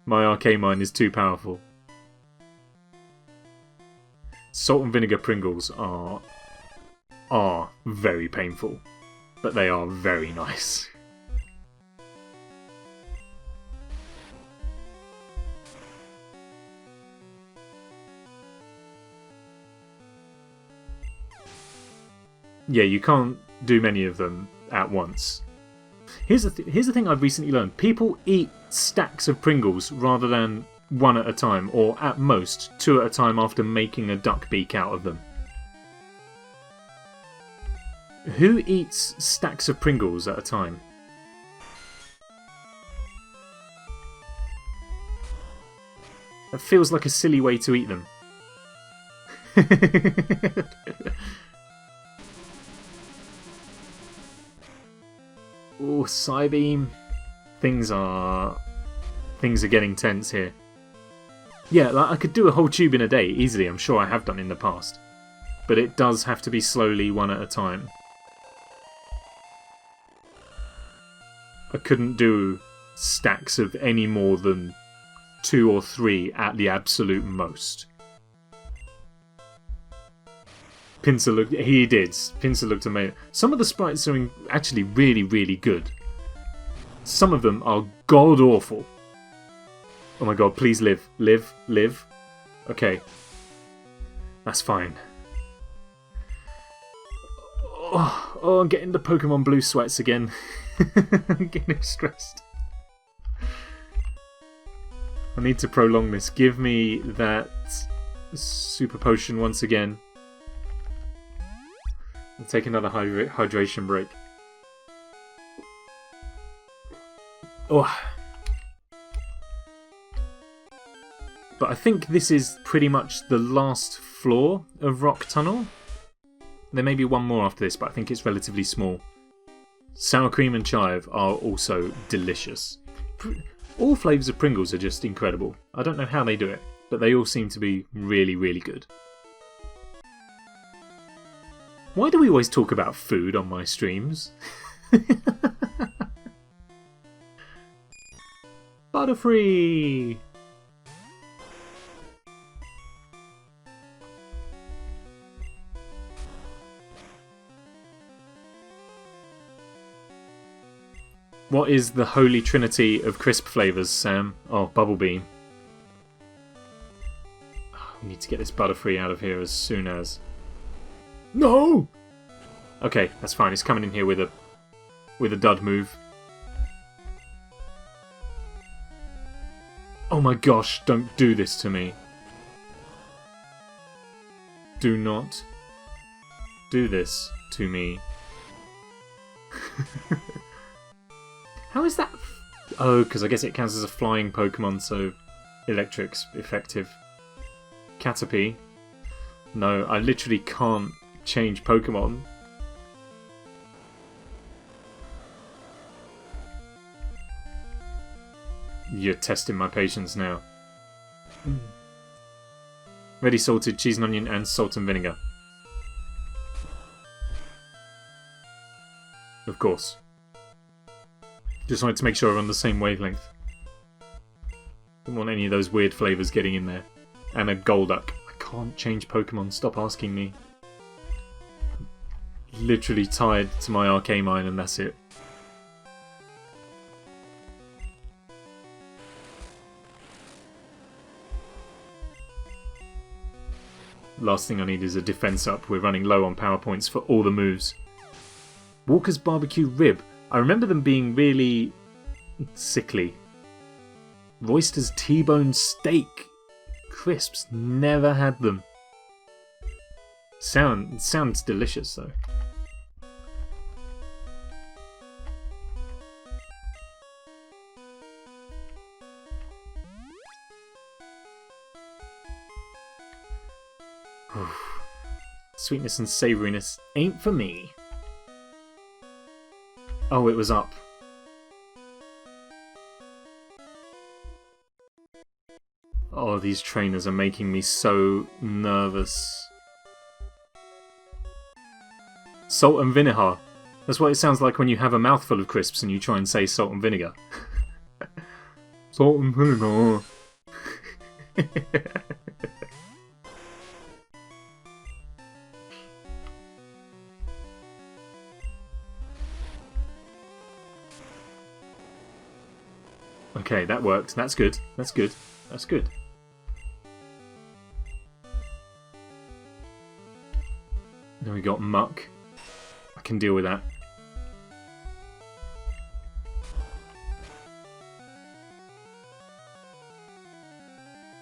My Arcamine is too powerful. Salt and vinegar Pringles are very painful, but they are very nice. Yeah, you can't do many of them at once. Here's the thing I've recently learned. People eat stacks of Pringles rather than one at a time, or at most 2 at a time after making a duck beak out of them. Who eats stacks of Pringles at a time? That feels like a silly way to eat them. Oh, Psybeam. Things are getting tense here. Yeah, like I could do a whole tube in a day easily. I'm sure I have done in the past, but it does have to be slowly, one at a time. I couldn't do stacks of any more than 2 or 3 at the absolute most. Pinsir looked... He did. Pinsir looked amazing. Some of the sprites are actually really, really good. Some of them are god-awful. Oh my god, please live. Live. Live. Okay. That's fine. Oh, I'm getting the Pokemon Blue sweats again. I'm getting stressed. I need to prolong this. Give me that Super Potion once again. And take another hydration break. Oh. But I think this is pretty much the last floor of Rock Tunnel. There may be one more after this, but I think it's relatively small. Sour cream and chive are also delicious. All flavours of Pringles are just incredible. I don't know how they do it, but they all seem to be really, really good. Why do we always talk about food on my streams? Butterfree! What is the holy trinity of crisp flavours, Sam? Oh, Bubble Bean. Oh, we need to get this Butterfree out of here as soon as... No! Okay, that's fine. It's coming in here with a dud move. Oh my gosh, don't do this to me. Do not do this to me. How is that? Oh, because I guess it counts as a flying Pokemon, so Electric's effective. Caterpie. No, I literally can't change Pokemon. You're testing my patience now. Ready salted, cheese and onion, and salt and vinegar. Of course. Just wanted to make sure we're on the same wavelength. Don't want any of those weird flavours getting in there. And a Golduck. I can't change Pokemon, stop asking me. I'm literally tied to my Arcamine and that's it. Last thing I need is a defense up. We're running low on power points for all the moves. Walker's Barbecue Rib. I remember them being really sickly. Royster's T-Bone Steak. Crisps. Never had them. Sounds delicious though. Sweetness and savouriness ain't for me. Oh, it was up. Oh, these trainers are making me so nervous. Salt and vinegar. That's what it sounds like when you have a mouthful of crisps and you try and say salt and vinegar. Salt and vinegar. Okay, that worked. That's good. That's good. That's good. Then we got Muck. I can deal with that.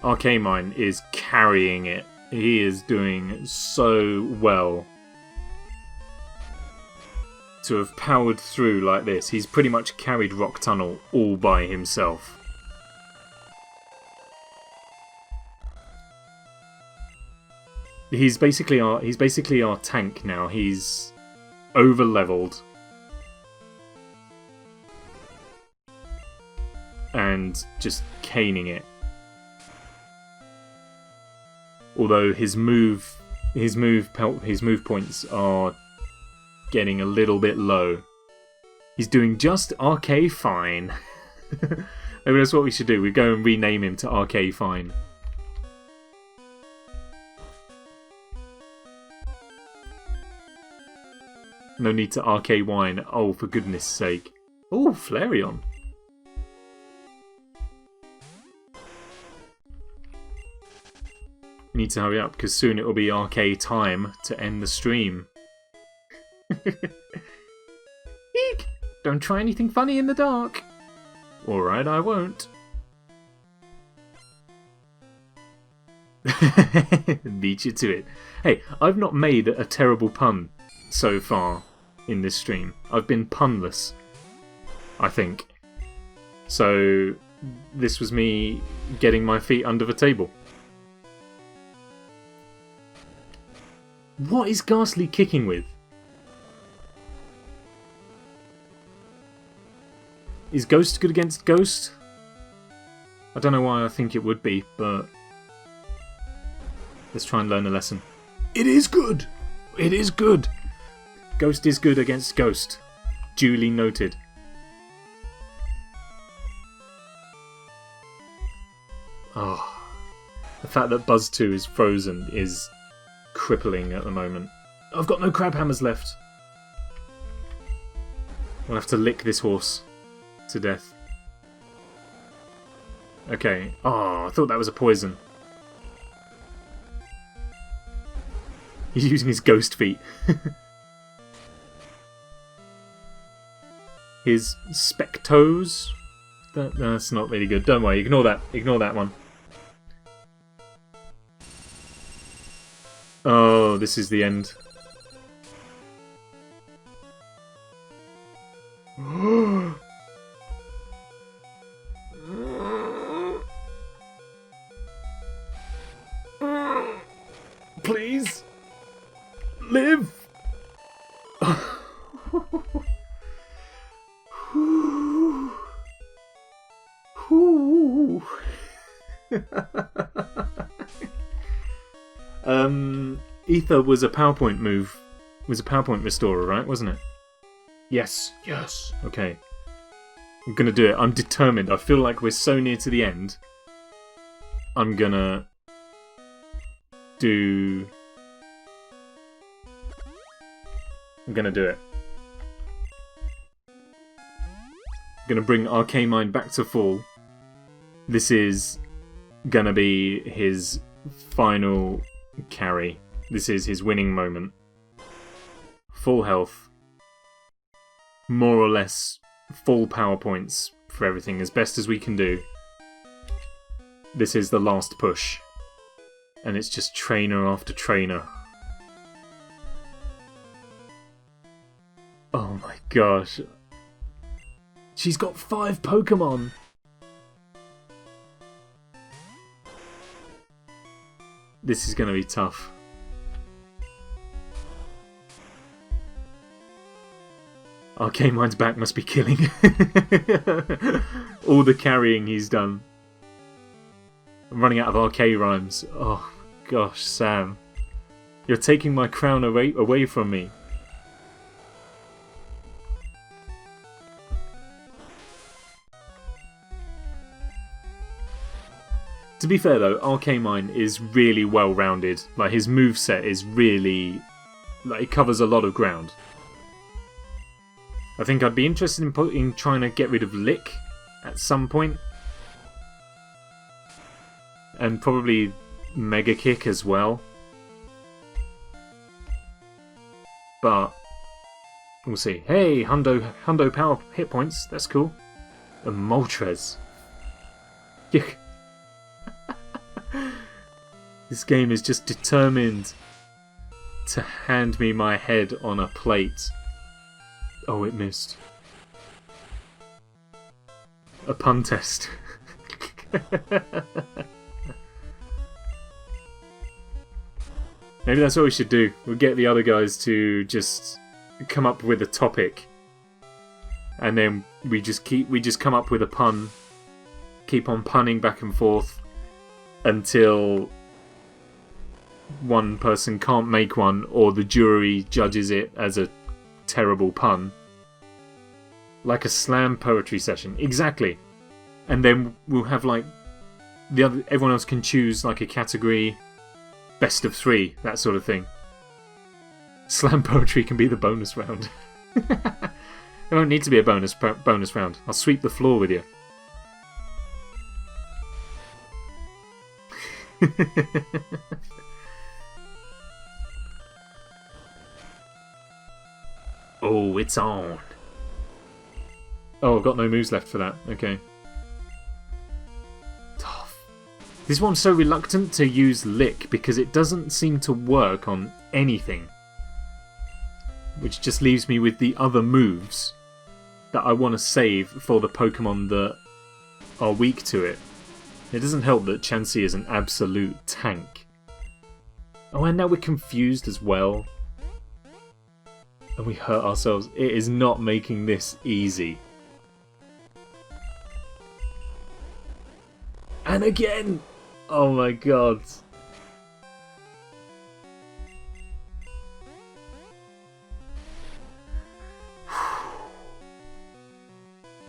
Arcamine is carrying it. He is doing so well to have powered through like this. He's pretty much carried Rock Tunnel all by himself. He's basically our tank now. He's over leveled and just caning it. Although his move points are getting a little bit low. He's doing just Arcafine. Maybe that's what we should do. We go and rename him to Arcafine. No need to Arcawine. Oh, for goodness sake. Oh, Flareon. We need to hurry up because soon it will be Arcade time to end the stream. Eek! Don't try anything funny in the dark. Alright, I won't. Beat you to it. Hey, I've not made a terrible pun so far in this stream. I've been punless, I think. So this was me getting my feet under the table. What is Ghastly kicking with? Is Ghost good against Ghost? I don't know why I think it would be, but let's try and learn a lesson. It is good! It is good! Ghost is good against Ghost. Duly noted. Oh, the fact that Buzztwo is frozen is crippling at the moment. I've got no crab hammers left. I'll have to lick this horse to death. Okay. Oh, I thought that was a poison. He's using his ghost feet. His Spectos. That's not really good. Don't worry, ignore that. Ignore that one. Oh, this is the end. Please live. Ether was a PowerPoint move. Was a PowerPoint restorer, right? Wasn't it? Yes. Yes. Okay. I'm gonna do it. I'm determined. I feel like we're so near to the end. I'm gonna do it. I'm gonna bring Arcamine back to full. This is gonna be his final carry. This is his winning moment. Full health. More or less full power points for everything as best as we can do. This is the last push. And it's just trainer after trainer. Oh my gosh. She's got 5 Pokemon! This is going to be tough. Arcamine's back must be killing. All the carrying he's done. I'm running out of arcade rhymes. Oh gosh, Sam. You're taking my crown away from me. To be fair though, Arcamine is really well rounded. Like his moveset is really, like it covers a lot of ground. I think I'd be interested in trying to get rid of Lick at some point. And probably Mega Kick as well. But we'll see. Hey, Hundo power hit points. That's cool. And Moltres. Yuck. This game is just determined to hand me my head on a plate. Oh, it missed. A pun test. Maybe that's what we should do. We'll get the other guys to just come up with a topic, and then we just come up with a pun, keep on punning back and forth until one person can't make one, or the jury judges it as a terrible pun. Like a slam poetry session, exactly. And then we'll have like everyone else can choose like a category. Best of 3, that sort of thing. Slam poetry can be the bonus round. It won't need to be a bonus round. I'll sweep the floor with you. Oh, it's on. Oh, I've got no moves left for that. Okay. This is why I'm so reluctant to use Lick, because it doesn't seem to work on anything. Which just leaves me with the other moves that I want to save for the Pokemon that are weak to it. It doesn't help that Chansey is an absolute tank. Oh, and now we're confused as well. And we hurt ourselves. It is not making this easy. And again! Oh my god.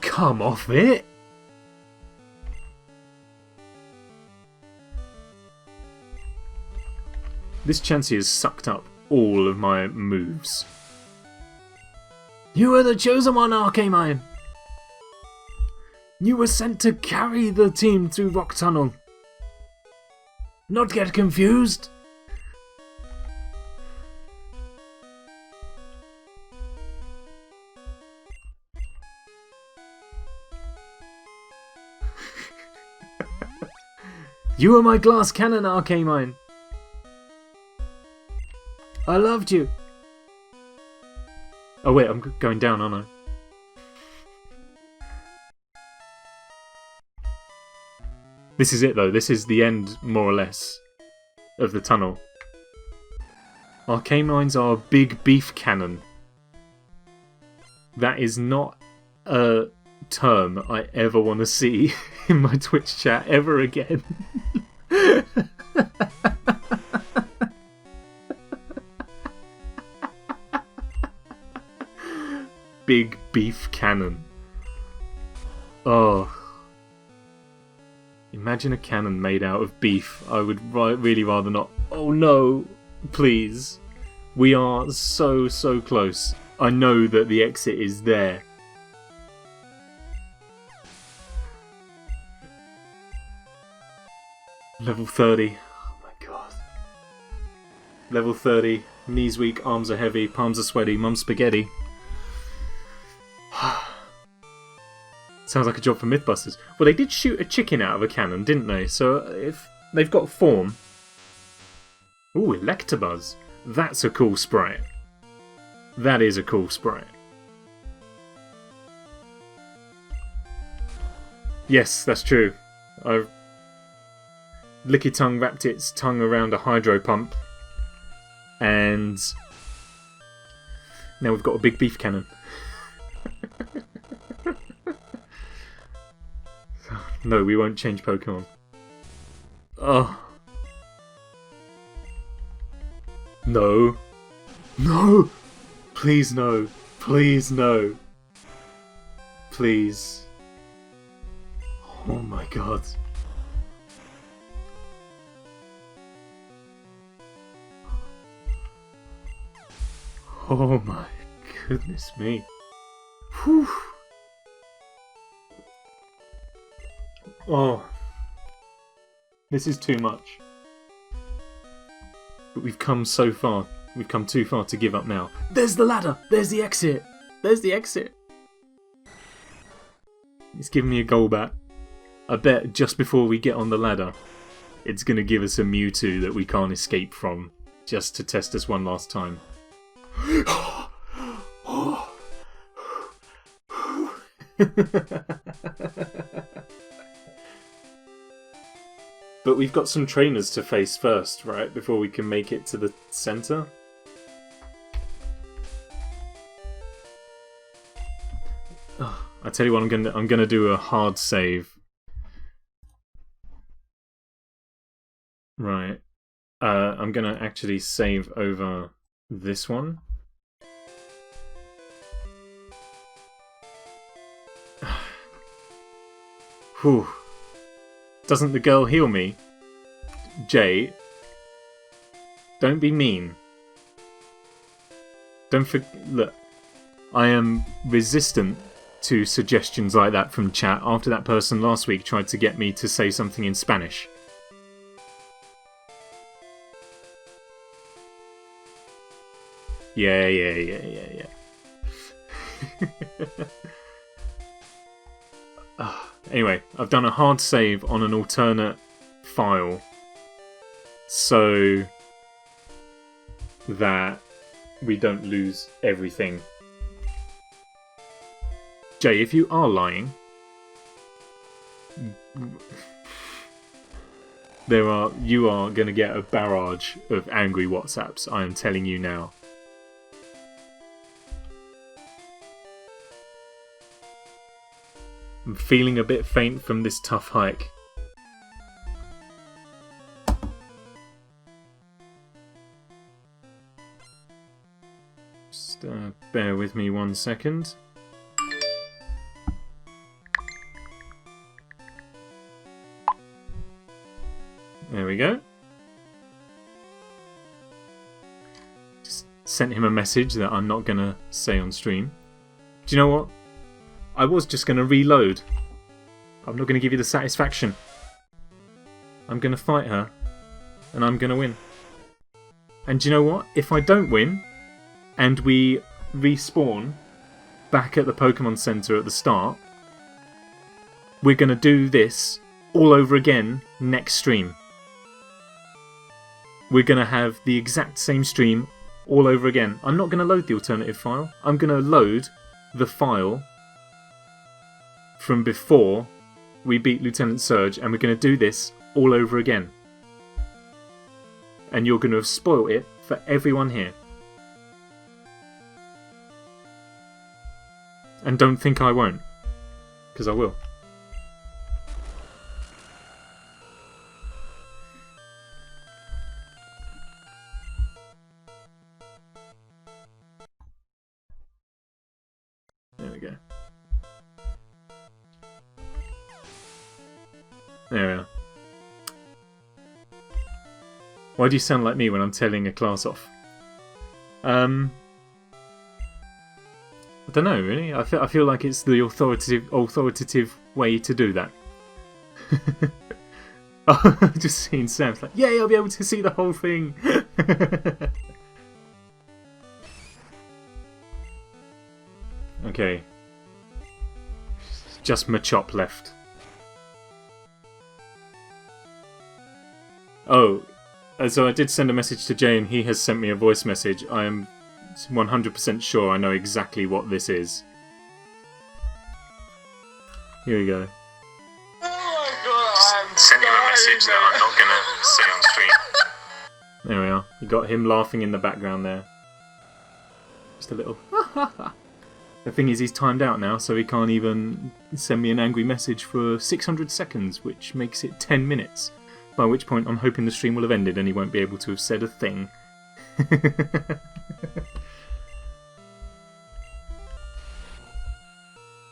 Come off it! This Chansey has sucked up all of my moves. You are the chosen one, Arcamine! You were sent to carry the team through Rock Tunnel. Not get confused. You are my glass cannon, Arcamine. I loved you. Oh wait, I'm going down, aren't I? This is it though, this is the end, more or less, of the tunnel. Arcamine's are big beef cannon. That is not a term I ever want to see in my Twitch chat ever again. Big beef cannon. Oh. Imagine a cannon made out of beef. I would really rather not. Oh no, please. We are so close. I know that the exit is there. Level 30. Oh my god. Level 30. Knees weak, arms are heavy, palms are sweaty, mum's spaghetti. Sounds like a job for Mythbusters. Well, they did shoot a chicken out of a cannon, didn't they? So if they've got form... Ooh, Electabuzz. That's a cool sprite. That is a cool sprite. Yes, that's true. Licky Tongue wrapped its tongue around a hydro pump. And... now we've got a big beef cannon. No, we won't change Pokemon. Oh. No. No! Please no. Please no. Please. Oh my god. Oh my goodness me. Whew. Oh. This is too much. But we've come so far. We've come too far to give up now. There's the ladder! There's the exit! There's the exit! It's giving me a Golbat. I bet just before we get on the ladder, it's going to give us a Mewtwo that we can't escape from, just to test us one last time. But we've got some trainers to face first, right? Before we can make it to the centre. I tell you what, I'm gonna do a hard save. Right. I'm gonna actually save over this one. Whew. Doesn't the girl heal me? Jay, don't be mean. Look, I am resistant to suggestions like that from chat after that person last week tried to get me to say something in Spanish. Yeah. Anyway, I've done a hard save on an alternate file so that we don't lose everything. Jay, if you are lying, you are going to get a barrage of angry WhatsApps, I am telling you now. I'm feeling a bit faint from this tough hike. Just bear with me 1 second. There we go. Just sent him a message that I'm not going to say on stream. Do you know what? I was just going to reload. I'm not going to give you the satisfaction. I'm going to fight her. And I'm going to win. And do you know what? If I don't win, and we respawn back at the Pokemon Center at the start, we're going to do this all over again next stream. We're going to have the exact same stream all over again. I'm not going to load the alternative file. I'm going to load the file from before we beat Lieutenant Surge, and we're going to do this all over again. And you're going to have spoiled it for everyone here. And don't think I won't, because I will. There we go. There we are. Why do you sound like me when I'm telling a class off? I don't know, really. I feel like it's the authoritative way to do that. Oh, I've just seen Sam's like, yay, I'll be able to see the whole thing. Okay. Just Machop left. Oh, so I did send a message to Jay and he has sent me a voice message. I am 100% sure I know exactly what this is. Here we go. Send him a message that I'm not gonna say on stream. There we are. You got him laughing in the background there. Just a little. The thing is, he's timed out now, so he can't even send me an angry message for 600 seconds, which makes it 10 minutes. By which point I'm hoping the stream will have ended and he won't be able to have said a thing.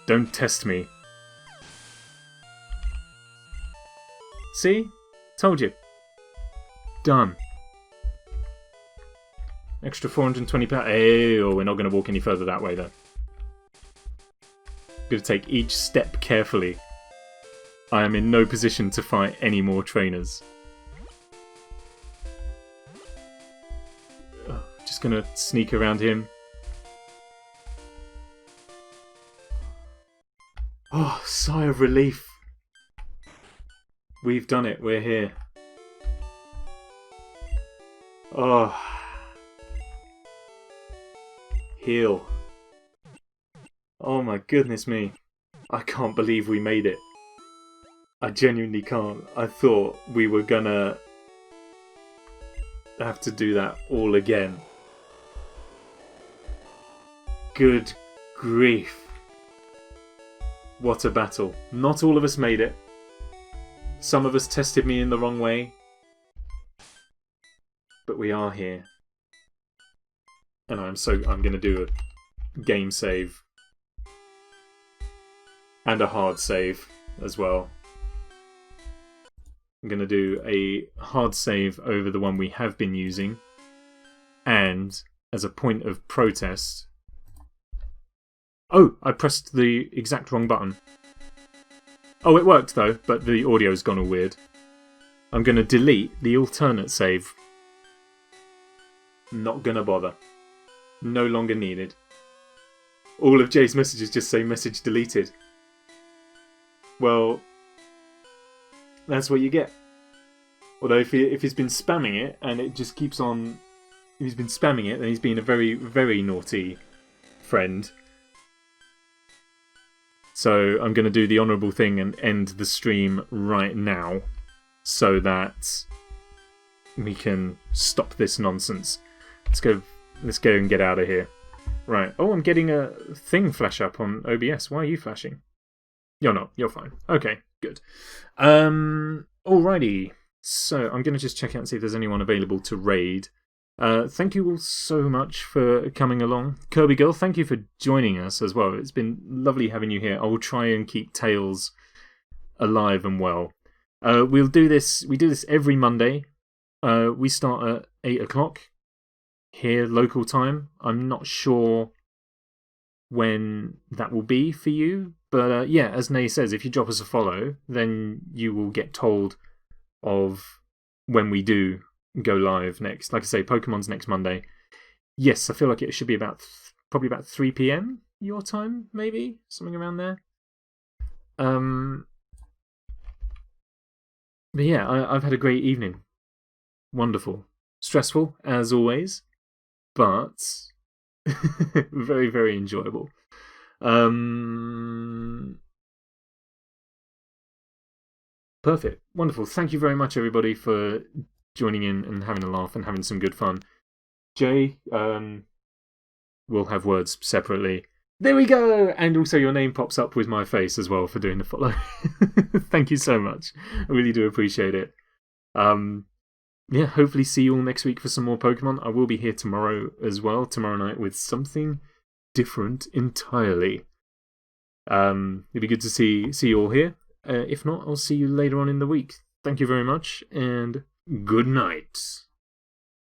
Don't test me. See? Told you. Done. Extra 420 power. Hey, oh, we're not going to walk any further that way, though. Going to take each step carefully. I am in no position to fight any more trainers. Just going to sneak around him. Oh, sigh of relief. We've done it. We're here. Oh. Heal. Oh my goodness me. I can't believe we made it. I genuinely can't. I thought we were gonna have to do that all again. Good grief. What a battle. Not all of us made it. Some of us tested me in the wrong way. But we are here. And I'm going to do a game save. And a hard save as well. I'm going to do a hard save over the one we have been using. And as a point of protest... Oh, I pressed the exact wrong button. Oh, it worked though, but the audio's gone all weird. I'm going to delete the alternate save. Not going to bother. No longer needed. All of Jay's messages just say message deleted. Well, that's what you get. Although if he's been spamming it and it just keeps on... If he's been spamming it, then he's been a very, very naughty friend. So I'm going to do the honourable thing and end the stream right now so that we can stop this nonsense. Let's go and get out of here. Right. Oh, I'm getting a thing flash up on OBS. Why are you flashing? You're not. You're fine. Okay, good. Alrighty. So I'm going to just check out and see if there's anyone available to raid. Thank you all so much for coming along. Kirby Girl, thank you for joining us as well. It's been lovely having you here. I will try and keep Tails alive and well. We do this every Monday. We start at 8 o'clock here, local time. I'm not sure when that will be for you. But yeah, as Nay says, if you drop us a follow, then you will get told of when we do go live next. Like I say, Pokemon's next Monday. Yes, I feel like it should be probably about 3 PM your time, maybe something around there. But yeah, I've had a great evening. Wonderful, stressful as always, but very, very enjoyable. Perfect, wonderful. Thank you very much, everybody, for joining in and having a laugh and having some good fun. Jay, we'll have words separately. There we go! And also your name pops up with my face as well for doing the follow. Thank you so much. I really do appreciate it. Yeah, hopefully see you all next week for some more Pokemon. I will be here tomorrow as well, tomorrow night, with something different entirely. It'd be good to see you all here. If not, I'll see you later on in the week. Thank you very much, and good night.